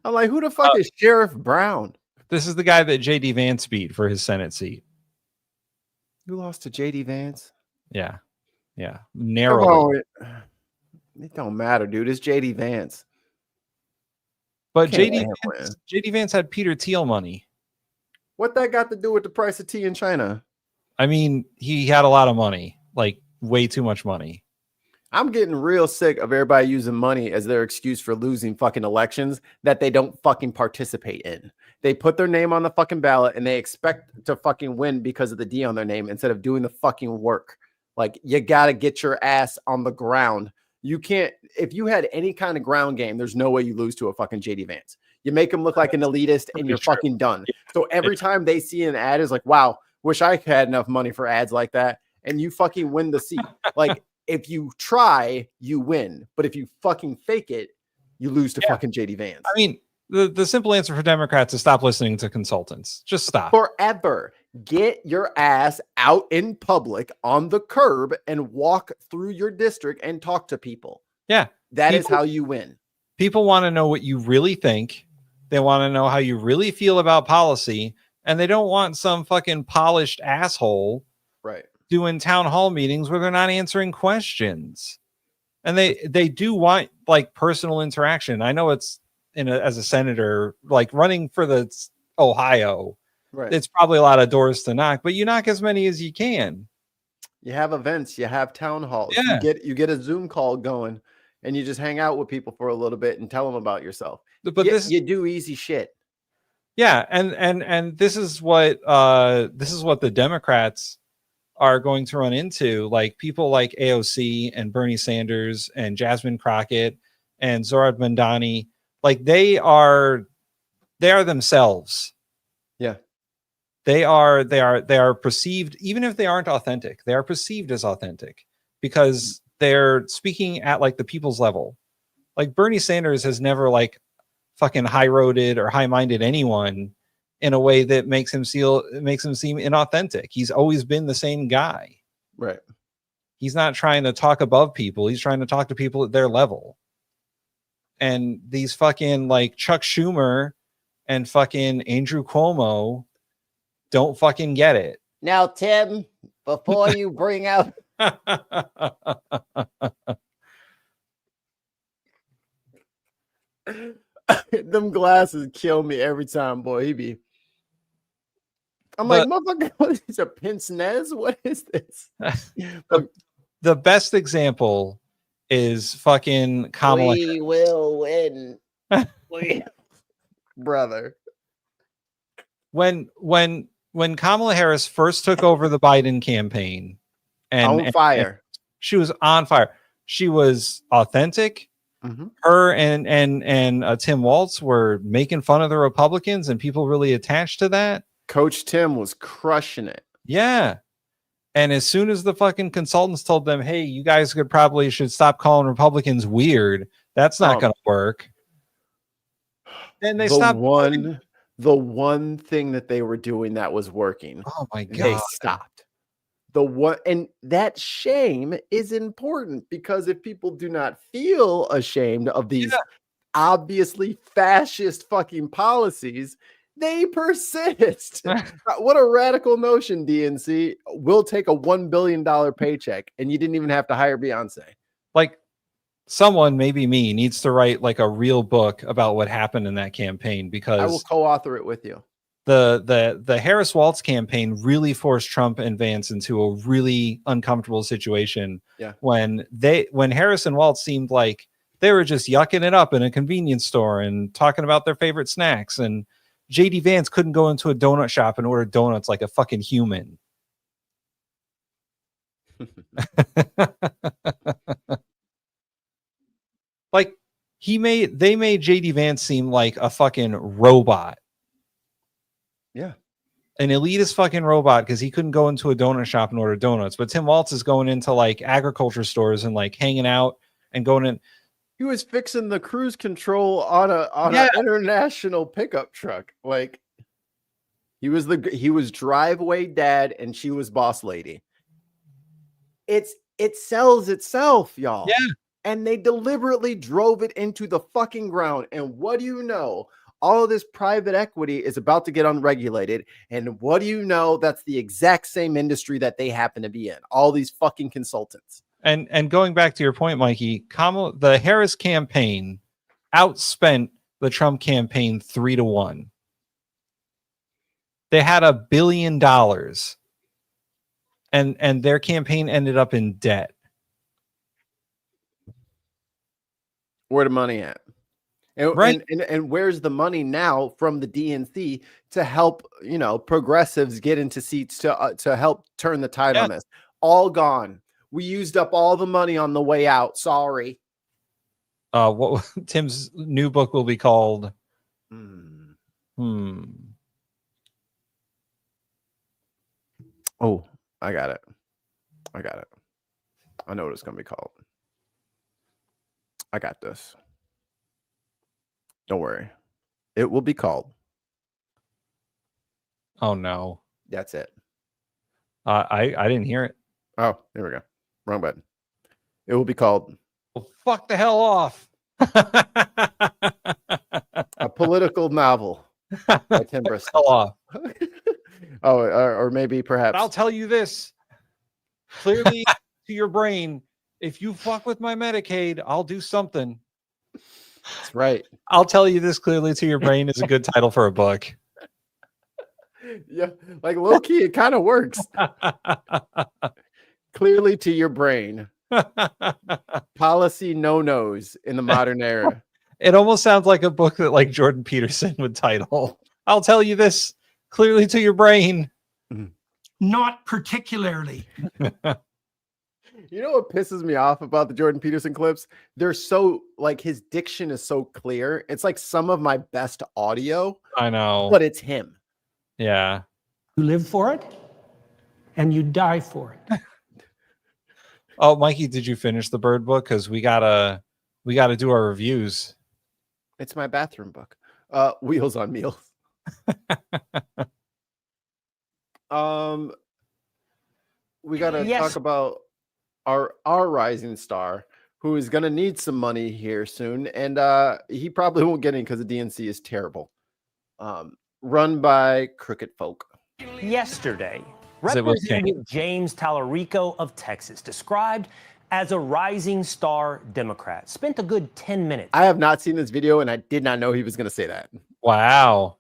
I'm like, who the fuck is Sheriff Brown? This is the guy that J.D. Vance beat for his Senate seat. You lost to J.D. Vance? Yeah. Yeah. Narrowly. It don't matter, dude. It's J.D. Vance. But J.D. Vance had Peter Thiel money. What that got to do with the price of tea in China? I mean, he had a lot of money, like way too much money. I'm getting real sick of everybody using money as their excuse for losing fucking elections that they don't fucking participate in. They put their name on the fucking ballot and they expect to fucking win because of the D on their name instead of doing the fucking work. Like, you got to get your ass on the ground. You can't, if you had any kind of ground game, there's no way you lose to a fucking JD Vance. You make him look like an elitist and you're fucking done. So every time they see an ad is like, wow, wish I had enough money for ads like that. And you fucking win the seat. Like, if you try, you win. But if you fucking fake it, you lose to fucking JD Vance. I mean, the simple answer for Democrats is stop listening to consultants. Just stop. Forever. Get your ass out in public on the curb and walk through your district and talk to people. Yeah. That is how you win. People want to know what you really think. They want to know how you really feel about policy. And they don't want some fucking polished asshole doing town hall meetings where they're not answering questions. And they do want like personal interaction. I know it's as a senator, like running for the Ohio, it's probably a lot of doors to knock, but you knock as many as you can. You have events, you have town halls, Yeah. you get a Zoom call going and you just hang out with people for a little bit and tell them about yourself. But you do easy shit. Yeah, and this is what the Democrats are going to run into, like people like AOC and Bernie Sanders and Jasmine Crockett and Zohran Mamdani, like they are themselves. Yeah. They are perceived, even if they aren't authentic, they are perceived as authentic because they're speaking at like the people's level. Like Bernie Sanders has never like fucking high-roaded or high-minded anyone in a way that makes him seem inauthentic. He's always been the same guy. Right. He's not trying to talk above people. He's trying to talk to people at their level. And these fucking like Chuck Schumer and fucking Andrew Cuomo don't fucking get it. Now, Tim, before you bring out them glasses kill me every time, boy. I'm like, motherfucker, what is a pince nez? What is this? The best example is fucking Kamala. We will win. Brother. When Kamala Harris first took over the Biden campaign and she was on fire. She was authentic. Mm-hmm. Her and Tim Walz were making fun of the Republicans and people really attached to that. Coach Tim was crushing it. Yeah. And as soon as the fucking consultants told them, hey, you guys should stop calling Republicans weird, that's not going to work. And they stopped. The one thing that they were doing that was working. Oh my God. They stopped. And that shame is important because if people do not feel ashamed of these obviously fascist fucking policies, they persist. What a radical notion, DNC. We'll take a $1 billion paycheck and you didn't even have to hire Beyonce. Like someone, maybe me, needs to write like a real book about what happened in that campaign because I will co-author it with you. The Harris Walz campaign really forced Trump and Vance into a really uncomfortable situation. Yeah. When Harris and Walz seemed like they were just yucking it up in a convenience store and talking about their favorite snacks, and JD Vance couldn't go into a donut shop and order donuts like a fucking human. Like they made JD Vance seem like a fucking robot. Yeah. An elitist fucking robot because he couldn't go into a donut shop and order donuts. But Tim Waltz is going into like agriculture stores and like hanging out and going in. He was fixing the cruise control on an international pickup truck. Like he was driveway dad and she was boss lady. It sells itself, y'all. Yeah. And they deliberately drove it into the fucking ground. And what do you know? All of this private equity is about to get unregulated. And what do you know? That's the exact same industry that they happen to be in. All these fucking consultants. And going back to your point, Mikey, the Harris campaign outspent the Trump campaign 3-1. They had $1 billion, and their campaign ended up in debt. Where the money at? And, right. And where's the money now from the DNC to help, progressives get into seats to help turn the tide on this? All gone. We used up all the money on the way out. Sorry. What Tim's new book will be called? Oh, I got it. I know what it's going to be called. I got this. Don't worry. It will be called. Oh, no. That's it. I didn't hear it. Oh, there we go. Wrong button. It will be called Fuck the Hell Off. A political novel by Tim Bristol. Hell off. Oh, or maybe perhaps. But I'll tell you this clearly to your brain. If you fuck with my Medicaid, I'll do something. That's right. I'll tell you this clearly to your brain is a good title for a book. Yeah, like low key, it kind of works. Clearly to your brain. Policy no-nos in the modern era. It almost sounds like a book that like Jordan Peterson would title. I'll tell you this clearly to your brain. Not particularly. You know what pisses me off about the Jordan Peterson clips? They're so like his diction is so clear. It's like some of my best audio. I know. But it's him. Yeah. You live for it and you die for it. Oh, Mikey, did you finish the Bird book? Because we gotta do our reviews. It's my bathroom book. Wheels on Meals. We gotta talk about our rising star who is gonna need some money here soon, and he probably won't get in because the DNC is terrible. Run by crooked folk. Yesterday, Representative James Tallarico of Texas, described as a rising star Democrat, spent a good 10 minutes. I have not seen this video, and I did not know he was going to say that. Wow.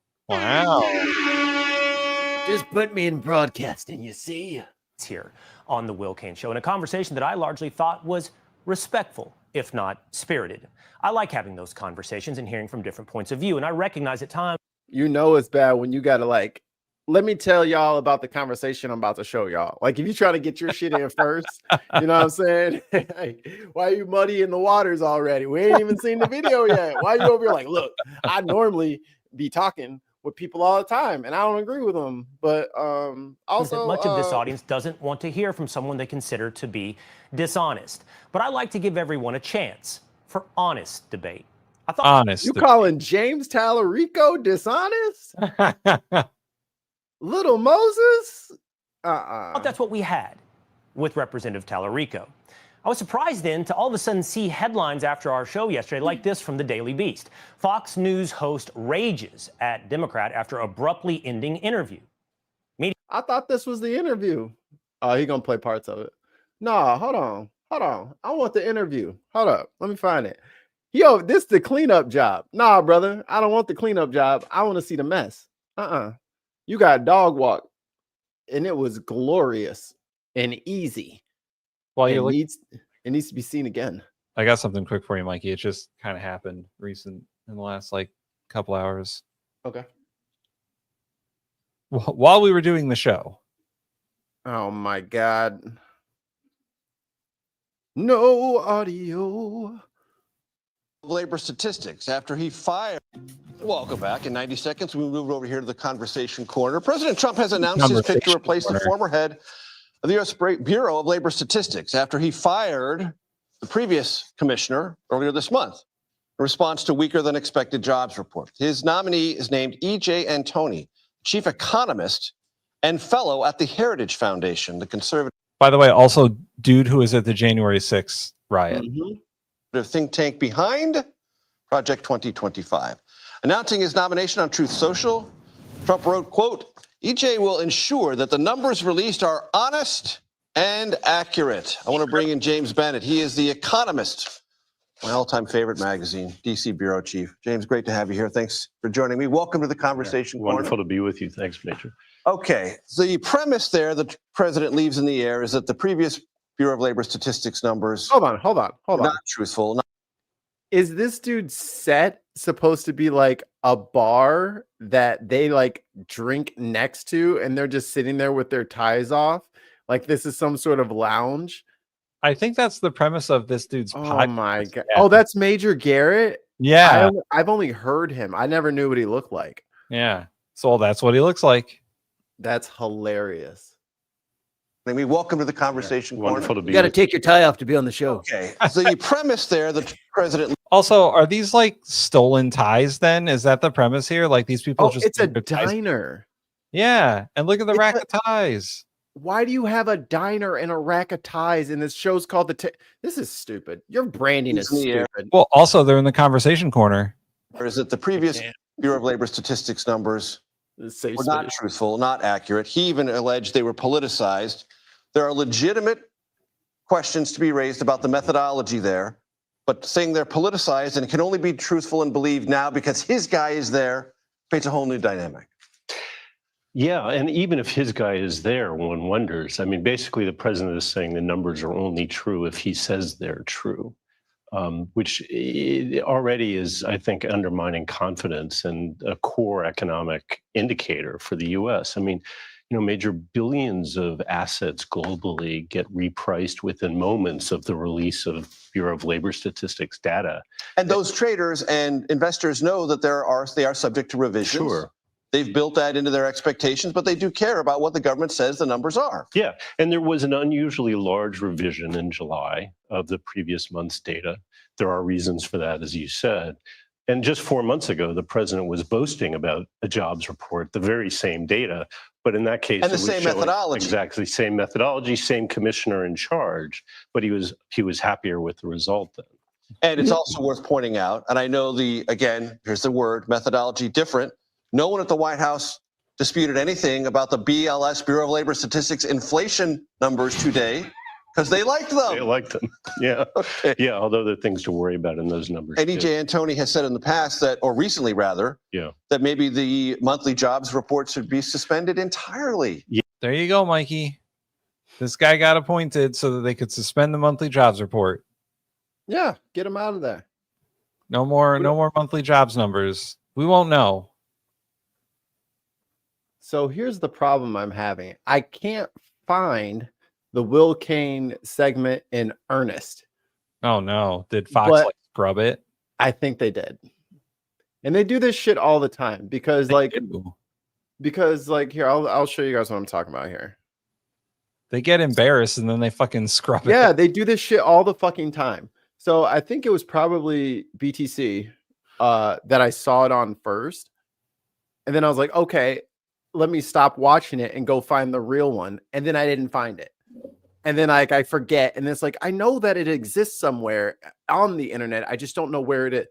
Just put me in broadcasting, you see. It's here on the Will Cain Show in a conversation that I largely thought was respectful, if not spirited. I like having those conversations and hearing from different points of view, and I recognize at times. You know it's bad when you got to like, let me tell y'all about the conversation I'm about to show y'all. Like if you try to get your shit in first, you know what I'm saying? Like, why are you muddying the waters already? We ain't even seen the video yet. Why are you over here like, look, I normally be talking with people all the time and I don't agree with them. But also much of this audience doesn't want to hear from someone they consider to be dishonest. But I like to give everyone a chance for honest debate. I thought honest. You calling James Tallarico dishonest? Little Moses? That's what we had with Representative Tallarico. I was surprised then to all of a sudden see headlines after our show yesterday like this from the Daily Beast. Fox News host rages at Democrat after abruptly ending interview. I thought this was the interview. Oh, he gonna play parts of it. No, hold on. I want the interview. Hold up. Let me find it. Yo, this is the cleanup job. Nah, brother. I don't want the cleanup job. I want to see the mess. You got dog walk. And it was glorious and easy. Well, it needs to be seen again. I got something quick for you, Mikey. It just kind of happened in the last like couple hours. Okay. While we were doing the show. Oh my God. No audio. Labor statistics after he fired. Welcome back. In 90 seconds, we move over here to the conversation corner. President Trump has announced his pick to replace the former head of the U.S. Bureau of Labor Statistics after he fired the previous commissioner earlier this month in response to weaker than expected jobs report. His nominee is named E.J. Antoni, chief economist and fellow at the Heritage Foundation, the conservative. By the way, also dude who was at the January 6th riot. The think tank behind Project 2025. Announcing his nomination on Truth Social, Trump wrote, quote, EJ will ensure that the numbers released are honest and accurate. I want to bring in James Bennett. He is The Economist, my all-time favorite magazine, DC bureau chief. James, great to have you here. Thanks for joining me. Welcome to the conversation. Wonderful to be with you. Thanks, Major. Okay, the premise there that the president leaves in the air is that the previous Bureau of Labor Statistics numbers. Hold on. Not truthful. Is this dude's set supposed to be like a bar that they like drink next to and they're just sitting there with their ties off? Like this is some sort of lounge? I think that's the premise of this dude's podcast. Oh my God. Yeah. Oh, that's Major Garrett? Yeah. I've only heard him. I never knew what he looked like. Yeah. So that's what he looks like. That's hilarious. Welcome to the conversation. Wonderful to be. You got to take your tie off to be on the show. Okay. The premise there, the president. Also, are these like stolen ties then? Is that the premise here? Like these people just. It's a diner. Yeah. And look at the rack of ties. Why do you have a diner and a rack of ties? And this show's called This is stupid. Your branding is stupid. Well, also, they're in the conversation corner. Or is it the previous Bureau of Labor Statistics numbers were not truthful, not accurate? He even alleged they were politicized. There are legitimate questions to be raised about the methodology there, but saying they're politicized and can only be truthful and believed now because his guy is there creates a whole new dynamic. Yeah, and even if his guy is there, one wonders. I mean, basically, the president is saying the numbers are only true if he says they're true, which already is, I think, undermining confidence and a core economic indicator for the U.S. I mean, Major, billions of assets globally get repriced within moments of the release of Bureau of Labor Statistics data. And those traders and investors know that they are subject to revisions. Sure. They've built that into their expectations, but they do care about what the government says the numbers are. Yeah, and there was an unusually large revision in July of the previous month's data. There are reasons for that, as you said. And just 4 months ago, the president was boasting about a jobs report, the very same data, but in that case, and the same methodology. Exactly, same methodology, same commissioner in charge, but he was happier with the result then. And it's also worth pointing out, and I know here's the word, methodology different. No one at the White House disputed anything about the BLS, Bureau of Labor Statistics, inflation numbers today. Because they liked them. They liked them. Yeah. Okay. Yeah. Although there are things to worry about in those numbers. And E.J. Antoni has said in the past or recently rather, that maybe the monthly jobs report should be suspended entirely. Yeah. There you go, Mikey. This guy got appointed so that they could suspend the monthly jobs report. Yeah, get him out of there. No more monthly jobs numbers. We won't know. So here's the problem I'm having. I can't find the Will Kane segment in earnest. Oh no. Did Fox scrub it? I think they did. And they do this shit all the time because here, I'll show you guys what I'm talking about here. They get embarrassed and then they fucking scrub it. Yeah, they do this shit all the fucking time. So I think it was probably BTC that I saw it on first. And then I was like, okay, let me stop watching it and go find the real one. And then I didn't find it. And then I forget. And it's like, I know that it exists somewhere on the internet. I just don't know where it is.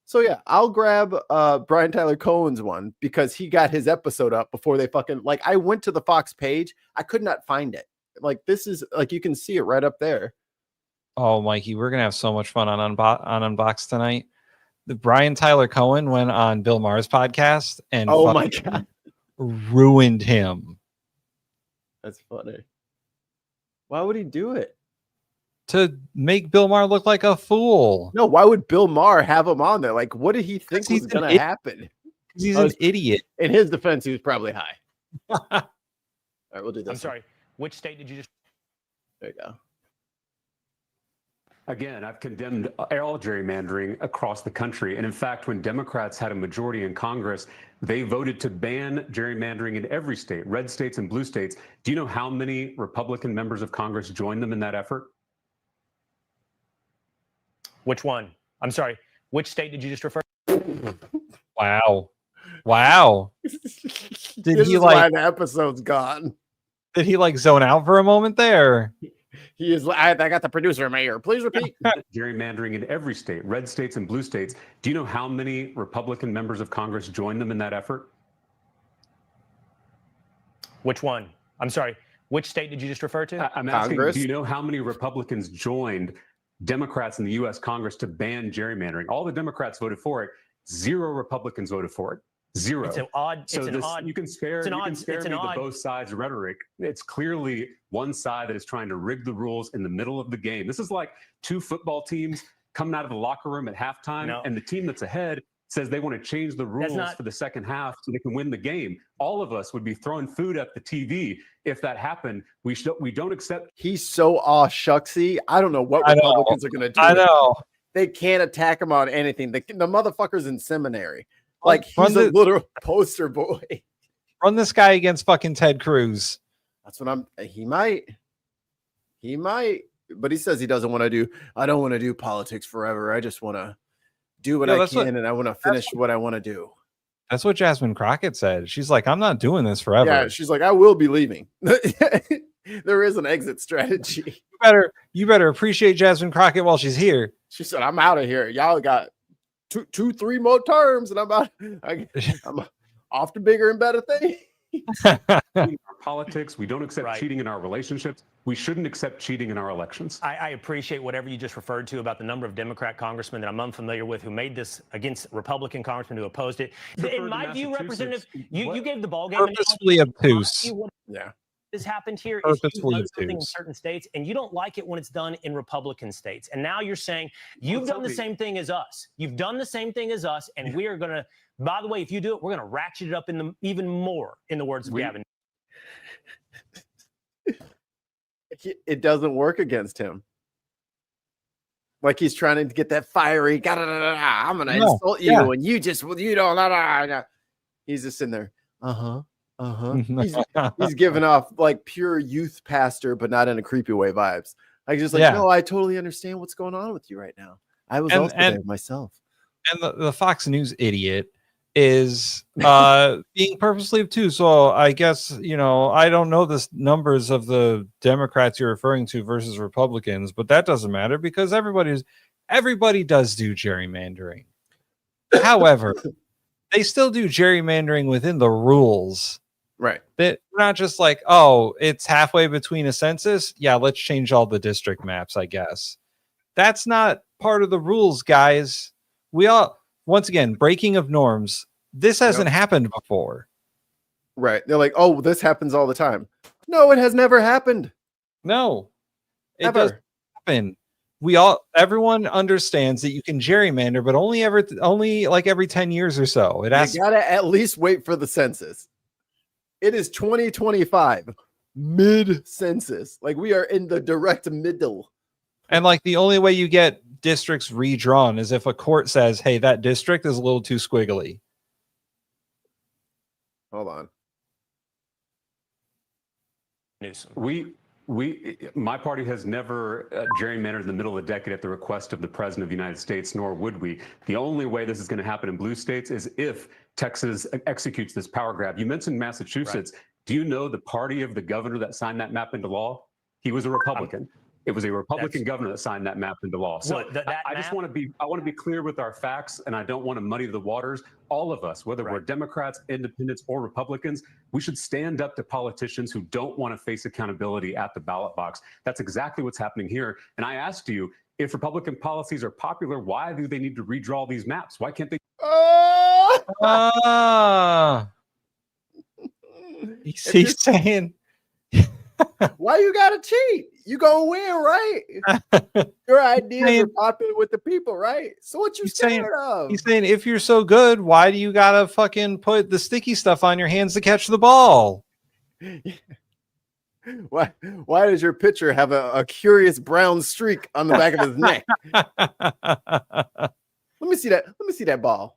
So yeah, I'll grab Brian Tyler Cohen's one because he got his episode up before they fucking I went to the Fox page. I could not find it. This is you can see it right up there. Oh, Mikey, we're gonna have so much fun on Unbox tonight. The Brian Tyler Cohen went on Bill Maher's podcast and my God, ruined him. That's funny. Why would he do it? To make Bill Maher look like a fool. No, why would Bill Maher have him on there? What did he think was going to happen? Because he's an idiot. In his defense, he was probably high. All right, we'll do this. I'm sorry. Which state did you just? There you go. Again, I've condemned all gerrymandering across the country. And in fact, when Democrats had a majority in Congress, they voted to ban gerrymandering in every state, red states and blue states. Do you know how many Republican members of Congress joined them in that effort? Which one? I'm sorry. Which state did you just refer to? Wow. Wow. Did This he is like why the episode's gone. did he like zone out for a moment there? He is. I got the producer in my ear. Please repeat. Gerrymandering in every state, red states and blue states. Do you know how many Republican members of Congress joined them in that effort? Which one? I'm sorry. Which state did you just refer to? I'm asking, do you know how many Republicans joined Democrats in the U.S. Congress to ban gerrymandering? All the Democrats voted for it. 0 Republicans voted for it. 0. It's an odd. So It's an this, odd. you can spare, it's an you odd- can spare it's me an the odd- both sides rhetoric. It's clearly one side that is trying to rig the rules in the middle of the game. This is like 2 football teams coming out of the locker room at halftime, No. and the team that's ahead says they want to change the rules not- for the second half so they can win the game. All of us would be throwing food at the TV if that happened. We don't accept. He's so aw shucksy. I don't know what I know. Republicans are going to do. I know. They can't attack him on anything. The motherfucker's in seminary. Like Run he's a the- literal poster boy. Run this guy against fucking Ted Cruz. That's what I'm. He might, but he says he doesn't want to do. I don't want to do politics forever. I just want to do what Yeah, I that's can, what- and I want to finish what I want to do. That's what Jasmine Crockett said. She's like, I'm not doing this forever. Yeah, she's like, I will be leaving. There is an exit strategy. You better appreciate Jasmine Crockett while she's here. She said, I'm out of here. Y'all got 3 more terms, and I'm off to bigger and better things. In our politics, we don't accept cheating in our relationships. We shouldn't accept cheating in our elections. I appreciate whatever you just referred to about the number of Democrat congressmen that I'm unfamiliar with who made this against Republican congressmen who opposed it. In my view, Representative, you gave the ball game. Purposefully obtuse. Yeah. Has happened here is you've Purposefully done something in obtuse. certain states and you don't like it when it's done in Republican states. And now you're saying you've done the same thing as us. You've done the same thing as us, and we are going to, by the way, if you do it, we're going to ratchet it up even more, in the words of Gavin. It doesn't work against him. Like he's trying to get that fiery. I'm gonna insult you, and you don't. He's just in there. He's giving off like pure youth pastor, but not in a creepy way vibes. Like just like, no, I totally understand what's going on with you right now. I was also there myself. And the Fox News idiot is being purposely obtuse. So I guess, I don't know the numbers of the Democrats you're referring to versus Republicans, but that doesn't matter because everybody does do gerrymandering. However, they still do gerrymandering within the rules. Right. That not just like, oh, it's halfway between a census. Yeah, let's change all the district maps, I guess. That's not part of the rules, guys. Once again, breaking of norms. This hasn't happened before. Right. They're like, oh, this happens all the time. No, it has never happened. No. It Ever. doesn't happen. Everyone understands that you can gerrymander, but only like every 10 years or so. It has You gotta at least wait for the census. It is 2025, mid-census. Like we are in the direct middle. And like the only way you get districts redrawn is if a court says, hey, that district is a little too squiggly. Hold on. My party has never gerrymandered in the middle of the decade at the request of the President of the United States, nor would we. The only way this is going to happen in blue states is if Texas executes this power grab. You mentioned Massachusetts. Right. Do you know the party of the governor that signed that map into law? He was a Republican. It was a Republican governor that signed that map into law. So I just want to be clear with our facts, and I don't want to muddy the waters. All of us, whether we're Democrats, independents, or Republicans, we should stand up to politicians who don't want to face accountability at the ballot box. That's exactly what's happening here. And I asked you, if Republican policies are popular, why do they need to redraw these maps? Why can't they? He's saying, why you gotta cheat? You gonna win, right? Your ideas are popular with the people, right? So what you scared of? He's saying, if you're so good, why do you gotta fucking put the sticky stuff on your hands to catch the ball? Why does your pitcher have a curious brown streak on the back of his neck? Let me see that. Let me see that ball.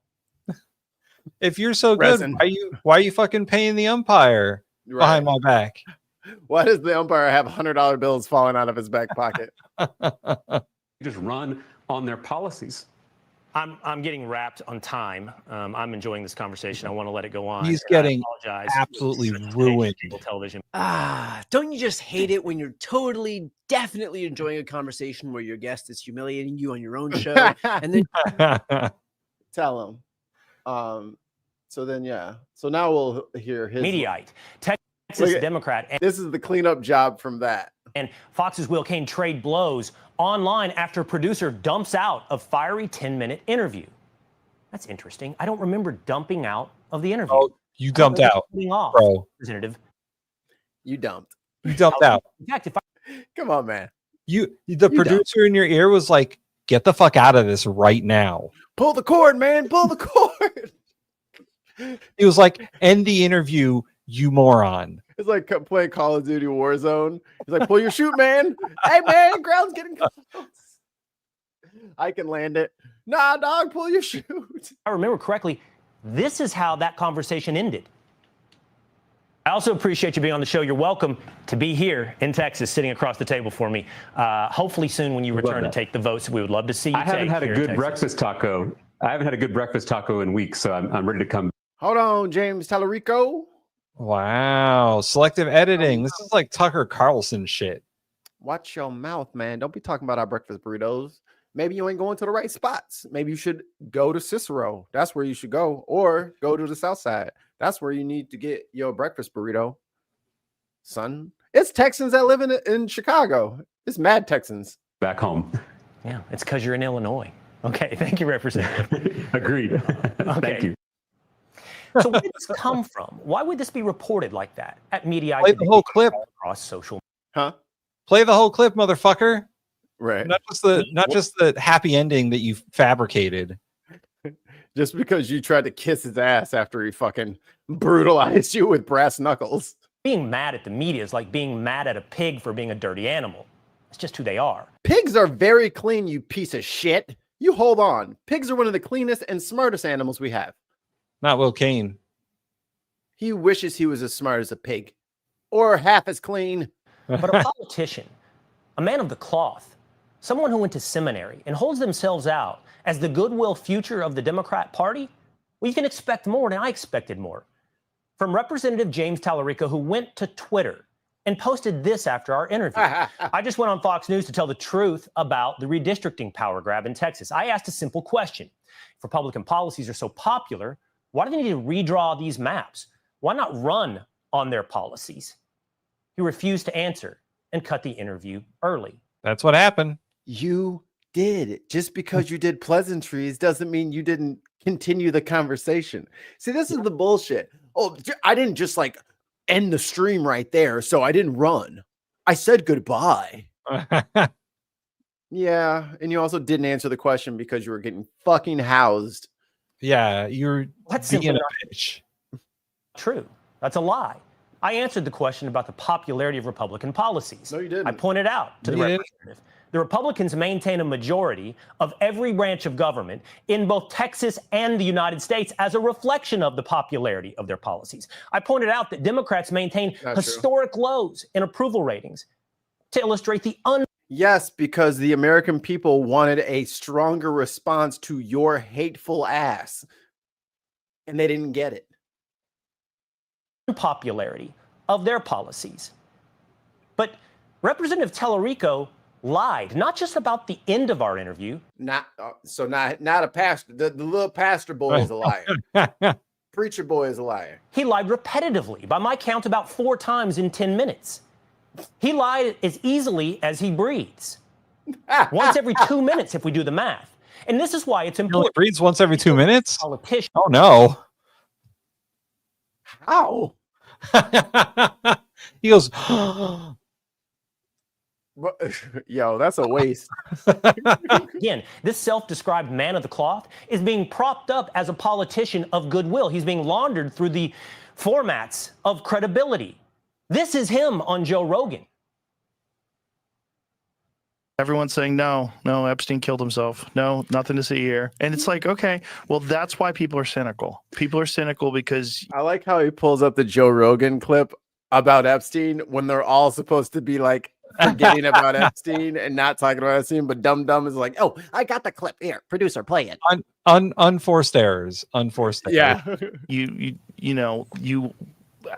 If you're so good, Resin. why are you fucking paying the umpire behind my back? Why does the umpire have $100 bills falling out of his back pocket? Just run on their policies. I'm getting wrapped on time. I'm enjoying this conversation. I want to let it go on. He's I getting apologize. absolutely ruined. Cable television. Don't you just hate it when you're totally, definitely enjoying a conversation where your guest is humiliating you on your own show, and then Tell him. So then, yeah. So now we'll hear his Mediaite, Texas Democrat. This is the cleanup job from that. And Fox's Will Cain trade blows online after producer dumps out a fiery 10-minute interview. That's interesting. I don't remember dumping out of the interview. Oh, you dumped out, off, bro. Representative. You dumped. You dumped out. In fact, if I Come on, man. The producer in your ear was like, "Get the fuck out of this right now." Pull the cord, man. Pull the cord. He was like, "End the interview, you moron." It's like playing Call of Duty Warzone. He's like, pull your shoot, man. Hey, man, ground's getting close. I can land it. Nah, dog, pull your shoot. I remember correctly, this is how that conversation ended. I also appreciate you being on the show. You're welcome to be here in Texas, sitting across the table for me. Hopefully soon when you return to take the votes, we would love to see you. I haven't had a good breakfast taco. I haven't had a good breakfast taco in weeks, so I'm ready to come. Hold on, James Tallarico. Wow, selective editing. This is like Tucker Carlson shit. Watch your mouth, man. Don't be talking about our breakfast burritos. Maybe you ain't going to the right spots. Maybe you should go to Cicero. That's where you should go. Or go to the South Side. That's where you need to get your breakfast burrito. Son, it's Texans that live in Chicago. It's mad Texans. Back home. Yeah, it's because you're in Illinois. Okay, thank you, Representative. Agreed. Thank you. So where did this come from? Why would this be reported like that at Mediaite? Play the whole clip. Across social. Huh? Play the whole clip, motherfucker. Right. Not just the happy ending that you fabricated. Just because you tried to kiss his ass after he fucking brutalized you with brass knuckles. Being mad at the media is like being mad at a pig for being a dirty animal. It's just who they are. Pigs are very clean, you piece of shit. You hold on. Pigs are one of the cleanest and smartest animals we have. Not Will Cain. He wishes he was as smart as a pig. Or half as clean. But a politician, a man of the cloth, someone who went to seminary and holds themselves out as the goodwill future of the Democrat Party, well, you can expect more, and I expected more. From Representative James Tallarico, who went to Twitter and posted this after our interview. I just went on Fox News to tell the truth about the redistricting power grab in Texas. I asked a simple question. If Republican policies are so popular, why do they need to redraw these maps? Why not run on their policies? He refused to answer and cut the interview early. That's what happened. You did. Just because you did pleasantries doesn't mean you didn't continue the conversation. See, this is the bullshit. Oh, I didn't just like end the stream right there, so I didn't run. I said goodbye. Yeah, and you also didn't answer the question because you were getting fucking housed. Yeah, you're being a bitch. True. That's a lie. I answered the question about the popularity of Republican policies. No, you didn't. I pointed out to the representative. The Republicans maintain a majority of every branch of government in both Texas and the United States as a reflection of the popularity of their policies. I pointed out that Democrats maintain historic lows in approval ratings to illustrate the Yes, because the American people wanted a stronger response to your hateful ass. And they didn't get it. Unpopularity of their policies. But Representative Tallarico lied, not just about the end of our interview. Not a pastor. The little pastor boy is a liar. Preacher boy is a liar. He lied repetitively, by my count, about 4 times in 10 minutes. He lied as easily as he breathes. Once every 2 minutes, if we do the math. And this is why it's important. He breathes once every 2 minutes? Politician. Oh, no. How? He goes, yo, that's a waste. Again, this self-described man of the cloth is being propped up as a politician of goodwill. He's being laundered through the formats of credibility. This is him on Joe Rogan. Everyone's saying, no, Epstein killed himself. No, nothing to see here. And it's like, okay, well, that's why people are cynical. People are cynical because I like how he pulls up the Joe Rogan clip about Epstein when they're all supposed to be like forgetting about Epstein and not talking about Epstein, but Dumb is like, oh, I got the clip here. Producer, play it. Unforced errors. Unforced errors. Yeah. you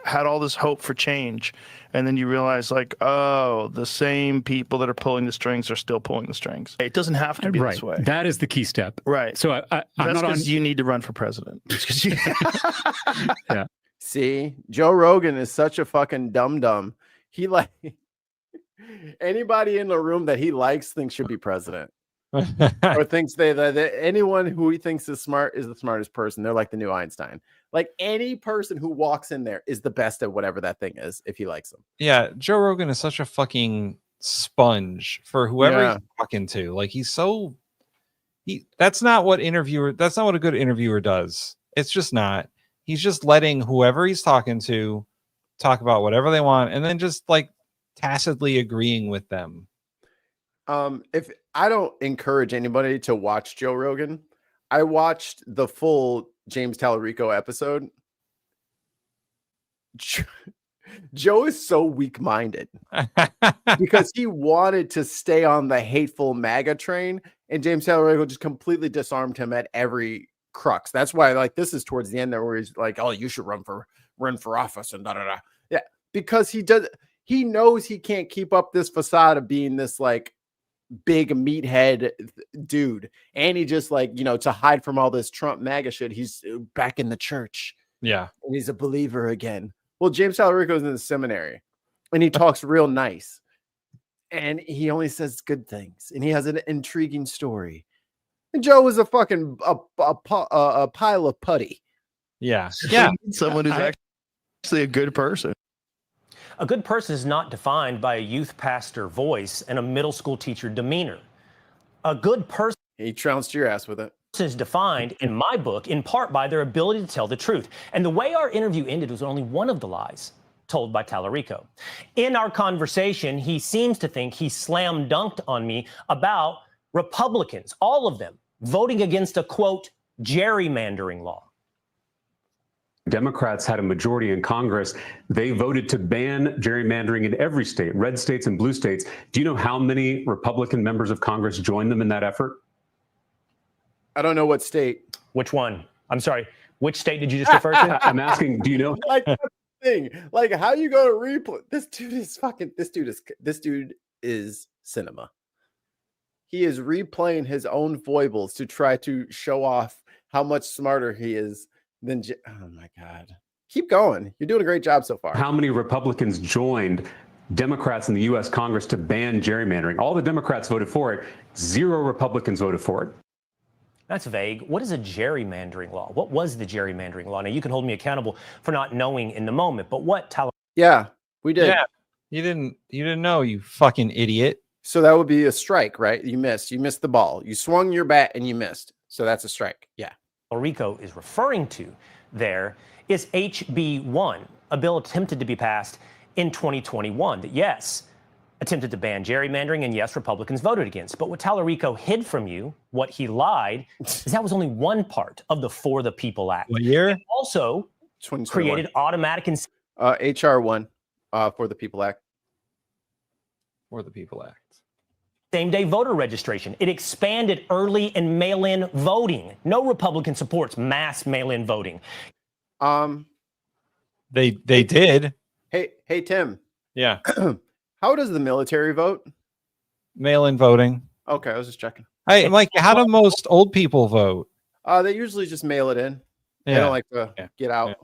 had all this hope for change, and then you realize, like, oh, the same people that are pulling the strings are still pulling the strings. It doesn't have to be this way. That is the key step. Right. So I'm That's not on. because you need to run for president. It's 'cause you... Yeah. See, Joe Rogan is such a fucking dumb. He like anybody in the room that he likes thinks should be president. Or thinks that anyone who he thinks is smart is the smartest person. They're like the new Einstein. Like any person who walks in there is the best at whatever that thing is if he likes them. Yeah, Joe Rogan is such a fucking sponge for whoever he's talking to. Like that's not what a good interviewer does. It's just not. He's just letting whoever he's talking to talk about whatever they want and then just like tacitly agreeing with them. If I don't encourage anybody to watch Joe Rogan, I watched the full James Tallarico episode. Joe is so weak-minded because he wanted to stay on the hateful MAGA train, and James Tallarico just completely disarmed him at every crux. That's why, like, this is towards the end there where he's like, "Oh, you should run for office," and da da da. Yeah, because he knows he can't keep up this facade of being this like big meathead dude, and he just like, to hide from all this Trump MAGA shit, he's back in the church. Yeah, and he's a believer again. Well, James Tallarico's in the seminary and he talks real nice and he only says good things and he has an intriguing story, and Joe is a fucking a pile of putty. Yeah. Someone who's actually a good person. A good person is not defined by a youth pastor voice and a middle school teacher demeanor. A good person, he trounced your ass with it, is defined in my book in part by their ability to tell the truth. And the way our interview ended was only one of the lies told by Tallarico. In our conversation, he seems to think he slam dunked on me about Republicans, all of them, voting against a, quote, gerrymandering law. Democrats had a majority in Congress. They voted to ban gerrymandering in every state, red states and blue states. Do you know how many Republican members of Congress joined them in that effort? I don't know what state. Which one? I'm sorry. Which state did you just refer to? I'm asking, do you know? Like, that's the thing. Like, how you go to replay? This dude is cinema. He is replaying his own foibles to try to show off how much smarter he is than. Oh my God! Keep going. You're doing a great job so far. How many Republicans joined Democrats in the U.S. Congress to ban gerrymandering? All the Democrats voted for it. 0 Republicans voted for it. That's vague. What is a gerrymandering law? What was the gerrymandering law? Now, you can hold me accountable for not knowing in the moment, but what Yeah, we did. Yeah, you didn't know, you fucking idiot. So that would be a strike, right? You missed the ball. You swung your bat and you missed. So that's a strike. Yeah. Tallarico is referring to there is HB1, a bill attempted to be passed in 2021 that, yes, attempted to ban gerrymandering, and yes, Republicans voted against. But what Tallarico hid from you, what he lied, is that was only one part of the For the People Act. What year? It also created automatic and HR 1 For the People Act. For the People Act. Same-day voter registration. It expanded early and mail-in voting. No Republican supports mass mail-in voting. They did. Hey, Tim. Yeah. How does the military vote? Mail-in voting. Okay, I was just checking. Hey, Mike, how do most old people vote? They usually just mail it in. They Yeah. don't like to get out.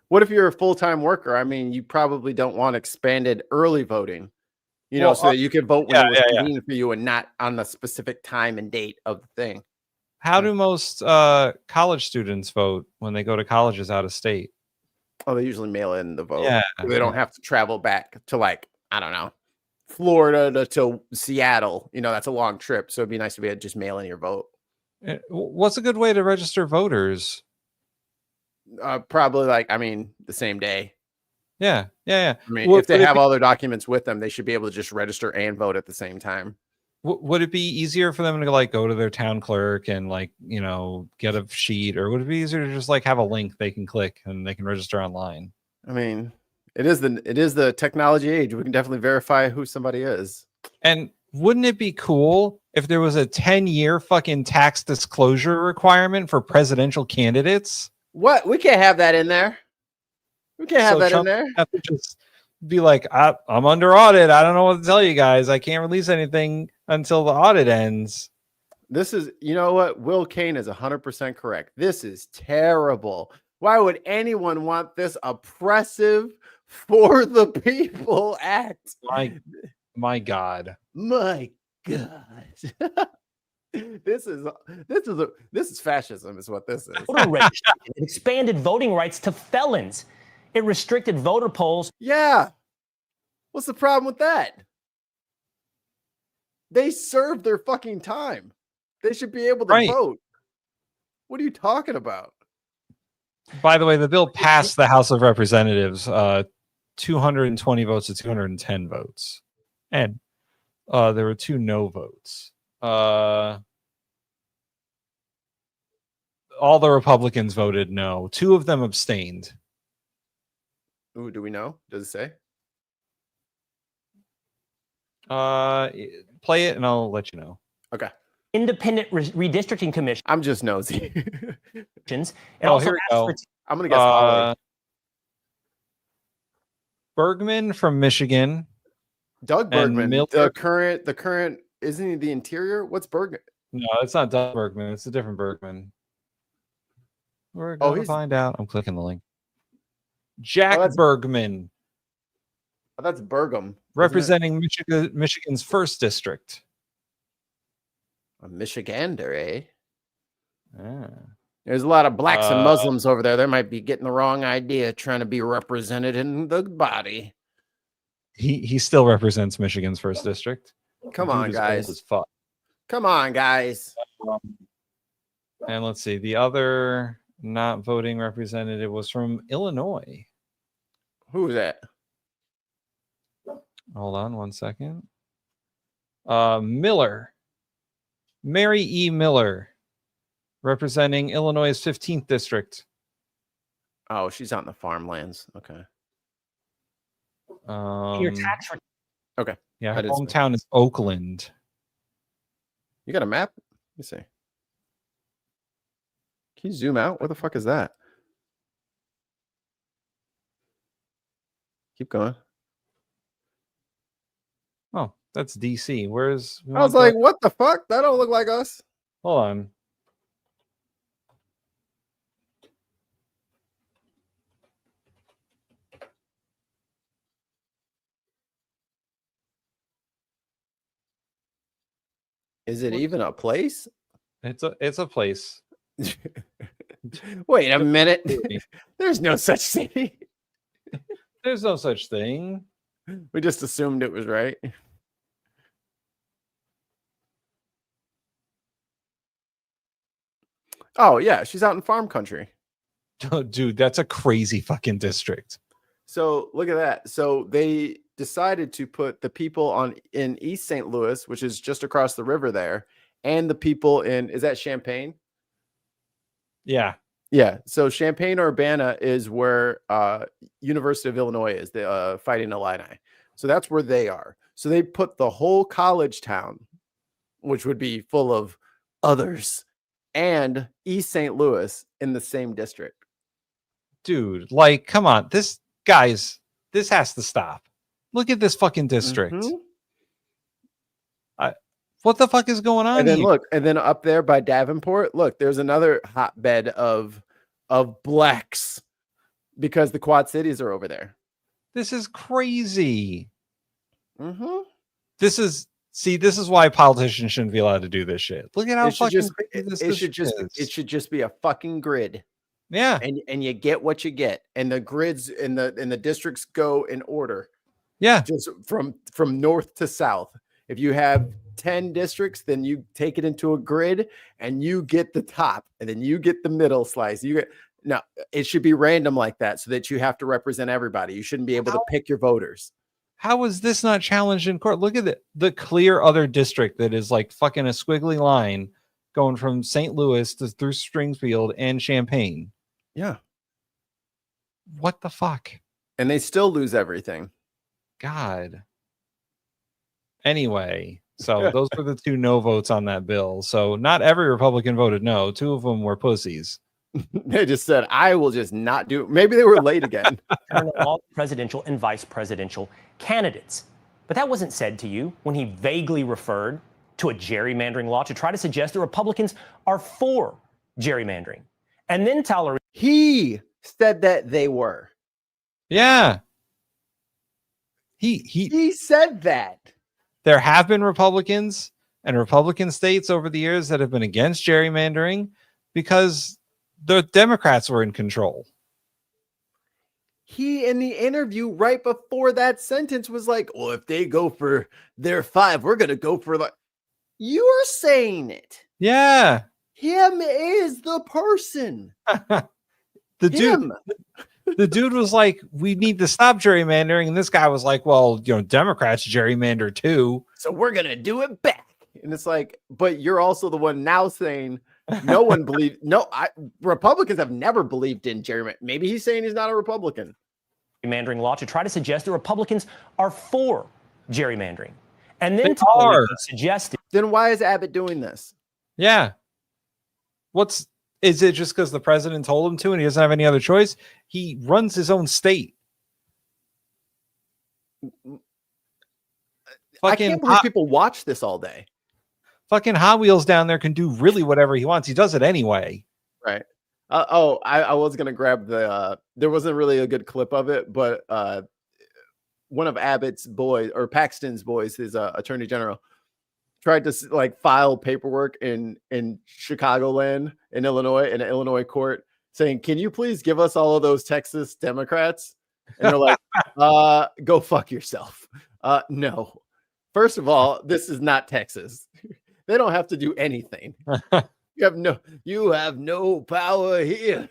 What if you're a full-time worker? I mean, you probably don't want expanded early voting, Well, so that you can vote when yeah, it was yeah, yeah. convenient for you and not on the specific time and date of the thing. How do most college students vote when they go to colleges out of state? Oh, they usually mail in the vote. Yeah. So they don't have to travel back to, like, I don't know, Florida to Seattle. That's a long trip. So it'd be nice to be able to just mail in your vote. What's a good way to register voters? Probably like, I mean, the same day. Yeah. I mean, Would if they it have be- all their documents with them, they should be able to just register and vote at the same time. Would it be easier for them to like go to their town clerk and like, get a sheet, or would it be easier to just like have a link they can click and they can register online? I mean, it is the technology age. We can definitely verify who somebody is. And wouldn't it be cool if there was a 10-year fucking tax disclosure requirement for presidential candidates? What? We can't have that in there. We can't have that Trump in there. have to just be like, I'm under audit. I don't know what to tell you guys. I can't release anything until the audit ends. This is, you know what? Will Kane is 100% correct. This is terrible. Why would anyone want this oppressive for the people act? My God. My God. This is fascism is what this is. Voter registration. It expanded voting rights to felons. It restricted voter polls. Yeah. What's the problem with that? They served their fucking time. They should be able to vote. What are you talking about? By the way, the bill passed the House of Representatives, 220 votes to 210 votes. And there were 2 no votes. All the Republicans voted no. 2 of them abstained. Ooh, do we know? Does it say? Play it and I'll let you know. Okay. Independent redistricting commission. I'm just nosy. It also here we asks go. for I'm gonna guess Holly. Bergman from Michigan. Doug and Bergman. Miller- The current isn't he the interior? What's Bergman? No, it's not Doug Bergman. It's a different Bergman. We're Oh, gonna he's- find out. I'm clicking the link. Jack Bergman, Oh, that's Bergam. representing Michigan's 1st district. A Michigander, eh? Ah. There's a lot of blacks and Muslims over there. They might be getting the wrong idea trying to be represented in the body. He still represents Michigan's 1st district. Come Dude on, is guys. old as fuck. Come on, guys. And let's see. The other not voting representative was from Illinois. Who was that? Hold on 1 second. Miller. Mary E. Miller, representing Illinois' 15th district. Oh, she's out in the farmlands. Okay. your tax return. Okay. Yeah, her That is- hometown is Oakland. You got a map? Let me see. Can you zoom out? What the fuck is that? Keep going. Oh, that's DC. Where's? I was like, what the fuck? That don't look like us. Hold on. Is it even a place? It's a place. Wait a minute. There's no such city. There's no such thing. We just assumed it was right. Oh, yeah. She's out in farm country. Oh, dude, that's a crazy fucking district. So look at that. So they decided to put the people in East St. Louis, which is just across the river there, and the people is that Champaign? Yeah. Yeah. So Champaign-Urbana is where University of Illinois is, the Fighting Illini. So that's where they are. So they put the whole college town, which would be full of others, and East St. Louis in the same district. Dude, like, come on. This has to stop. Look at this fucking district. Mhm. What the fuck is going on And then here? look, and then up there by Davenport, look, there's another hotbed of blacks because the Quad Cities are over there. This is crazy. Mm-hmm. This is why politicians shouldn't be allowed to do this shit. Look at how It should fucking just crazy this it should just be a fucking grid. Yeah. And you get what you get. And the grids in the districts go in order. Yeah. Just from north to south. If you have 10 districts, then you take it into a grid and you get the top, and then you get the middle slice. No, it should be random like that so that you have to represent everybody. You shouldn't be able to pick your voters. How is this not challenged in court? Look at the clear other district that is like fucking a squiggly line going from St. Louis through Springfield and Champaign. Yeah. What the fuck? And they still lose everything. God. Anyway, so those were the 2 no votes on that bill. So not every Republican voted no. 2 of them were pussies. They just said, I will just not do it. Maybe they were late again. All presidential and vice presidential candidates. But that wasn't said to you when he vaguely referred to a gerrymandering law to try to suggest that Republicans are for gerrymandering. And then Tallarico. He said that they were. Yeah. He said that. There have been Republicans and Republican states over the years that have been against gerrymandering because the Democrats were in control. He, in the interview right before that sentence, was like, well, if they go for their 5, we're going to go for like, you're saying it. Yeah. Him is the person. The dude was like, we need to stop gerrymandering. And this guy was like, well, Democrats gerrymander too. So we're going to do it back. And it's like, but you're also the one now saying no one believes. Republicans have never believed in gerrymandering. Maybe he's saying he's not a Republican. Gerrymandering law to try to suggest that Republicans are for gerrymandering. And They then are. suggested. Then why is Abbott doing this? Yeah. Is it just because the president told him to and he doesn't have any other choice? He runs his own state. I can't believe people watch this all day. Fucking Hot Wheels down there can do really whatever he wants. He does it anyway. Right. I was going to grab there wasn't really a good clip of it, but one of Abbott's boys or Paxton's boys, his attorney general, tried to file paperwork in Chicagoland in Illinois, in an Illinois court, saying, can you please give us all of those Texas Democrats? And they're like, go fuck yourself. No. First of all, this is not Texas. They don't have to do anything. You have no power here.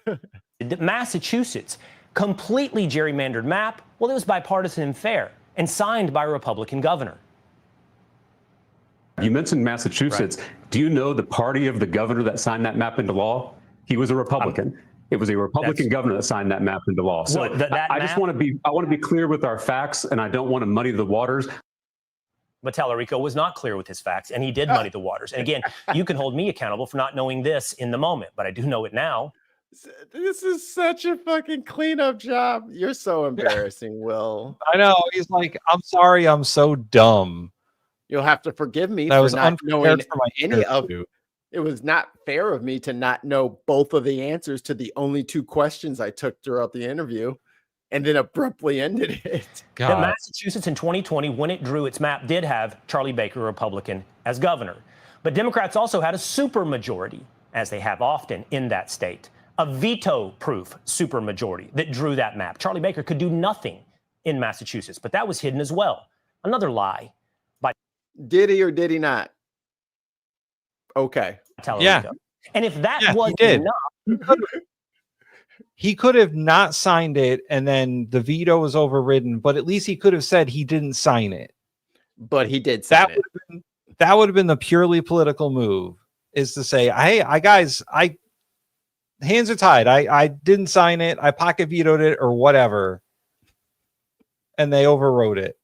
Massachusetts, completely gerrymandered map. Well, it was bipartisan and fair and signed by a Republican governor. You mentioned Massachusetts. Right. Do you know the party of the governor that signed that map into law? He was a Republican. It was a Republican governor that signed that map into law. So I just want to be clear with our facts, and I don't want to muddy the waters. But Tallarico was not clear with his facts, and he did muddy the waters. And again, you can hold me accountable for not knowing this in the moment, but I do know it now. This is such a fucking cleanup job. You're so embarrassing, Will. I know. He's like, I'm sorry, I'm so dumb. You'll have to forgive me for not knowing any of it. It was not fair of me to not know both of the answers to the only 2 questions I took throughout the interview and then abruptly ended it. That Massachusetts in 2020, when it drew its map, did have Charlie Baker, a Republican, as governor. But Democrats also had a supermajority, as they have often in that state, a veto-proof supermajority that drew that map. Charlie Baker could do nothing in Massachusetts, but that was hidden as well. Another lie. Did he or did he not? Okay. Yeah. And if that wasn't enough, he could have not signed it and then the veto was overridden, but at least he could have said he didn't sign it. But he did sign it. That would have been the purely political move, is to say, hey, guys, hands are tied. I didn't sign it. I pocket vetoed it or whatever. And they overrode it.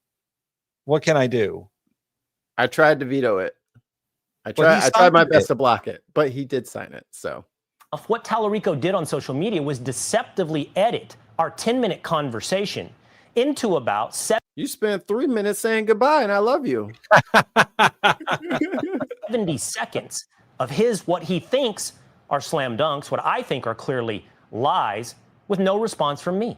What can I do? I tried to veto it. I tried my best to block it, but he did sign it. So what Tallarico did on social media was deceptively edit our 10-minute conversation into about 7. You spent 3 minutes saying goodbye, and I love you. 70 seconds of what he thinks are slam dunks, what I think are clearly lies, with no response from me,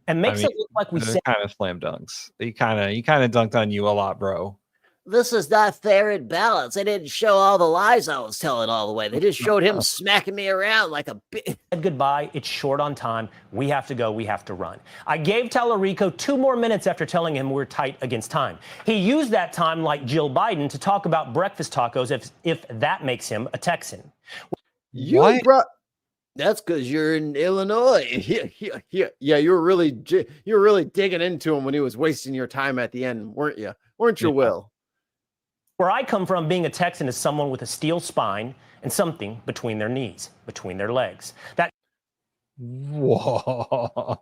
and makes it look like we said kind of slam dunks. He kind of dunked on you a lot, bro. This is not fair and balanced. They didn't show all the lies I was telling all the way. They just showed him smacking me around like a bitch. Goodbye. It's short on time. We have to go. We have to run. I gave Tallarico 2 more minutes after telling him we're tight against time. He used that time like Jill Biden to talk about breakfast tacos if that makes him a Texan. That's because you're in Illinois. Yeah. You were really digging into him when he was wasting your time at the end, weren't you? Weren't you, Will? Where I come from, being a Texan is someone with a steel spine and something between their knees, between their legs. That Whoa.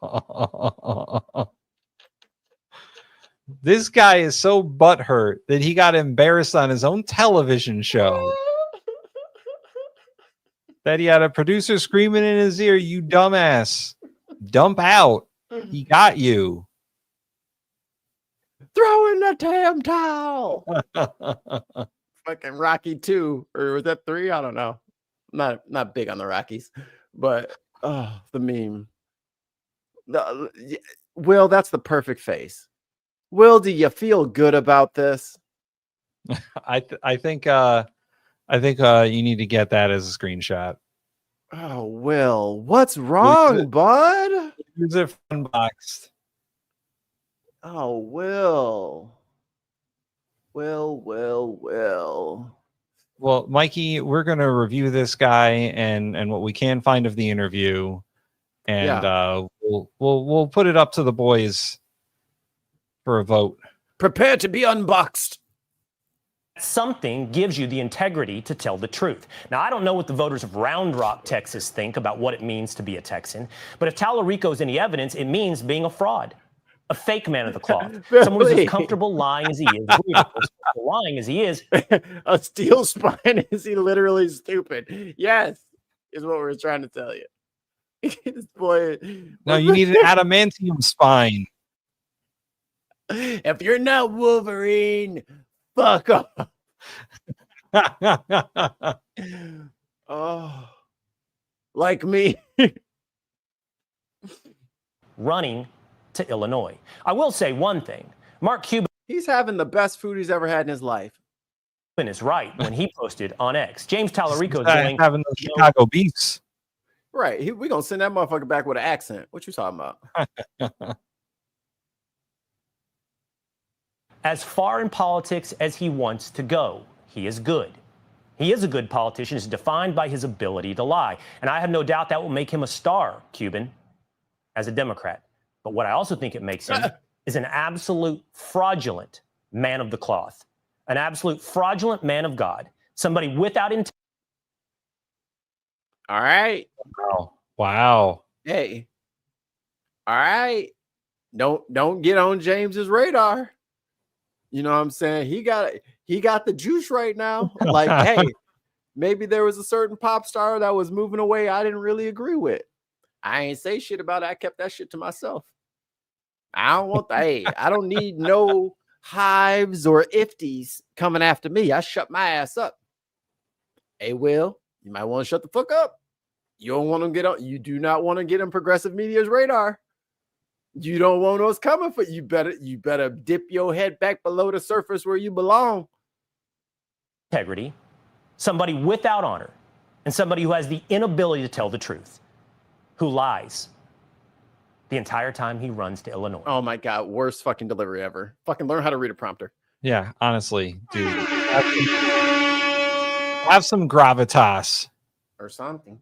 This guy is so butthurt that he got embarrassed on his own television show. That he had a producer screaming in his ear, "You dumbass. Dump out. He got you." Throw in the damn towel. Fucking Rocky 2, or was that 3? I don't know. I'm not big on the Rockies, but the meme. Will, that's the perfect face. Will, do you feel good about this? I think you need to get that as a screenshot. Oh, Will, what's wrong, bud? Use it for Unboxed. Oh, Will. Well, Mikey, we're gonna review this guy and what we can find of the interview, and we'll put it up to the boys for a vote. Prepare to be unboxed. something gives you the integrity to tell the truth. Now, I don't know what the voters of Round Rock, Texas think about what it means to be a Texan, but if Tallarico is any evidence, it means being a fraud, a fake man of the cloth, someone who's as comfortable lying as he is, lying as he is. A steel spine. Is he literally stupid? Yes, is what we're trying to tell you. This boy. No, you need an adamantium spine. If you're not Wolverine, fuck off. Oh, like me. Running to Illinois. I will say one thing. Mark Cuban. He's having the best food he's ever had in his life. Is right when he posted on X. James Tallarico is doing having the Chicago beefs. Right. We're going to send that motherfucker back with an accent. What you talking about? As far in politics as he wants to go. He is good. He is a good politician. Is defined by his ability to lie. And I have no doubt that will make him a star, Cuban, as a Democrat. But what I also think it makes him is an absolute fraudulent man of the cloth, an absolute fraudulent man of God, somebody without intent. All right. Wow. Hey. All right. Don't get on James's radar. You know what I'm saying? He got the juice right now. Like, hey, maybe there was a certain pop star that was moving away I didn't really agree with. I ain't say shit about it. I kept that shit to myself. I don't want that. Hey, I don't need no hives or ifties coming after me. I shut my ass up. Hey, Will, you might want to shut the fuck up. You don't want to get on. You do not want to get on progressive media's radar. You don't want us coming for you. Better dip your head back below the surface where you belong. Integrity, somebody without honor, and somebody who has the inability to tell the truth, who lies the entire time he runs to Illinois. Oh my God, worst fucking delivery ever. Fucking learn how to read a prompter. Yeah, honestly, dude. Have some gravitas. Or something.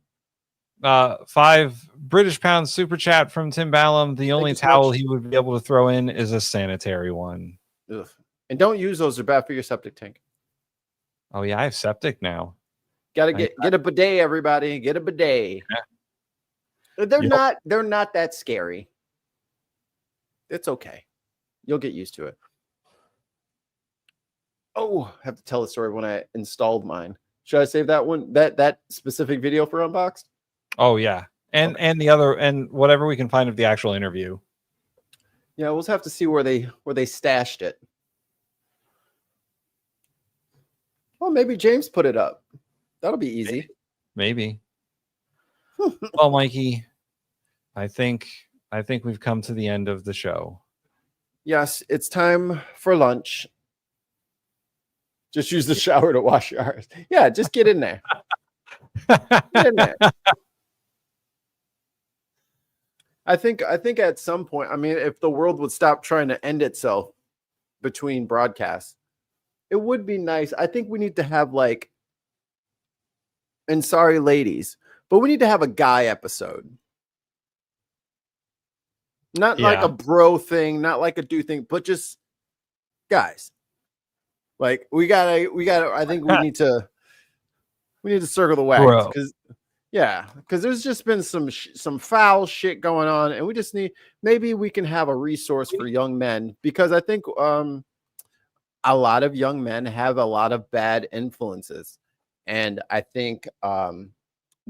5 British pounds super chat from Tim Ballum. The only towel he would be able to throw in is a sanitary one. Ugh. And don't use those. They're bad for your septic tank. Oh yeah, I have septic now. Gotta get a bidet, everybody. Get a bidet. Yeah. They're not that scary. It's okay. You'll get used to it. Oh, I have to tell the story when I installed mine. Should I save that one? That specific video for Unboxed? Oh yeah. And the other, and whatever we can find of the actual interview. Yeah, we'll have to see where they stashed it. Well, maybe James put it up. That'll be easy. Maybe. Well, Mikey, I think we've come to the end of the show. Yes, it's time for lunch. Just use the shower to wash your hands. Yeah, just get in there. Get in there. I think at some point, I mean, if the world would stop trying to end itself between broadcasts, it would be nice. I think we need to have and sorry, ladies, but we need to have a guy episode. Not like a bro thing, not like a dude thing, but just guys. Like we gotta. I think we need to circle the wagons because there's just been some foul shit going on, and we just maybe we can have a resource for young men, because I think a lot of young men have a lot of bad influences, and I think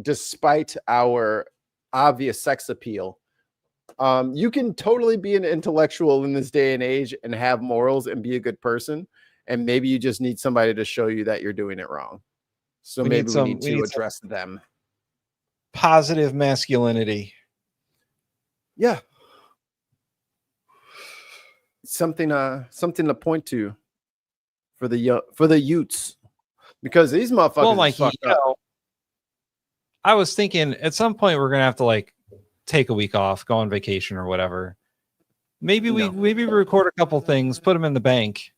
despite our obvious sex appeal, you can totally be an intellectual in this day and age and have morals and be a good person. And maybe you just need somebody to show you that you're doing it wrong. So maybe we need to address them. Positive masculinity. Yeah. Something to point to for the youths, because these motherfuckers well, Mikey, I was thinking at some point we're gonna have to like take a week off, go on vacation or whatever. Maybe we record a couple things, put them in the bank,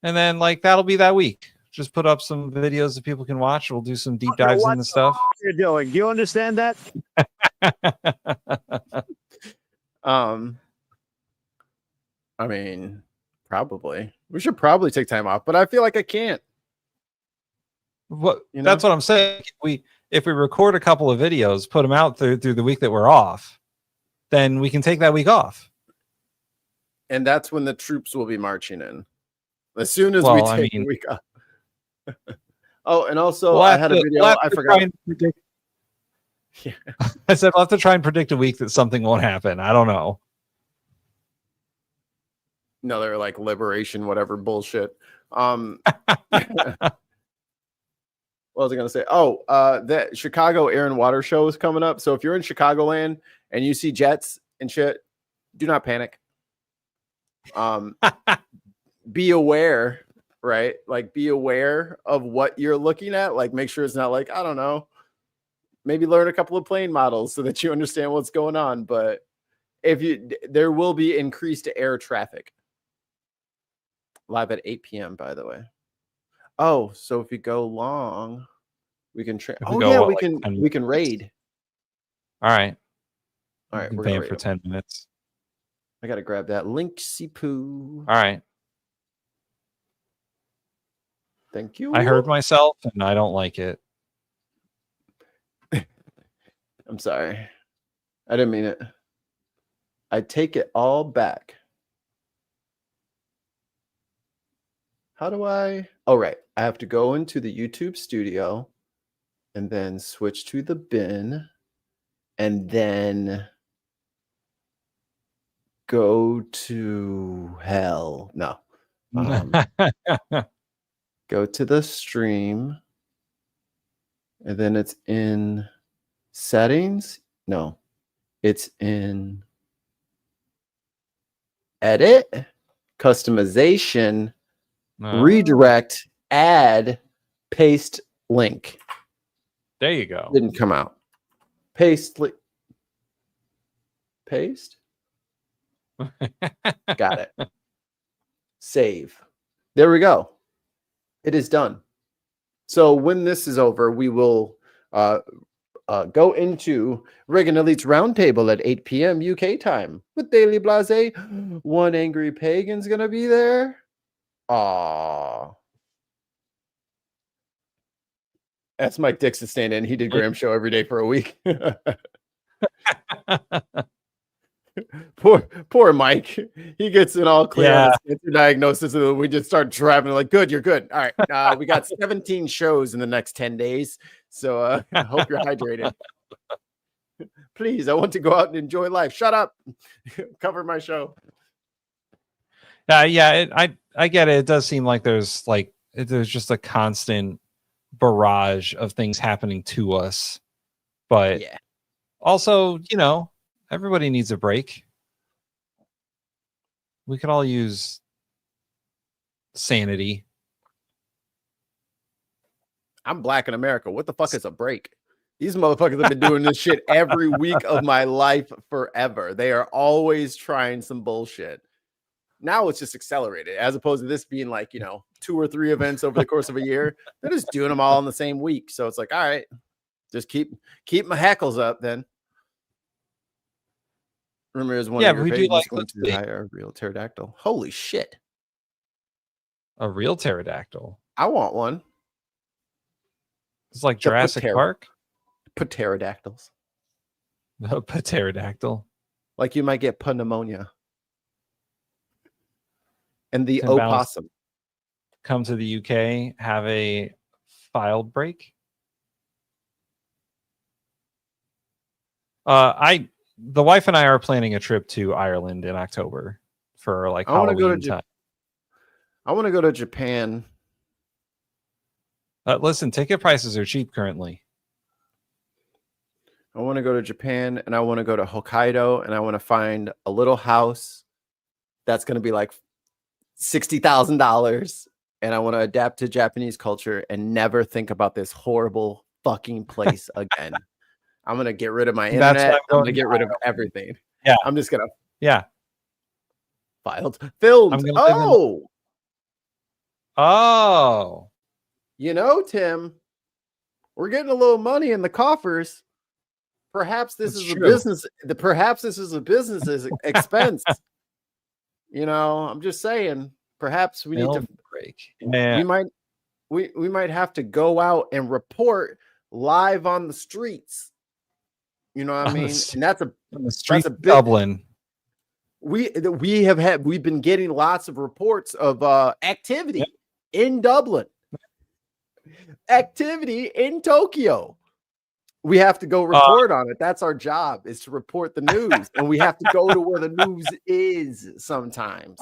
and then like that'll be that week. Just put up some videos that people can watch. We'll do some deep dives into stuff. You're doing? Do you understand that? I mean, probably we should probably take time off, but I feel like I can't. That's what I'm saying. If we record a couple of videos, put them out through the week that we're off, then we can take that week off. And that's when the troops will be marching in. As soon as we take a week off. Oh, and also I had a video. I forgot. Yeah. I said we'll have to try and predict a week that something won't happen. I don't know. No, they're like liberation, whatever bullshit. What was I going to say? Oh, that Chicago Air and Water Show is coming up. So if you're in Chicagoland and you see jets and shit, do not panic. Be aware, right? Like be aware of what you're looking at. Like make sure it's not like, I don't know, maybe learn a couple of plane models so that you understand what's going on. But there will be increased air traffic. Live at 8 p.m., by the way. Oh, so if you go long, we can we can raid. All right. We're paying for 10 minutes. I gotta grab that link. Poo. All right. Thank you. I heard myself and I don't like it. I'm sorry. I didn't mean it. I take it all back. How do I? Oh, right. I have to go into the YouTube studio and then switch to the bin and then go to hell. No. Go to the stream and then it's in settings. No, it's in edit, customization, redirect, add, paste link. There you go. Didn't come out. Paste. Paste. Got it. Save. There we go. It is done. So when this is over, we will go into Reagan Elite's Roundtable at 8 p.m. UK time with Daily Blase. One Angry Pagan's going to be there. Aww. That's Mike Dixon stand in. He did Graham show every day for a week. Poor Mike. He gets it all clear on his cancer diagnosis, and we just start traveling like, good, you're good. All right. We got 17 shows in the next 10 days. So I hope you're hydrated. Please, I want to go out and enjoy life. Shut up. Cover my show. I get it. It does seem like there's just a constant barrage of things happening to us. But also, everybody needs a break. We could all use sanity. I'm Black in America. What the fuck is a break? These motherfuckers have been doing this shit every week of my life forever. They are always trying some bullshit. Now it's just accelerated, as opposed to this being like, 2 or 3 events over the course of a year. They're just doing them all in the same week. So it's like, all right, Just keep my hackles up then. Rumor is one Yeah, of but your we do babies like going the to hire a real pterodactyl. Holy shit. a real pterodactyl. I want one. It's like The Jurassic Park. Pterodactyls. No, pterodactyl. Like you might get pneumonia. And the Tim Balance opossum. come to the UK, have a file break. The wife and I are planning a trip to Ireland in October for like Halloween time. I want to go to Japan. Listen, ticket prices are cheap currently. I want to go to Japan and I want to go to Hokkaido and I want to find a little house that's going to be like $60,000 and I want to adapt to Japanese culture and never think about this horrible fucking place again. I'm going to get rid of my internet. I'm going to get rid of everything. Yeah. I'm just going to. Yeah. Filed. Filmed. Oh. You know, Tim, we're getting a little money in the coffers. Perhaps this is a business. Perhaps this is a business expense. You know, I'm just saying. Perhaps we need to break. We might have to go out and report live on the streets. You know what I mean? And that's a big, Dublin. We've been getting lots of reports of activity in Dublin, activity in Tokyo. We have to go report on it. That's our job, is to report the news, and we have to go to where the news is sometimes.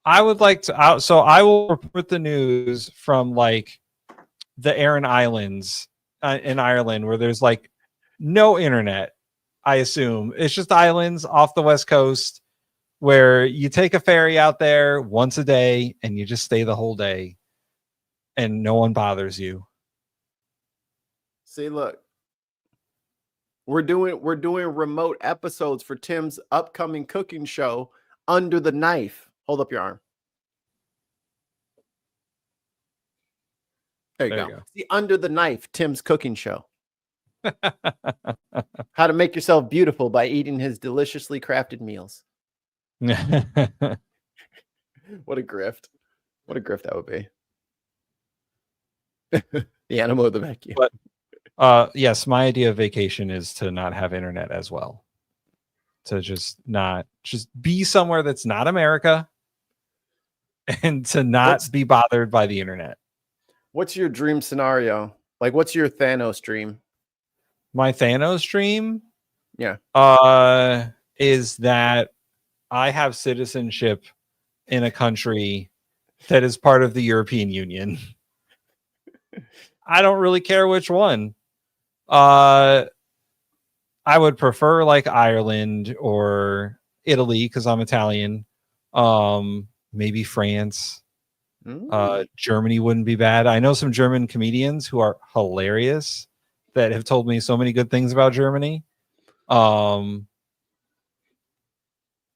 I would like to. So I will report the news from like the Aran Islands in Ireland, where there's like no internet. I assume it's just islands off the west coast where you take a ferry out there once a day and you just stay the whole day, and no one bothers you. See, look. We're doing remote episodes for Tim's upcoming cooking show, Under the Knife. Hold up your arm. There you go. See, Under the Knife, Tim's cooking show. How to make yourself beautiful by eating his deliciously crafted meals. What a grift. What a grift that would be. The animal of the vacuum. Yes, my idea of vacation is to not have internet as well. To just be somewhere that's not America and to not be bothered by the internet. What's your dream scenario? Like, what's your Thanos dream? My Thanos dream? Yeah. Is that I have citizenship in a country that is part of the European Union. I don't really care which one. I would prefer like Ireland or Italy because I'm Italian. Maybe France. Germany wouldn't be bad. I know some German comedians who are hilarious that have told me so many good things about Germany.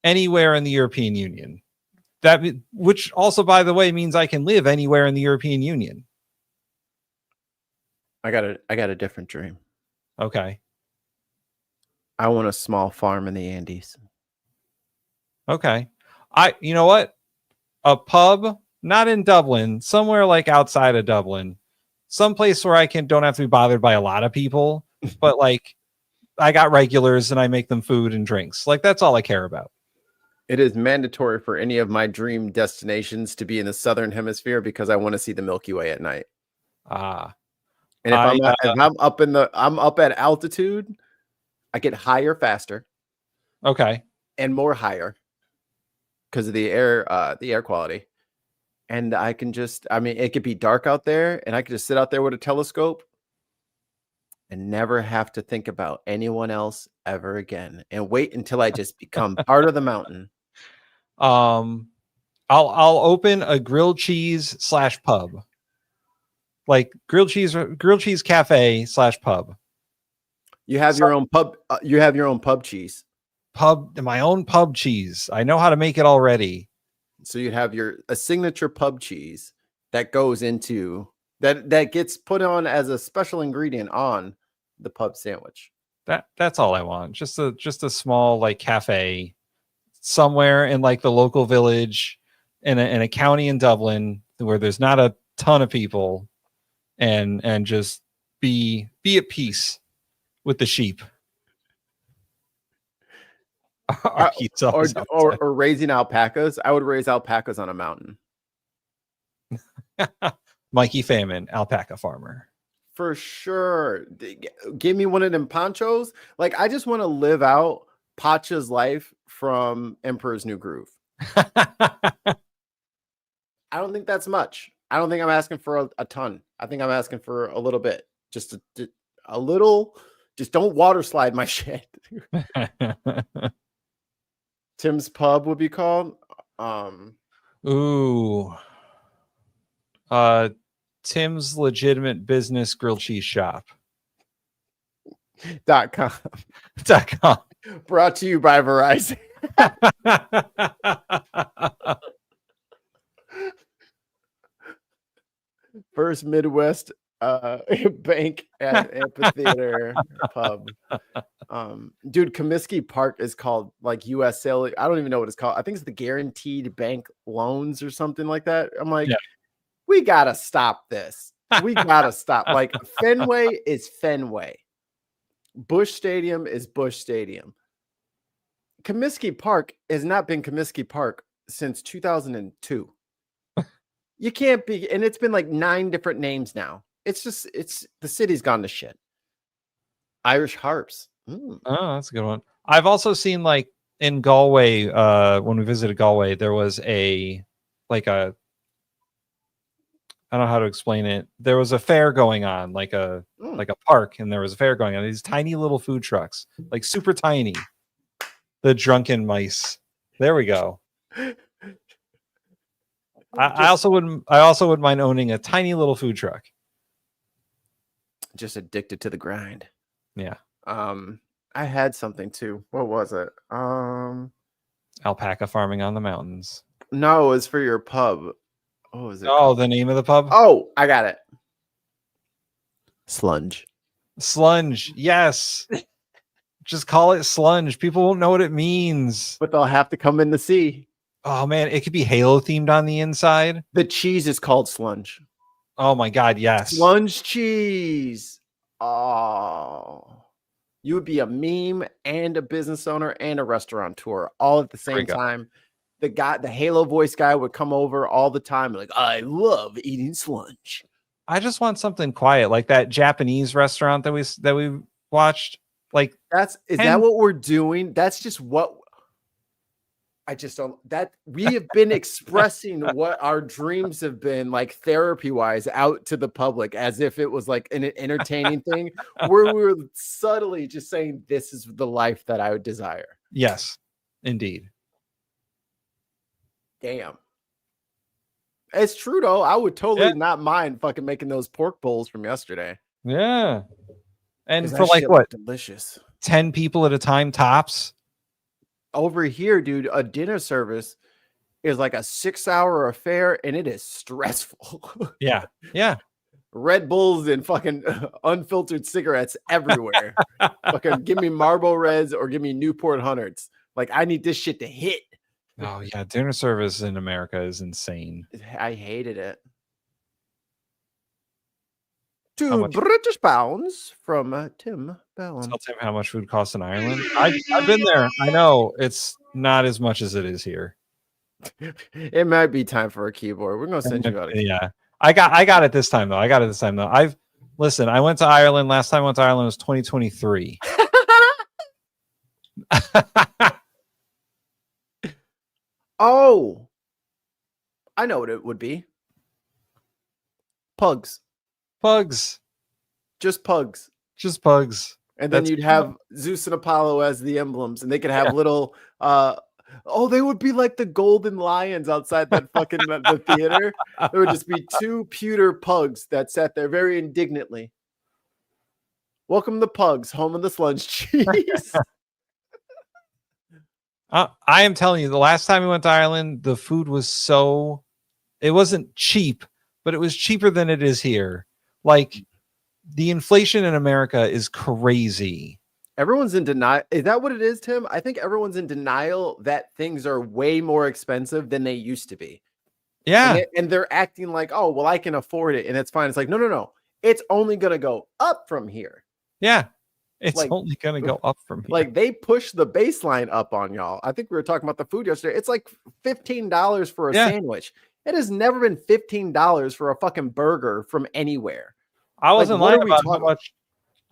Anywhere in the European Union. Which also, by the way, means I can live anywhere in the European Union. I got a different dream. Okay. I want a small farm in the Andes. Okay. You know what? A pub, not in Dublin, somewhere like outside of Dublin. Someplace where I don't have to be bothered by a lot of people, but like I got regulars and I make them food and drinks. Like that's all I care about. It is mandatory for any of my dream destinations to be in the southern hemisphere because I want to see the Milky Way at night. And if I'm up at altitude, I get higher faster. Okay. And more higher because of the air quality. And I can it could be dark out there and I could just sit out there with a telescope and never have to think about anyone else ever again and wait until I just become part of the mountain. I'll open a grilled cheese / pub. Like grilled cheese cafe / pub. You have your own pub. You have your own pub cheese. My own pub cheese. I know how to make it already. So you'd have a signature pub cheese that goes into that gets put on as a special ingredient on the pub sandwich. That's all I want. Just a small like cafe somewhere in like the local village in a county in Dublin where there's not a ton of people, and just be at peace with the sheep. Or raising alpacas. I would raise alpacas on a mountain. Mikey Famine, alpaca farmer. For sure. Give me one of them ponchos. Like, I just want to live out Pacha's life from Emperor's New Groove. I don't think that's much. I don't think I'm asking for a ton. I think I'm asking for a little bit. Just a little. Just don't water slide my shit. Tim's Pub would be called. Tim's Legitimate Business Grilled Cheese Shop. .com. .com. Brought to you by Verizon. First Midwest bank at amphitheater pub. Dude, Comiskey Park is called like USL. I don't even know what it's called. I think it's the Guaranteed Bank Loans or something like that. I'm like, we gotta stop this. We gotta stop. Like, Fenway is Fenway. Busch Stadium is Busch Stadium. Comiskey Park has not been Comiskey Park since 2002. You can't be, and it's been like 9 different names now. It's the city's gone to shit. Irish Harps. Oh, that's a good one. I've also seen like in Galway, when we visited Galway, there was I don't know how to explain it. There was a fair going on, like a park, and there was a fair going on. These tiny little food trucks, like super tiny. The drunken mice. There we go. I also wouldn't mind owning a tiny little food truck. Just addicted to the grind. Yeah. I had something too. What was it? Alpaca farming on the mountains. No, it's for your pub. What was it? Oh, the name of the pub? Oh, I got it. Slunge. Slunge. Yes. Just call it Slunge. People won't know what it means. But they'll have to come in to see. Oh man, it could be Halo themed on the inside. The cheese is called Slunge. Oh my god, yes. Slunge cheese. Oh. You would be a meme and a business owner and a restaurateur all at the same time. The Halo voice guy would come over all the time, like, I love eating slunge. I just want something quiet, like that Japanese restaurant that we watched. Like, is that what we're doing? That's just what I just don't. That we have been expressing what our dreams have been, like therapy wise, out to the public as if it was like an entertaining thing, where we were subtly just saying, this is the life that I would desire. Yes, indeed. Damn. It's true though. I would totally not mind fucking making those pork bowls from yesterday. Yeah. And For for like what? Delicious. 10 people at a time tops. Over here, dude, a dinner service is like a 6-hour affair and it is stressful. Yeah. Yeah. Red Bulls and fucking unfiltered cigarettes everywhere. Fucking give me Marlboro Reds or give me Newport Hundreds. Like, I need this shit to hit. Oh yeah, dinner service in America is insane. I hated it. 2 British pounds from Tim Bellum. Tell Tim how much food costs in Ireland. I've been there. I know it's not as much as it is here. It might be time for a keyboard. We're gonna send you out. Yeah, I got it this time though. I went to Ireland last time. I went to Ireland was 2023. Oh, I know what it would be. Pugs. Just pugs. And then you'd have Zeus and Apollo as the emblems, and they could have little they would be like the golden lions outside that fucking the theater. There would just be 2 pewter pugs that sat there very indignantly. Welcome to Pugs, home of the slunge cheese. I am telling you, the last time we went to Ireland, the food was it wasn't cheap, but it was cheaper than it is here. Like, the inflation in America is crazy. Everyone's in denial. Is that what it is, Tim? I think everyone's in denial that things are way more expensive than they used to be. Yeah. And they're acting like, oh, well, I can afford it and it's fine. It's like, no. It's only going to go up from here. Yeah. It's like, only going to go up from here. Like they push the baseline up on y'all. I think we were talking about the food yesterday. It's like $15 for a sandwich. It has never been $15 for a fucking burger from anywhere. I wasn't lying about how much.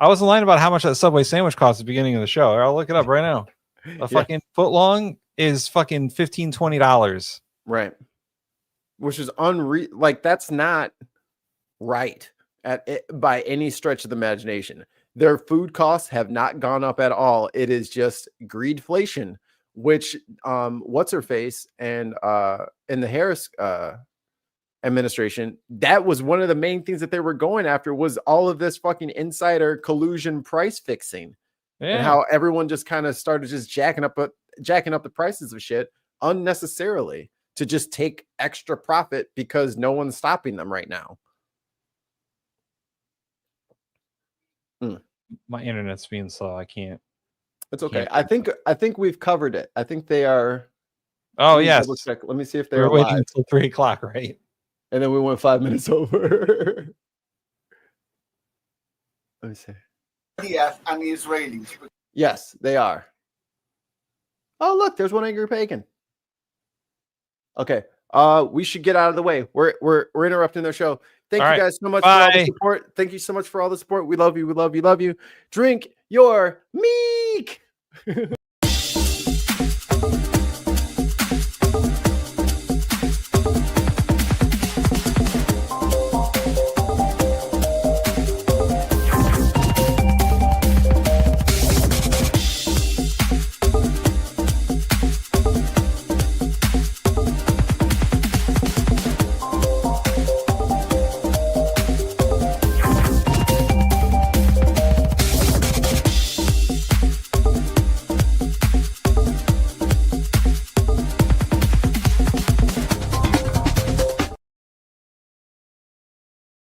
I wasn't lying about how much that Subway sandwich cost at the beginning of the show. I'll look it up right now. A fucking foot long is fucking $15, $20. Right. Which is unreal. Like that's not right at it, by any stretch of the imagination. Their food costs have not gone up at all. It is just greedflation, which what's her face and in the Harris administration, that was one of the main things that they were going after was all of this fucking insider collusion price fixing. And how everyone just kind of started just jacking up the prices of shit unnecessarily to just take extra profit because no one's stopping them right now. My internet's being slow. I can't. It's okay. I think we've covered it. I think they are. Oh yes. Let me see if they're waiting live. until 3 o'clock, right? And then we went 5 minutes over. Let me see. Yes, and the Israelis. Yes, they are. Oh, look, there's one angry pagan. Okay. We should get out of the way. We're interrupting their show. Thank you guys so much for all the support. Thank you so much for all the support. We love you. We love you. Love you. Drink your meek.